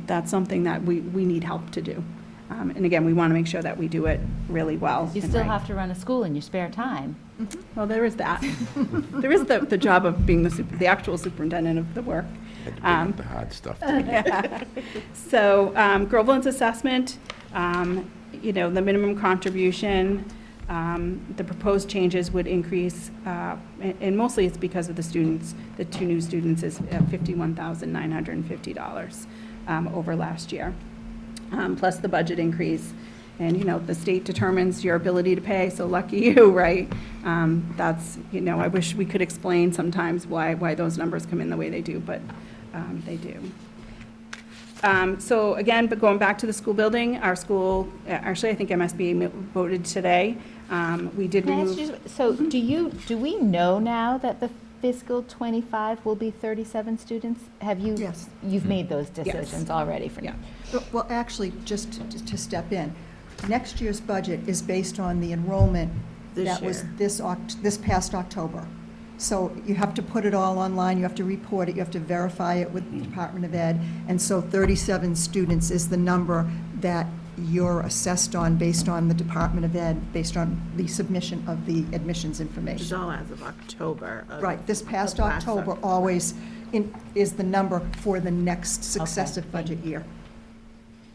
that's something that we need help to do. And again, we want to make sure that we do it really well. You still have to run a school in your spare time. Mm-hmm. Well, there is that. There is the job of being the actual superintendent of the work. Had to bring up the hard stuff. So, Groveland's assessment, the minimum contribution, the proposed changes would increase, and mostly it's because of the students. The 2 new students is $51,950 over last year, plus the budget increase. And, the state determines your ability to pay, so lucky you, right? That's, I wish we could explain sometimes why those numbers come in the way they do, but they do. So again, but going back to the school building, our school, actually, I think MSBA voted today. We did remove. So do we know now that the fiscal 25 will be 37 students? Have you? Yes. You've made those decisions already for now? Well, actually, just to step in, next year's budget is based on the enrollment that was this past October. So you have to put it all online, you have to report it, you have to verify it with the Department of Ed, and so 37 students is the number that you're assessed on based on the Department of Ed, based on the submission of the admissions Which is information. all as of October. Right, this past of last October always is the number for the next successive budget year.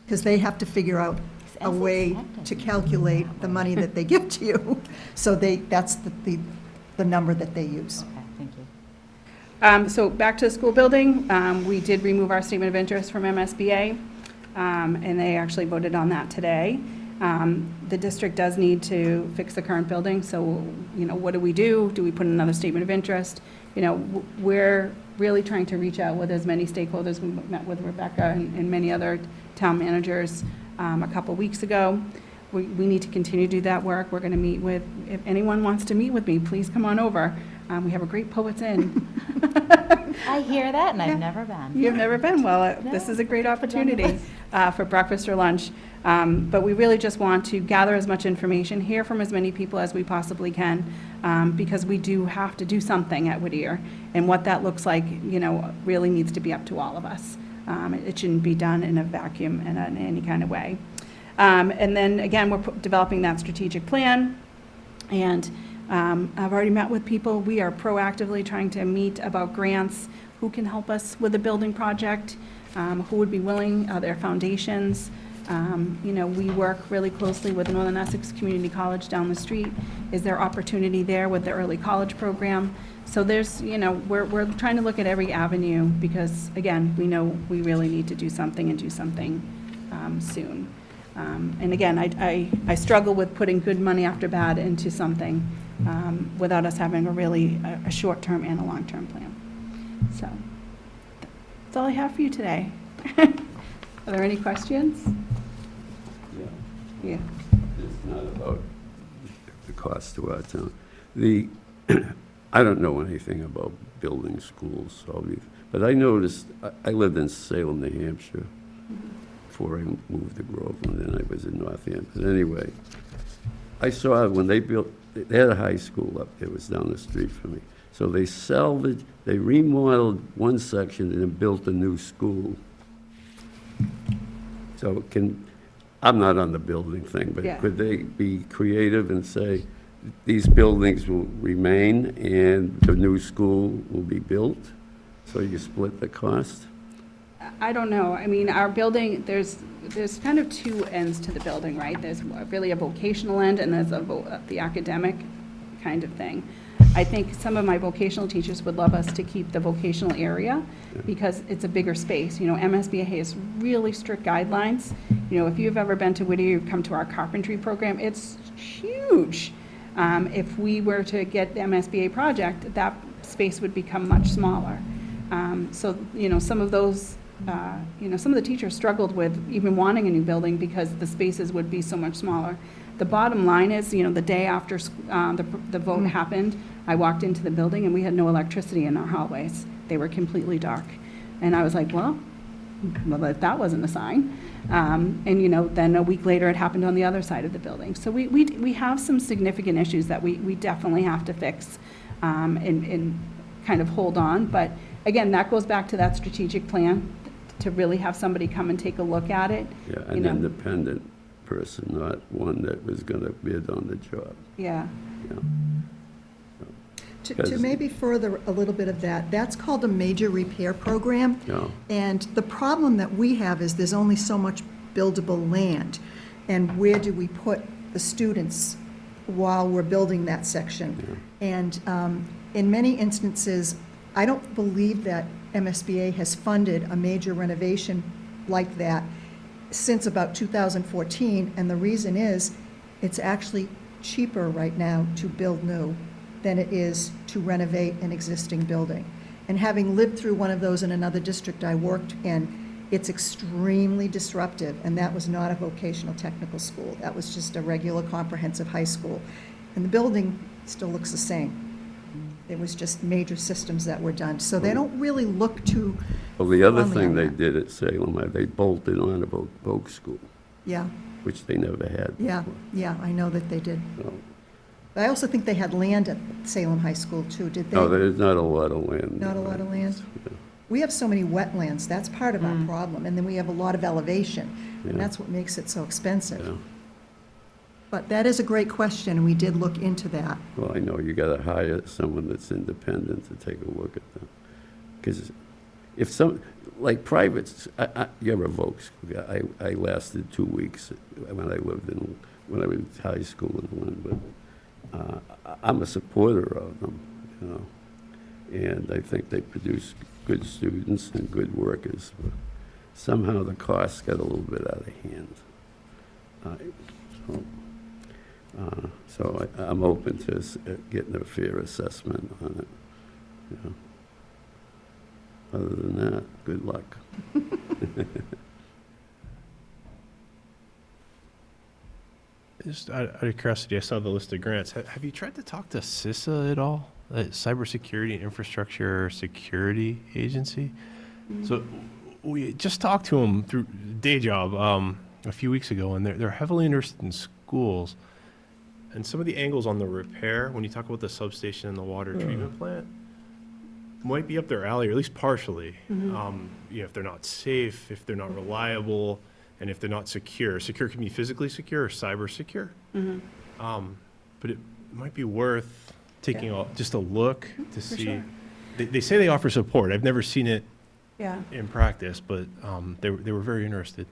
Because they have to figure out a way to calculate the money that they give to you. So that's the number that they use. Okay, thank you. So back to the school building, we did remove our statement of interest from MSBA, and they actually voted on that today. The district does need to fix the current building, so, what do we do? Do we put another statement of interest? We're really trying to reach out with as many stakeholders. We met with Rebecca and many other town managers a couple weeks ago. We need to continue to do that work. We're going to meet with, if anyone wants to meet with me, please come on over. We have a great Poets Inn. I hear that, and I've never been. You've never been? Well, this is a great opportunity for breakfast or lunch. But we really just want to gather as much information, hear from as many people as we possibly can, because we do have to do something at Whittier. And what that looks like, really needs to be up to all of us. It shouldn't be done in a vacuum in any kind of way. And then, again, we're developing that strategic plan. And I've already met with people. We are proactively trying to meet about grants, who can help us with the building project, who would be willing, their foundations. We work really closely with Northern Essex Community College down the street. Is there opportunity there with the early college program? So there's, we're trying to look at every avenue because, again, we know we really need to do something and do something soon. And again, I struggle with putting good money after bad into something without us having a short-term and a long-term plan. So that's all I have for you today. Are there any questions? Yeah. It's not about the cost to our town. I don't know anything about building schools, but I noticed, I lived in Salem, New Hampshire, before I moved to Groveland, and I was in Northampton. Anyway, I saw when they had a high school up there, it was down the street from me. So they remodeled one section and then built a new school. So I'm not on the building thing, but Yeah. could they be creative and say, these buildings will remain and the new school will be built? So you split the cost? I don't know. I mean, our building, there's kind of two ends to the building, right? There's really a vocational end and there's the academic kind of thing. I think some of my vocational teachers would love us to keep the vocational area because it's a bigger space. MSBA has really strict guidelines. If you've ever been to Whittier, you've come to our carpentry program, it's huge. If we were to get the MSBA project, that space would become much smaller. So, some of those, some of the teachers struggled with even wanting a new building because the spaces would be so much smaller. The bottom line is, the day after the vote happened, I walked into the building and we had no electricity in our hallways. They were completely dark. And I was like, well, that wasn't a sign. And, then a week later, it happened on the other side of the building. So we have some significant issues that we definitely have to fix and kind of hold on. But again, that goes back to that strategic plan, to really have somebody come and take a look at it. Yeah, an independent person, not one that was going to bid on the job. Yeah. To maybe further a little bit of that, that's called a major repair program. Yeah. And the problem that we have is there's only so much buildable land. And where do we put the students while we're building that section? Yeah. And in many instances, I don't believe that MSBA has funded a major renovation like that since about 2014. And the reason is, it's actually cheaper right now to build new than it is to renovate an existing building. And having lived through one of those in another district I worked in, it's extremely disruptive, and that was not a vocational technical school. That was just a regular comprehensive high school. And the building still looks the same. It was just major systems that were done. So they don't really look to. Well, the other fondly thing on they that. did at Salem, they bolted on a Voc school, Yeah, which they never had yeah, before. yeah, I know that they did. So, I also think they had land at Salem High School too, did they? no, there's not a lot of land. Not a lot of land? We have so many wetlands, that's part of our problem, and then we have a lot of elevation, Yeah. and that's what makes it so expensive. Yeah. But that is a great question, and we did look into that. Well, I know you gotta hire someone that's independent to take a look at them. Because if some, like privates, you're a Volks guy. I lasted 2 weeks when I lived in, when I was in high school in Linwood. I'm a supporter of them, you know. And I think they produce good students and good workers. But somehow the costs got a little bit out of hand. So I'm open to getting a fair assessment on it. You know. Other than that, good luck. Just out of curiosity, I saw the list of grants. Have you tried to talk to CISA at all? Cybersecurity and Infrastructure Security Agency? So we just talked to them through day job a few weeks ago, and they're heavily interested in schools. And some of the angles on the repair, when you talk about the substation and the water treatment plant, might be up their alley, or at least partially. You know, if they're not safe, if they're not reliable, and if they're not secure. Secure can be physically secure or cyber secure. But it might be worth taking just a look to see. sure. They say they offer support. I've never seen it Yeah. in practice, but they were very interested.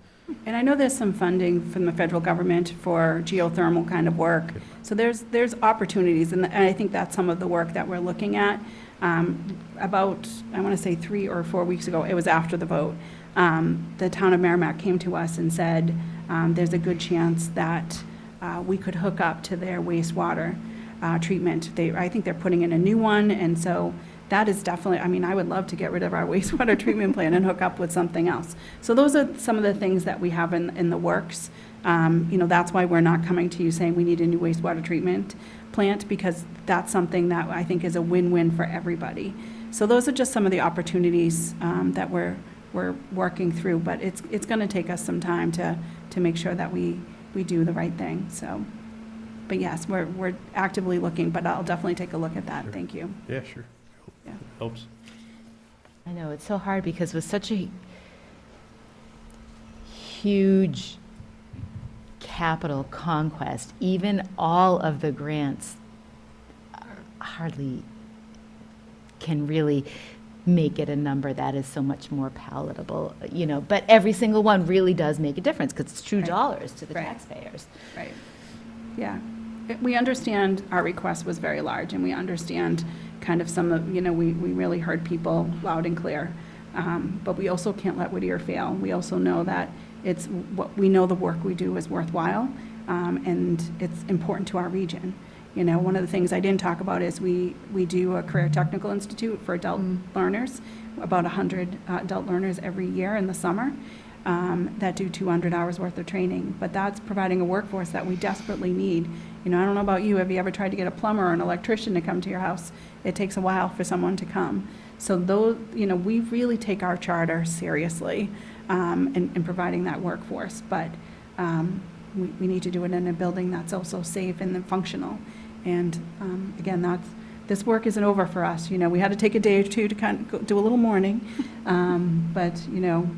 And I know there's some funding from the federal government for geothermal kind of work. So there's opportunities, and I think that's some of the work that we're looking at. About, I want to say 3 or 4 weeks ago, it was after the vote, the town of Merrimack came to us and said, there's a good chance that we could hook up to their wastewater treatment. I think they're putting in a new one, and so that is definitely, I mean, I would love to get rid of our wastewater treatment plant and hook up with something else. So those are some of the things that we have in the works. You know, that's why we're not coming to you saying we need a new wastewater treatment plant, because that's something that I think is a win-win for everybody. So those are just some of the opportunities that we're working through, but it's going to take us some time to make sure that we do the right thing, so. But yes, we're actively looking, but I'll definitely take a look at that, thank you. Yeah, sure. Yeah. Helps. I know, it's so hard because with such a huge capital conquest, even all of the grants hardly can really make it a number that is so much more palatable, you know, but every single one really does make a difference because it's true Right. dollars to the Right. taxpayers. Right. Yeah. We understand our request was very large, and we understand kind of some of, you know, we really heard people loud and clear. But we also can't let Whittier fail. We also know that we know the work we do is worthwhile, and it's important to our region. You know, one of the things I didn't talk about is we do a career technical institute for adult learners, about 100 adult learners every year in the summer that do 200 hours worth of training. But that's providing a workforce that we desperately need. You know, I don't know about you, have you ever tried to get a plumber or an electrician to come to your house? It takes a while for someone to come. So those, you know, we really take our charter seriously in providing that workforce. But we need to do it in a building that's also safe and then functional. And again, this work isn't over for us. You know, we had to take a day or two to kind of do a little mourning. But, you know,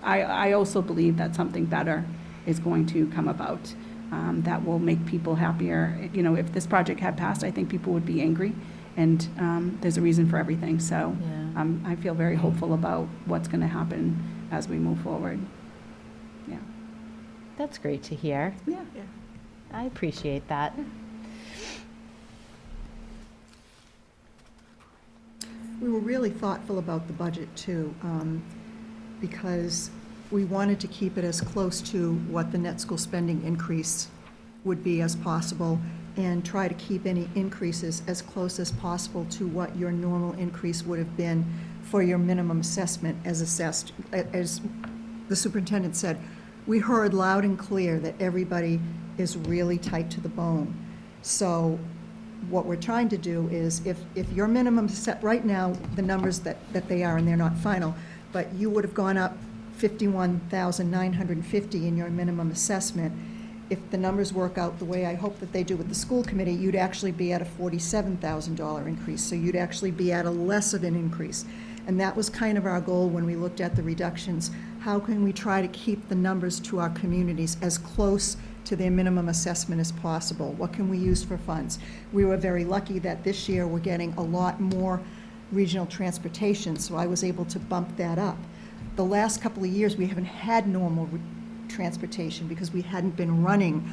I also believe that something better is going to come about that will make people happier. You know, if this project had passed, I think people would be angry. And there's a reason for everything. So Yeah. I feel very hopeful about what's going to happen as we move forward. Yeah. That's great to hear. Yeah. I appreciate that. We were really thoughtful about the budget, too, because we wanted to keep it as close to what the net school spending increase would be as possible, and try to keep any increases as close as possible to what your normal increase would have been for your minimum assessment as assessed. As the superintendent said, we heard loud and clear that everybody is really tight to the bone. So what we're trying to do is, if your minimum set, right now, the numbers that they are, and they're not final, but you would have gone up $51,950 in your minimum assessment. If the numbers work out the way I hope that they do with the school committee, you'd actually be at a $47,000 increase. So you'd actually be at a less of an increase. And that was kind of our goal when we looked at the reductions. How can we try to keep the numbers to our communities as close to their minimum assessment as possible? What can we use for funds? We were very lucky that this year we're getting a lot more regional transportation, so I was able to bump that up. The last couple of years, we haven't had normal transportation because we hadn't been running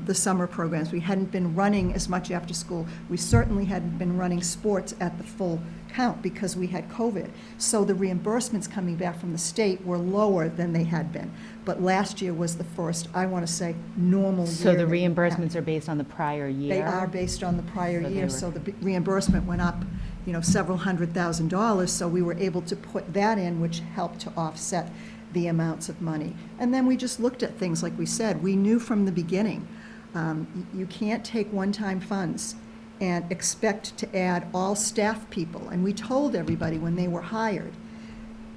the summer programs. We hadn't been running as much after school. We certainly hadn't been running sports at the full count because we had COVID. So the reimbursements coming back from the state were lower than they had been. But last year was the first, I want to say, normal year. So the that we had. reimbursements are based on the prior year? They are based on the prior So they year, were- so the reimbursement went up, several $100,000, so we were able to put that in, which helped to offset the amounts of money. And then we just looked at things, like we said, we knew from the beginning, you can't take one-time funds and expect to add all staff people. And we told everybody when they were hired,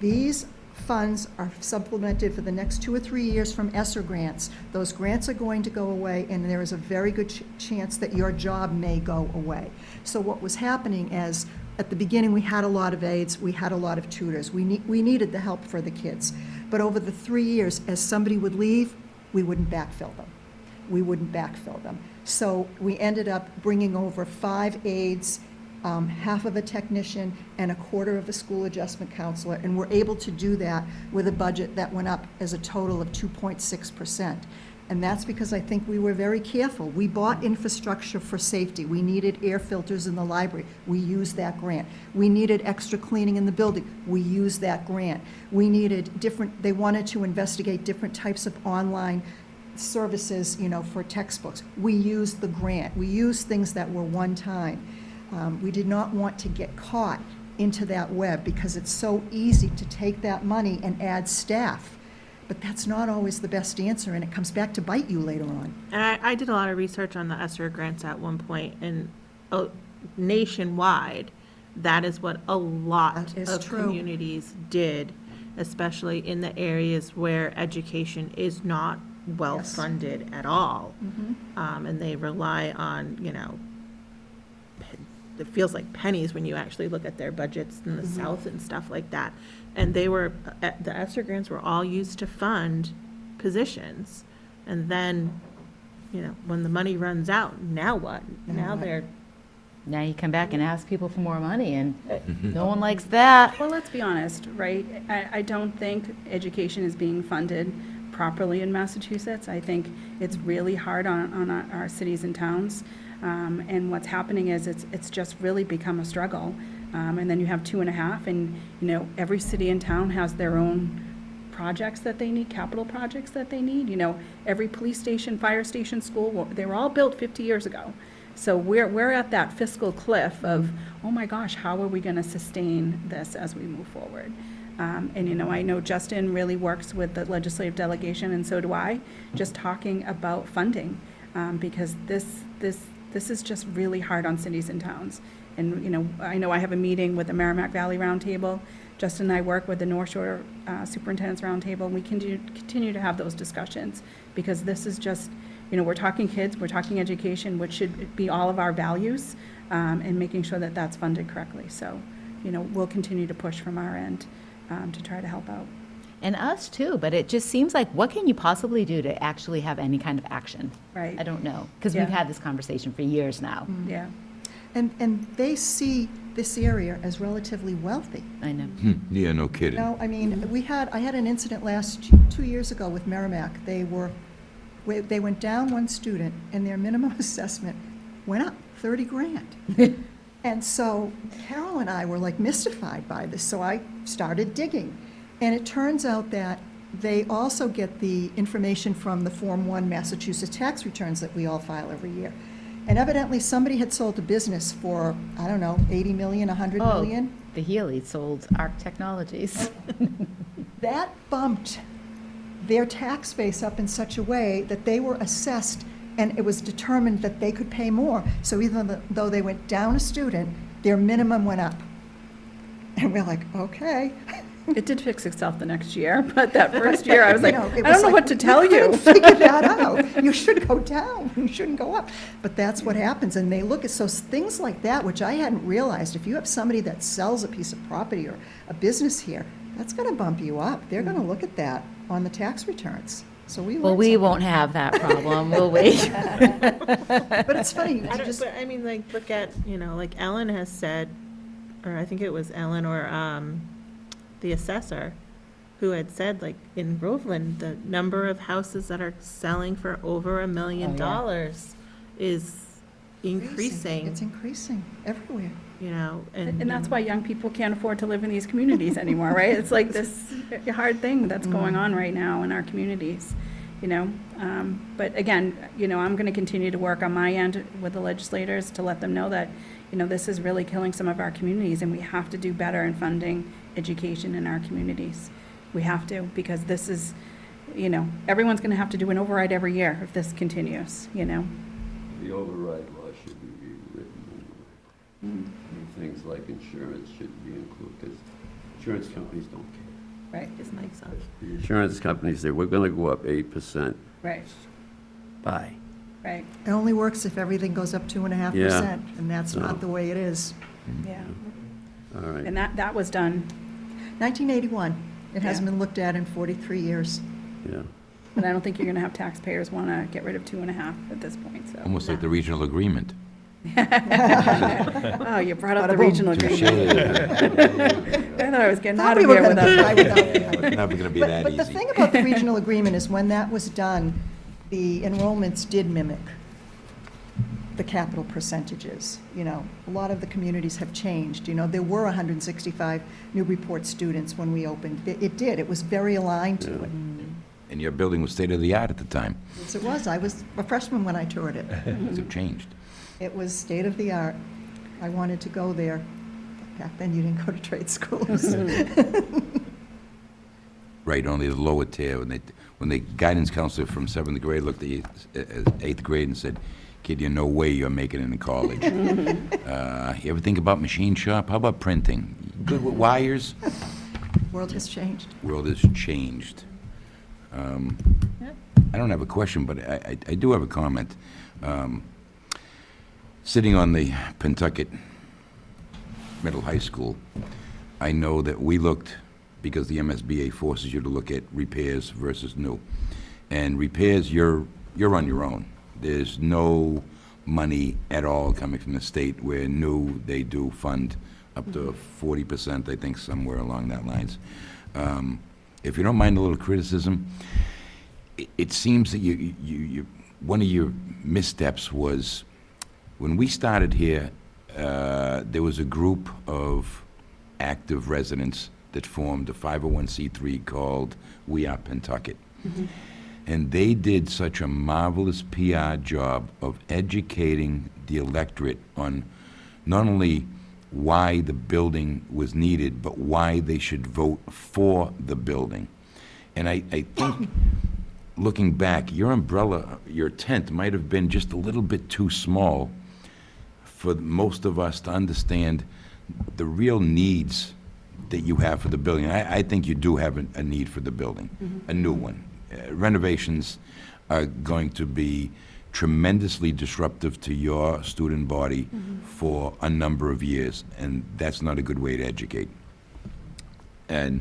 these funds are supplemented for the next 2 or 3 years from ESSER grants. Those grants are going to go away, and there is a very good chance that your job may go away. So what was happening is, at the beginning, we had a lot of aides, we had a lot of tutors. We needed the help for the kids. But over the 3 years, as somebody would leave, we wouldn't backfill them. We wouldn't backfill them. So we ended up bringing over 5 aides, half of a technician, and a quarter of a school adjustment counselor, and we're able to do that with a budget that went up as a total of 2.6%. And that's because I think we were very careful. We bought infrastructure for safety. We needed air filters in the library. We used that grant. We needed extra cleaning in the building. We used that grant. We needed they wanted to investigate different types of online services, for textbooks. We used the grant. We used things that were one time. We did not want to get caught into that web because it's so easy to take that money and add staff. But that's not always the best answer, and it comes back to bite you later on. And I did a lot of research on the ESSER grants at one point, and nationwide, that is what a lot That is of true. communities did, especially in the areas where education is not well-funded at all. And they rely on, it feels like pennies when you actually look at their budgets in the South and stuff like that. And the ESSER grants were all used to fund positions. And then, when the money runs out, now what? Now Now you come back and ask people for more money, and no one likes that. Well, let's be honest, right? I don't think education is being funded properly in Massachusetts. I think it's really hard on our cities and towns. And what's happening is it's just really become a struggle. And then you have 2.5, and, every city and town has their own projects that they need, capital projects that they need. Every police station, fire station, school, they were all built 50 years ago. So we're at that fiscal cliff of, oh my gosh, how are we going to sustain this as we move forward? And, I know Justin really works with the legislative delegation, and so do I, just talking about funding, because this is just really hard on cities and towns. And, I know I have a meeting with the Merrimack Valley Roundtable. Justin and I work with the North Shore Superintendent's Roundtable, and we continue to have those discussions, because this is just, we're talking kids, we're talking education, which should be all of our values, and making sure that that's funded correctly. So, we'll continue to push from our end to try to help out. And us too, but it just seems like, what can you possibly do to actually have any kind of action? Right. I don't know, because Yeah. we've had this conversation for years now. Yeah. And they see this area as relatively wealthy. I know. Yeah, no kidding. I mean, I had an incident 2 years ago with Merrimack. They went down one student, and their minimum assessment went up $30,000. And so Carol and I were like mystified by this, so I started digging. And it turns out that they also get the information from the Form 1 Massachusetts tax returns that we all file every year. And evidently, somebody had sold a business for, I don't know, 80 million, 100 million. The Healy sold ARC Technologies. That bumped their tax base up in such a way that they were assessed, and it was determined that they could pay more. So even though they went down a student, their minimum went up. And we're like, okay. It did fix itself the next year, but that first year, I was like, You know, I it don't was know like, what to tell we you. couldn't figure that out. You should go down, you shouldn't go up. But that's what happens, and they look at, so things like that, which I hadn't realized, if you have somebody that sells a piece of property or a business here, that's gonna bump you up. They're gonna look at that on the tax returns. So we Well, learned we something. won't have that problem, will we? But it's funny, you I don't, just, but I mean, like, look at, you know, like Ellen has said, or I think it was Ellen or, the assessor, who had said, like, in Groveland, the number of houses that are selling for over $1 million is increasing, it's increasing everywhere. you know, and. And that's why young people can't afford to live in these communities anymore, right? It's like this hard thing that's going on right now in our communities, you know? But again, you know, I'm going to continue to work on my end with the legislators to let them know that, you know, this is really killing some of our communities, and we have to do better in funding education in our communities. We have to, because this is, you know, everyone's going to have to do an override every year if this continues, you know? The override law should be rewritten anyway. Things like insurance should be included, because insurance companies don't care. Right. Just makes sense. The insurance companies say, we're gonna go up 8%. Right, Bye. right, It only works if everything goes up 2.5%, Yeah. and that's not the way it is. yeah. All right. And that was done, 1981, it hasn't Yeah. been looked at in 43 years. Yeah. but I don't think you're going to have taxpayers want to get rid of 2.5 at this point, so. Almost like the regional agreement. Oh, you brought up the Bada boom. regional Touche. agreement. I thought I was getting Thought out we of were here gonna without. comply without that. Never gonna be But- that But the easy. thing about the regional agreement is when that was done, the enrollments did mimic the capital percentages. You know, a lot of the communities have changed. You know, there were 165 Newburyport students when we opened. It did. It was very aligned to it. And your building was state-of-the-art at the time. Yes, it was. I was a freshman when I toured it. Things have changed. It was state-of-the-art. I wanted to go there. Back then, you didn't go to trade schools. Right, only the lower tier, when the guidance counselor from 7th grade looked at you as 8th grade and said, "Kid, you no way you're making it in college." You ever think about machine shop? How about printing? Good with wires? World has changed. World has changed. I don't have a question, but I do have a comment. Sitting on the Pentucket Middle High School, I know that we looked, because the MSBA forces you to look at repairs versus new. And repairs, you're on your own. There's no money at all coming from the state, where new, they do fund up to 40%, I think, somewhere along that lines. If you don't mind a little criticism, it seems that one of your missteps was, when we started here, there was a group of active residents that formed a 501c3 called We Are Pentucket. And they did such a marvelous PR job of educating the electorate on not only why the building was needed, but why they should vote for the building. And I think, looking back, your umbrella, your tent might have been just a little bit too small for most of us to understand the real needs that you have for the building. I think you do have a need for the building, a new one. Renovations are going to be tremendously disruptive to your student body for a number of years, and that's not a good way to educate. And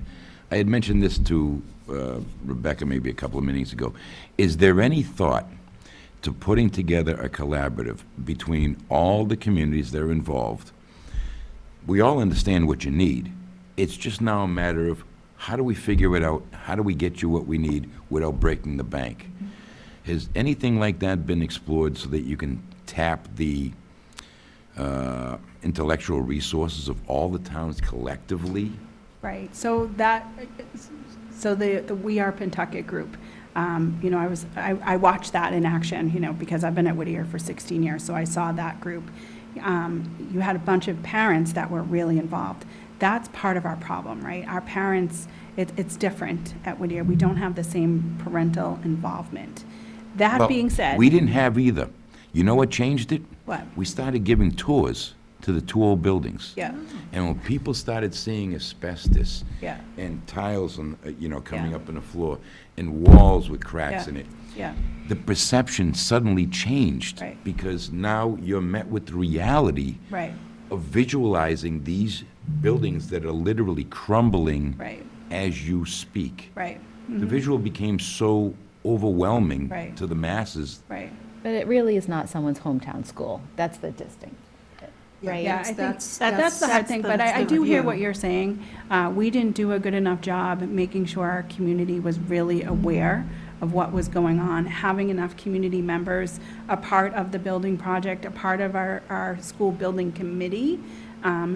I had mentioned this to Rebecca maybe a couple of meetings ago. Is there any thought to putting together a collaborative between all the communities that are involved? We all understand what you need. It's just now a matter of, how do we figure it out? How do we get you what we need without breaking the bank? Has anything like that been explored so that you can tap the intellectual resources of all the towns collectively? Right, so the We Are Pentucket group, you know, I watched that in action, you know, because I've been at Whittier for 16 years, so I saw that group. You had a bunch of parents that were really involved. That's part of our problem, right? Our parents, it's different at Whittier. We don't have the same parental involvement. That Well, being said. we didn't have either. You know what changed it? What? We started giving tours to the two old buildings. Yeah, And when people started seeing asbestos yeah, and tiles on, coming Yeah. up in the floor, and walls with cracks Yeah. in it, yeah, the perception suddenly changed. Right. Because now you're met with the reality right, of visualizing these buildings that are literally crumbling right, as you speak. right, The visual became so overwhelming Right. to the masses. right. But it really is not someone's hometown school. That's the distinct. Right? Yeah, I think That's- that's the hard that's thing, the- but that's I the do hear review. what you're saying. We didn't do a good enough job making sure our community was really aware of what was going on, having enough community members, a part of the building project, a part of our school building committee.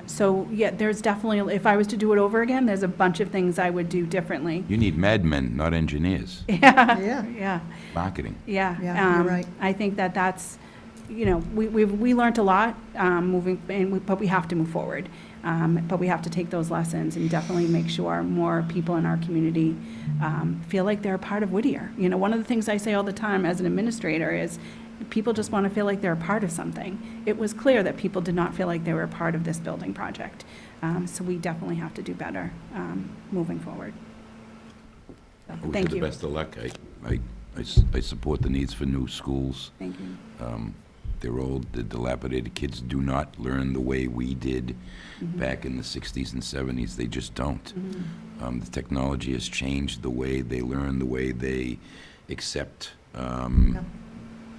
So, yeah, there's definitely, if I was to do it over again, there's a bunch of things I would do differently. You need madmen, not engineers. Yeah. Yeah. Marketing. Yeah. Yeah, you're right. I think that's, we learned a lot, but we have to move forward. But we have to take those lessons and definitely make sure more people in our community feel like they're a part of Whittier. One of the things I say all the time as an administrator is, people just want to feel like they're a part of something. It was clear that people did not feel like they were a part of this building project. So we definitely have to do better moving forward. So, I wish Thank you you. the best of luck. I support the needs for new schools. Thank you. They're old, they're dilapidated. Kids do not learn the way we did back in the 60s and 70s. They just don't. The technology has changed the way they learn, the way they accept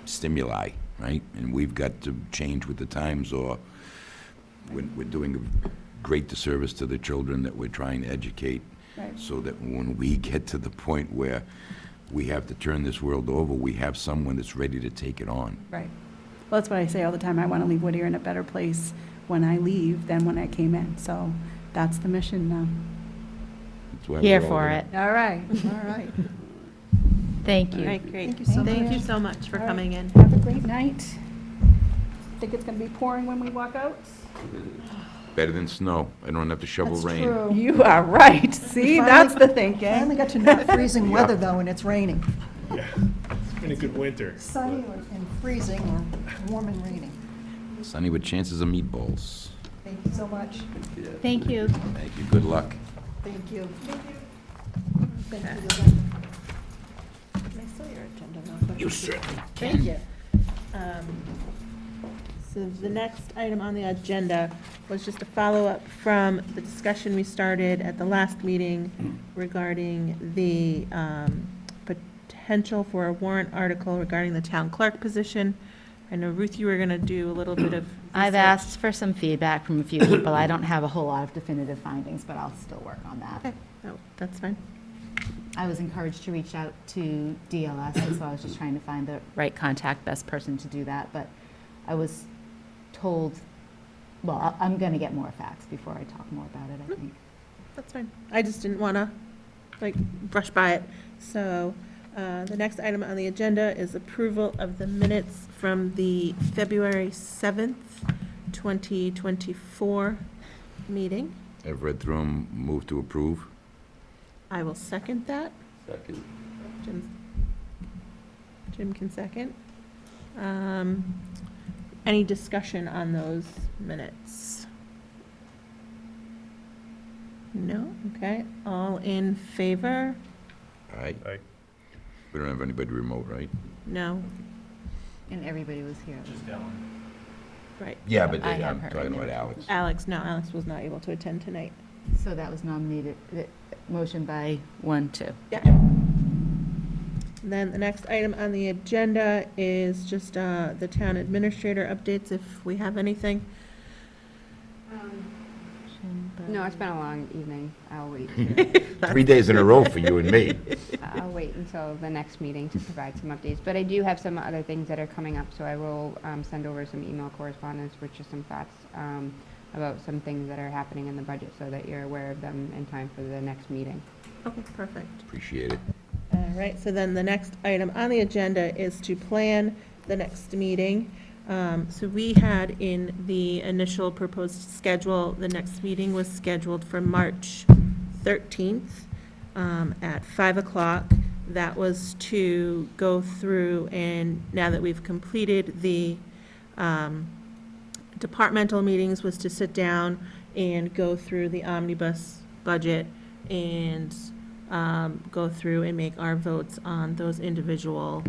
stimuli, right? And we've got to change with the times, or we're doing a great disservice to the children that we're trying to educate, Right. so that when we get to the point where we have to turn this world over, we have someone that's ready to take it on. Right. Well, that's what I say all the time. I want to leave Whittier in a better place when I leave than when I came in. So that's the mission now. That's why Here we're all for there. it. All right. All right. Thank All you. right, great. Thank you so Thank you much. so much for All right. coming in. Have a great night. Think it's going to be pouring when we walk out? Better than snow. I don't have to shovel That's rain. true. You are right. See, that's the Finally thinking. got to not freezing weather though, and it's raining. Yeah, it's been a good winter. Sunny and freezing or warm and raining. Sunny with chances of meatballs. Thank you so much. Thank you. Thank you. Good luck. Thank you. Thank you. I saw your agenda. You certainly Thank you. So the next item on the agenda was just a follow-up from the discussion we started at the last meeting regarding the potential for a warrant article regarding the town clerk position. I know, Ruth, you were going to do a little bit of I've research. asked for some feedback from a few people. I don't have a whole lot of definitive findings, but I'll still work on that. Okay, oh, that's fine. I was encouraged to reach out to DLS, and so I was just trying to find the right contact, best person to do that. But I was told, well, I'm going to get more facts before I talk more about it, I think. That's fine. I just didn't want to, brush by it. So the next item on the agenda is approval of the minutes from the February 7th, 2024 meeting. I've read through them, move to approve. I will second that. Second. Jim can second. Any discussion on those minutes? No? Okay. All in favor? Aye. Aye. We don't have anybody remote, right? No? And everybody was here. Right. Yeah, but I have I'm heard. talking about Alex. Alex was not able to attend tonight. So that was nominated, motion by 1-2. Yeah. Then the next item on the agenda is just the town administrator updates, if we have anything. No, it's been a long evening. I'll wait. 3 days in a row for you and me. I'll wait until the next meeting to provide some updates. But I do have some other things that are coming up, so I will send over some email correspondence with just some thoughts about some things that are happening in the budget so that you're aware of them in time for the next meeting. Okay, perfect. Appreciate it. All right, so then the next item on the agenda is to plan the next meeting. So we had in the initial proposed schedule, the next meeting was scheduled for March 13th at 5 o'clock. That was to go through, and now that we've completed the departmental meetings was to sit down and go through the omnibus budget and go through and make our votes on those individual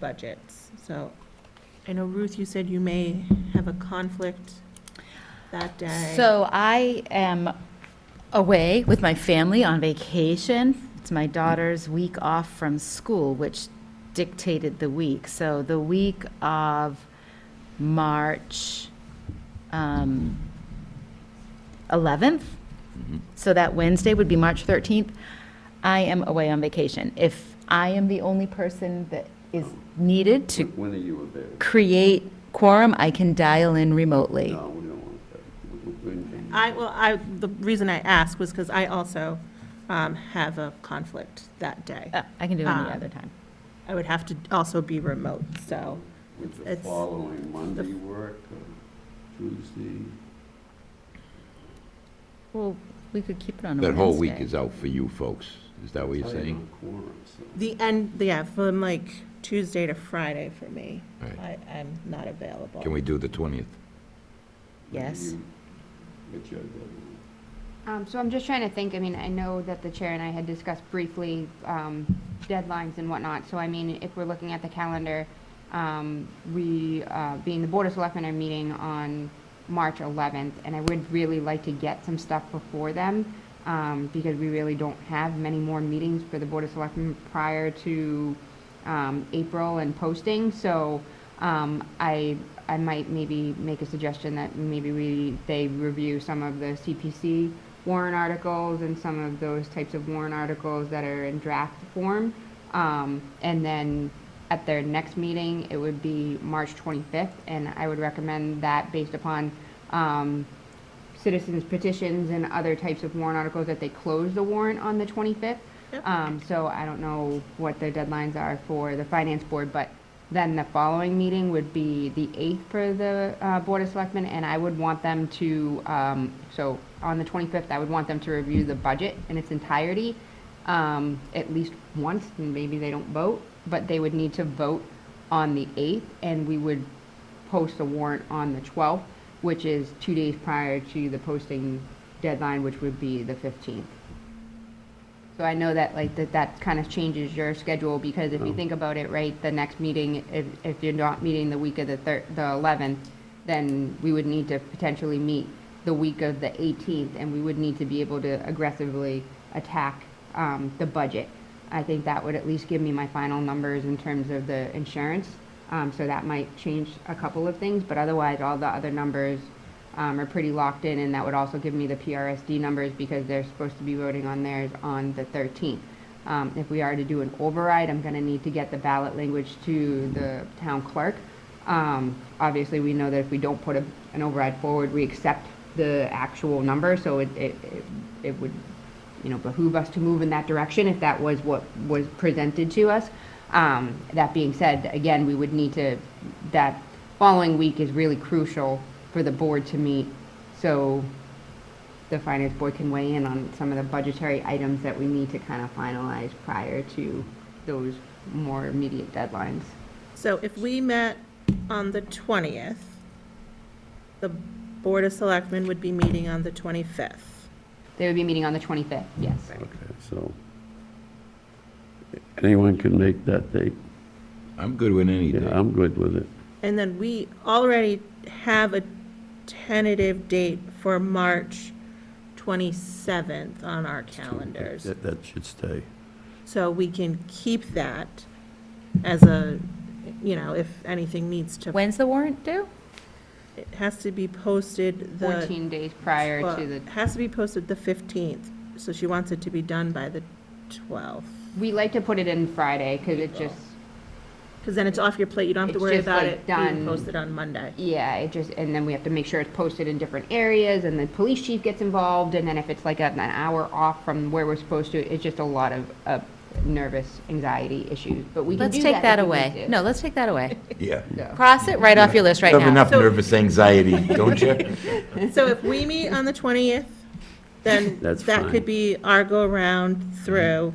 budgets. So I know, Ruth, you said you may have a conflict that day. So I am away with my family on vacation. It's my daughter's week off from school, which dictated the week. So the week of March 11th, so that Wednesday would be March 13th, I am away on vacation. If I am the only person that is needed to When are you available? create quorum, I can dial in remotely. No, we don't want that. The reason I asked was because I also have a conflict that day. I can do it any other time. I would have to also be remote, so Would the it's, following Monday work, or Tuesday? Well, we could keep it on a That whole week Wednesday. is out for you folks. Is that what you're Tight saying? on quorum, so. the end, yeah, from like Tuesday to Friday for me. Right. I'm not available. Can we do the 20th? Yes. What's your deadline? So I'm just trying to think, I mean, I know that the chair and I had discussed briefly deadlines and whatnot, so I mean, if we're looking at the calendar, we, being the Board of Selectmen, are meeting on March 11th, and I would really like to get some stuff before them, because we really don't have many more meetings for the Board of Selectmen prior to April and posting, so I might maybe make a suggestion that maybe they review some of the CPC warrant articles and some of those types of warrant articles that are in draft form. And then at their next meeting, it would be March 25th, and I would recommend that based upon citizens petitions and other types of warrant articles, that they close the warrant on the 25th. So I don't know what the deadlines are for the Finance Board, but then the following meeting would be the 8th for the Board of Selectmen, and I would want them to, so on the 25th, I would want them to review the budget in its entirety, at least once, and maybe they don't vote, but they would need to vote on the 8th, and we would post a warrant on the 12th, which is 2 days prior to the posting deadline, which would be the 15th. So I know that, like, that kind of changes your schedule, because if you think about it, right, the next meeting, if you're not meeting the week of the 11th, then we would need to potentially meet the week of the 18th, and we would need to be able to aggressively attack the budget. I think that would at least give me my final numbers in terms of the insurance, so that might change a couple of things, but otherwise, all the other numbers are pretty locked in, and that would also give me the PRSD numbers, because they're supposed to be voting on theirs on the 13th. If we are to do an override, I'm gonna need to get the ballot language to the town clerk. Obviously, we know that if we don't put an override forward, we accept the actual number, so it would, you know, behoove us to move in that direction if that was what was presented to us. That being said, again, we would need to, that following week is really crucial for the board to meet, so the Finance Board can weigh in on some of the budgetary items that we need to kind of finalize prior to those more immediate deadlines. So if we met on the 20th, the Board of Selectmen would be meeting on the 25th. They would be meeting on the 25th, yes. Okay, so anyone can make that date? I'm good with any day. Yeah, I'm good with it. And then we already have a tentative date for March 27th on our calendars. That should stay. So we can keep that as a, you know, if anything needs to. When's the warrant due? It has to be posted the. 14 days prior well, to the, it has to be posted the 15th, so she wants it to be done by the 12th. we like to put it in Friday, because it just, Because then it's off your plate, you don't have to It's worry just, about like, it being done. posted on Monday. yeah, it just, and then we have to make sure it's posted in different areas, and the police chief gets involved, and then if it's like an hour off from where we're supposed to, it's just a lot of nervous anxiety issues, but we can Let's do take that if we away. need to. No, let's take that away. Yeah. Cross it right off your list right You have now. enough nervous anxiety, don't you? So if we meet on the 20th, then That's that fine. could be our go-around through.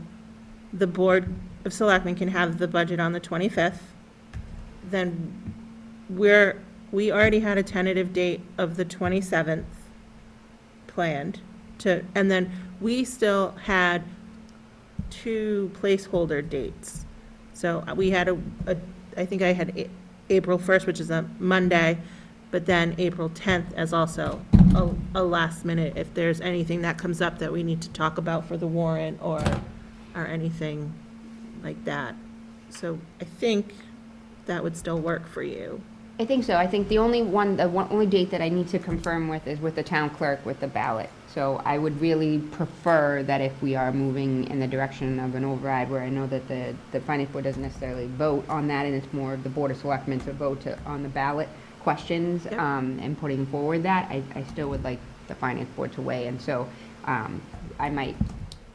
The Board of Selectmen can have the budget on the 25th. Then we're we already had a tentative date of the 27th planned and then we still had 2 placeholder dates. So we had I think I had April 1st, which is a Monday, but then April 10th as also a last minute, if there's anything that comes up that we need to talk about for the warrant or anything like that. So I think that would still work for you. I think so. I think the only date that I need to confirm with is with the town clerk with the ballot. So I would really prefer that if we are moving in the direction of an override, where I know that the finance board doesn't necessarily vote on that, and it's more of the board of selectmen to vote on the ballot questions, and putting forward that, I still would like the finance board to weigh. And so I might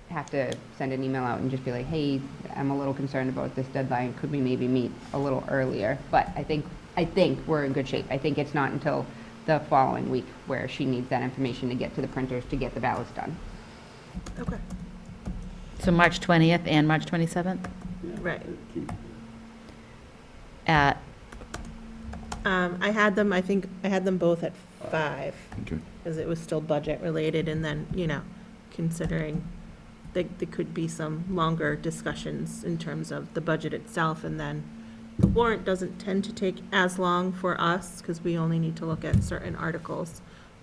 have to send an email out and just be like, hey, I'm a little concerned about this deadline. Could we maybe meet a little earlier? But I think we're in good shape. I think it's not until the following week where she needs that information to get to the printers to get the ballots done. Okay. So March 20th and March 27th? Right. At, I think I had them both at 5. Okay. Because it was still budget related, and then, considering there could be some longer discussions in terms of the budget itself, and then the warrant doesn't tend to take as long for us, because we only need to look at certain articles,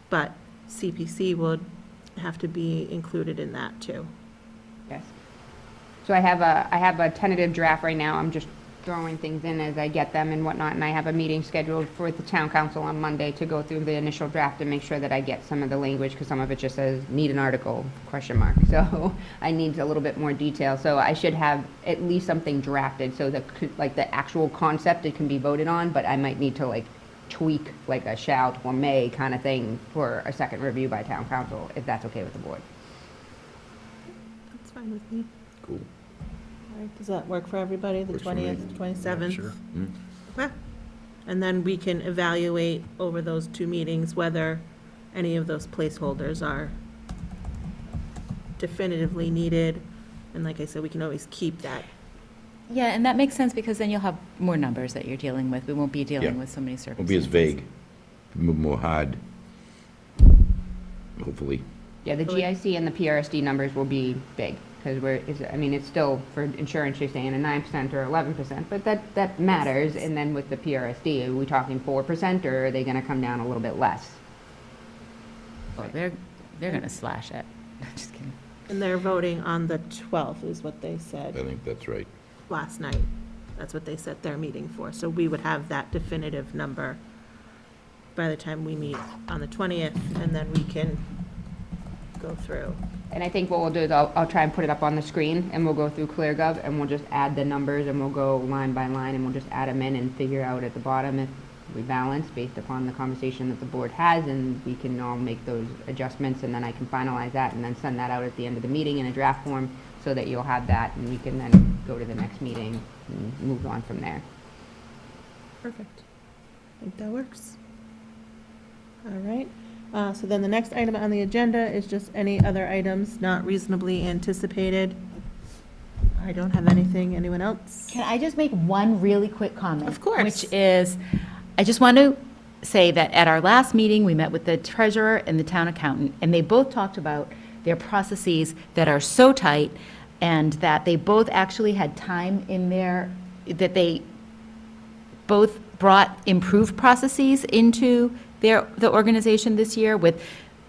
but CPC would have to be included in that too. Yes. So I have a tentative draft right now. I'm just throwing things in as I get them and whatnot, and I have a meeting scheduled for the town council on Monday to go through the initial draft and make sure that I get some of the language, because some of it just says, need an article, ? So I need a little bit more detail. So I should have at least something drafted, so that, like, the actual concept, it can be voted on, but I might need to, like, tweak, like, a shall or may kind of thing for a second review by town council, if that's okay with the board. That's fine with me. Cool. All right, does that work for everybody, the Works for me. 20th, 27th? Sure. Okay. And then we can evaluate over those 2 meetings whether any of those placeholders are definitively needed. And like I said, we can always keep that. yeah, and that makes sense, because then you'll have more numbers that you're dealing with. We won't be dealing Yeah. with so many Won't circumstances. be as vague, more hard, hopefully. Yeah, the GIC and the PRSD numbers will be big, because it's still, for insurance, you're saying a 9% or 11%, but that matters. And then with the PRSD, are we talking 4%, or are they gonna come down a little bit less? Oh, they're gonna slash it. Just kidding. And they're voting on the 12th, is what they I said think that's right. last night. That's what they set their meeting for. So we would have that definitive number by the time we meet on the 20th, and then we can go through. And I think what we'll do is I'll try and put it up on the screen, and we'll go through ClearGov, and we'll just add the numbers, and we'll go line by line, and we'll just add them in and figure out at the bottom if we balance based upon the conversation that the board has, and we can all make those adjustments, and then I can finalize that and then send that out at the end of the meeting in a draft form, so that you'll have that, and we can then go to the next meeting and move on from there. Perfect. I think that works. All right. So then the next item on the agenda is just any other items not reasonably anticipated. I don't have anything. Anyone else? Can I just make one really quick comment? Of course. Which is, I just want to say that at our last meeting, we met with the treasurer and the town accountant, and they both talked about their processes that are so tight, and that they both actually had time in there, that they both brought improved processes into the organization this year with,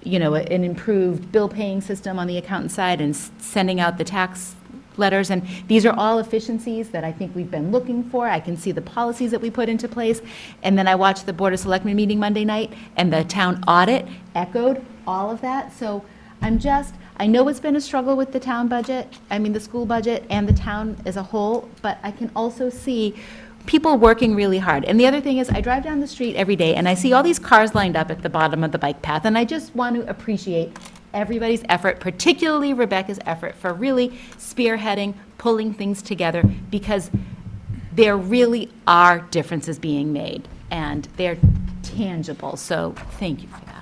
an improved bill paying system on the accountant side and sending out the tax letters. And these are all efficiencies that I think we've been looking for. I can see the policies that we put into place. And then I watched the Board of Selectmen meeting Monday night, and the town audit echoed all of that. So I know it's been a struggle with the town budget, the school budget and the town as a whole, but I can also see people working really hard. And the other thing is, I drive down the street every day and I see all these cars lined up at the bottom of the bike path, and I just want to appreciate everybody's effort, particularly Rebecca's effort, for really spearheading, pulling things together, because there really are differences being made, and they're tangible. So thank you for that.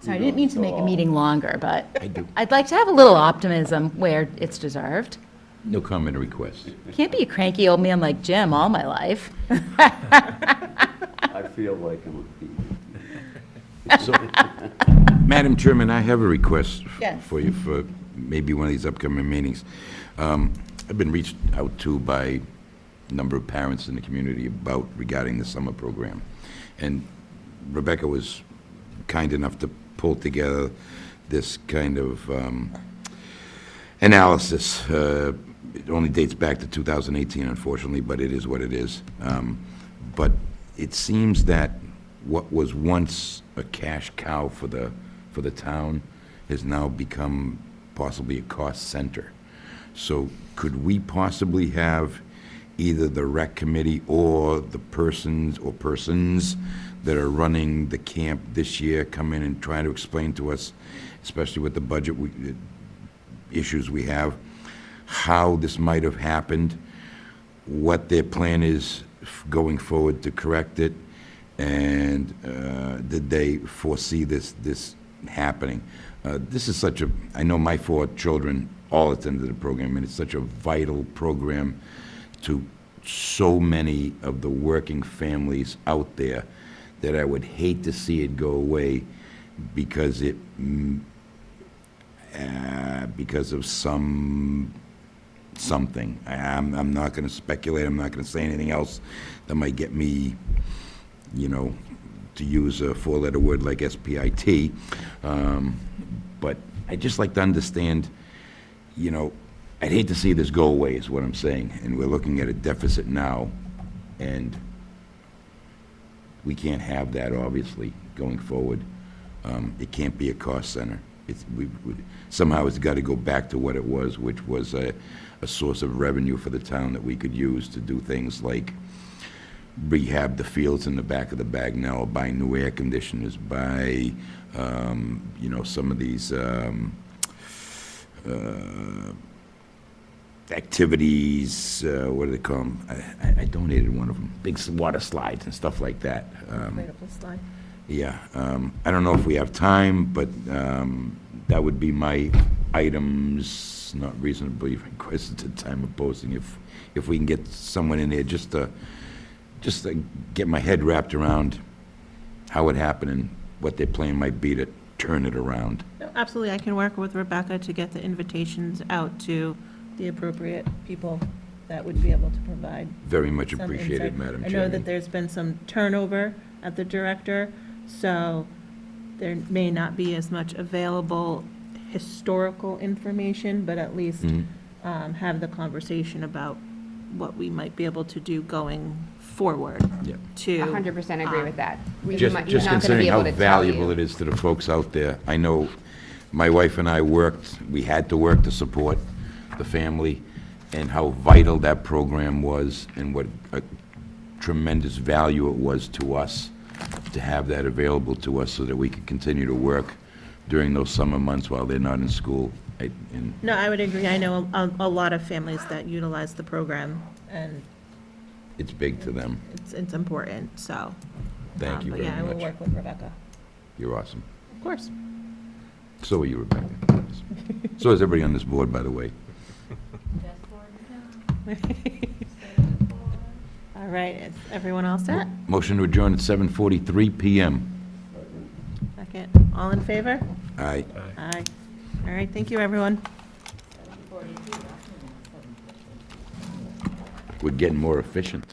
Sorry, I didn't mean to make a meeting longer, but I do. I'd like to have a little optimism where it's deserved. No comment or request. Can't be a cranky old man like Jim all my life. I feel like I'm a So, Madam Chairman, I have a request Yes. for you for maybe one of these upcoming meetings. I've been reached out to by a number of parents in the community regarding the summer program. And Rebecca was kind enough to pull together this kind of analysis. It only dates back to 2018, unfortunately, but it is what it is. But it seems that what was once a cash cow for the town has now become possibly a cost center. So could we possibly have either the rec committee or the persons that are running the camp this year come in and try to explain to us, especially with the budget issues we have, how this might have happened, what their plan is going forward to correct it, and did they foresee this happening? This is such a, I know my 4 children all attended the program, and it's such a vital program to so many of the working families out there that I would hate to see it go away because because of something. I'm not going to speculate. I'm not going to say anything else that might get me, to use a 4-letter word like SPIT. But I'd just like to understand, I'd hate to see this go away is what I'm saying. And we're looking at a deficit now, and we can't have that, obviously, going forward. It can't be a cost center. Somehow it's got to go back to what it was, which was a source of revenue for the town that we could use to do things like rehab the fields in the back of the Bagnell, buy new air conditioners, buy, some of these activities, what do they call them? I donated one of them, big water slides and stuff like that. Inflatable slide. Yeah, I don't know if we have time, but that would be my items, not reasonably requested at the time of posting. If we can get someone in there just to get my head wrapped around how it happened and what their plan might be to turn it around. No, absolutely, I can work with Rebecca to get the invitations out to the appropriate people that would be able to provide. Very much some appreciated, insight. Madam I know Chairman. that there's been some turnover at the director, so there may not be as much available historical information, but at least have the conversation about what we might be able to do going forward Yeah. to. 100% agree with that. Just considering how valuable it is to the folks out there. I know my wife and I we had to work to support the family, and how vital that program was, and what a tremendous value it was to us to have that available to us so that we could continue to work during those summer months while they're not in school. No, I would agree. I know a lot of families that utilize the program, and It's big to them. it's important, so. Thank you but very yeah, I will much. work with Rebecca. You're awesome. Of course. So are you, Rebecca. So is everybody on this board, by the way. All right, is everyone all set? Motion to adjourn at 7:43 PM. Second, all in favor? Aye. Aye. All right, thank you, everyone. We're getting more efficient.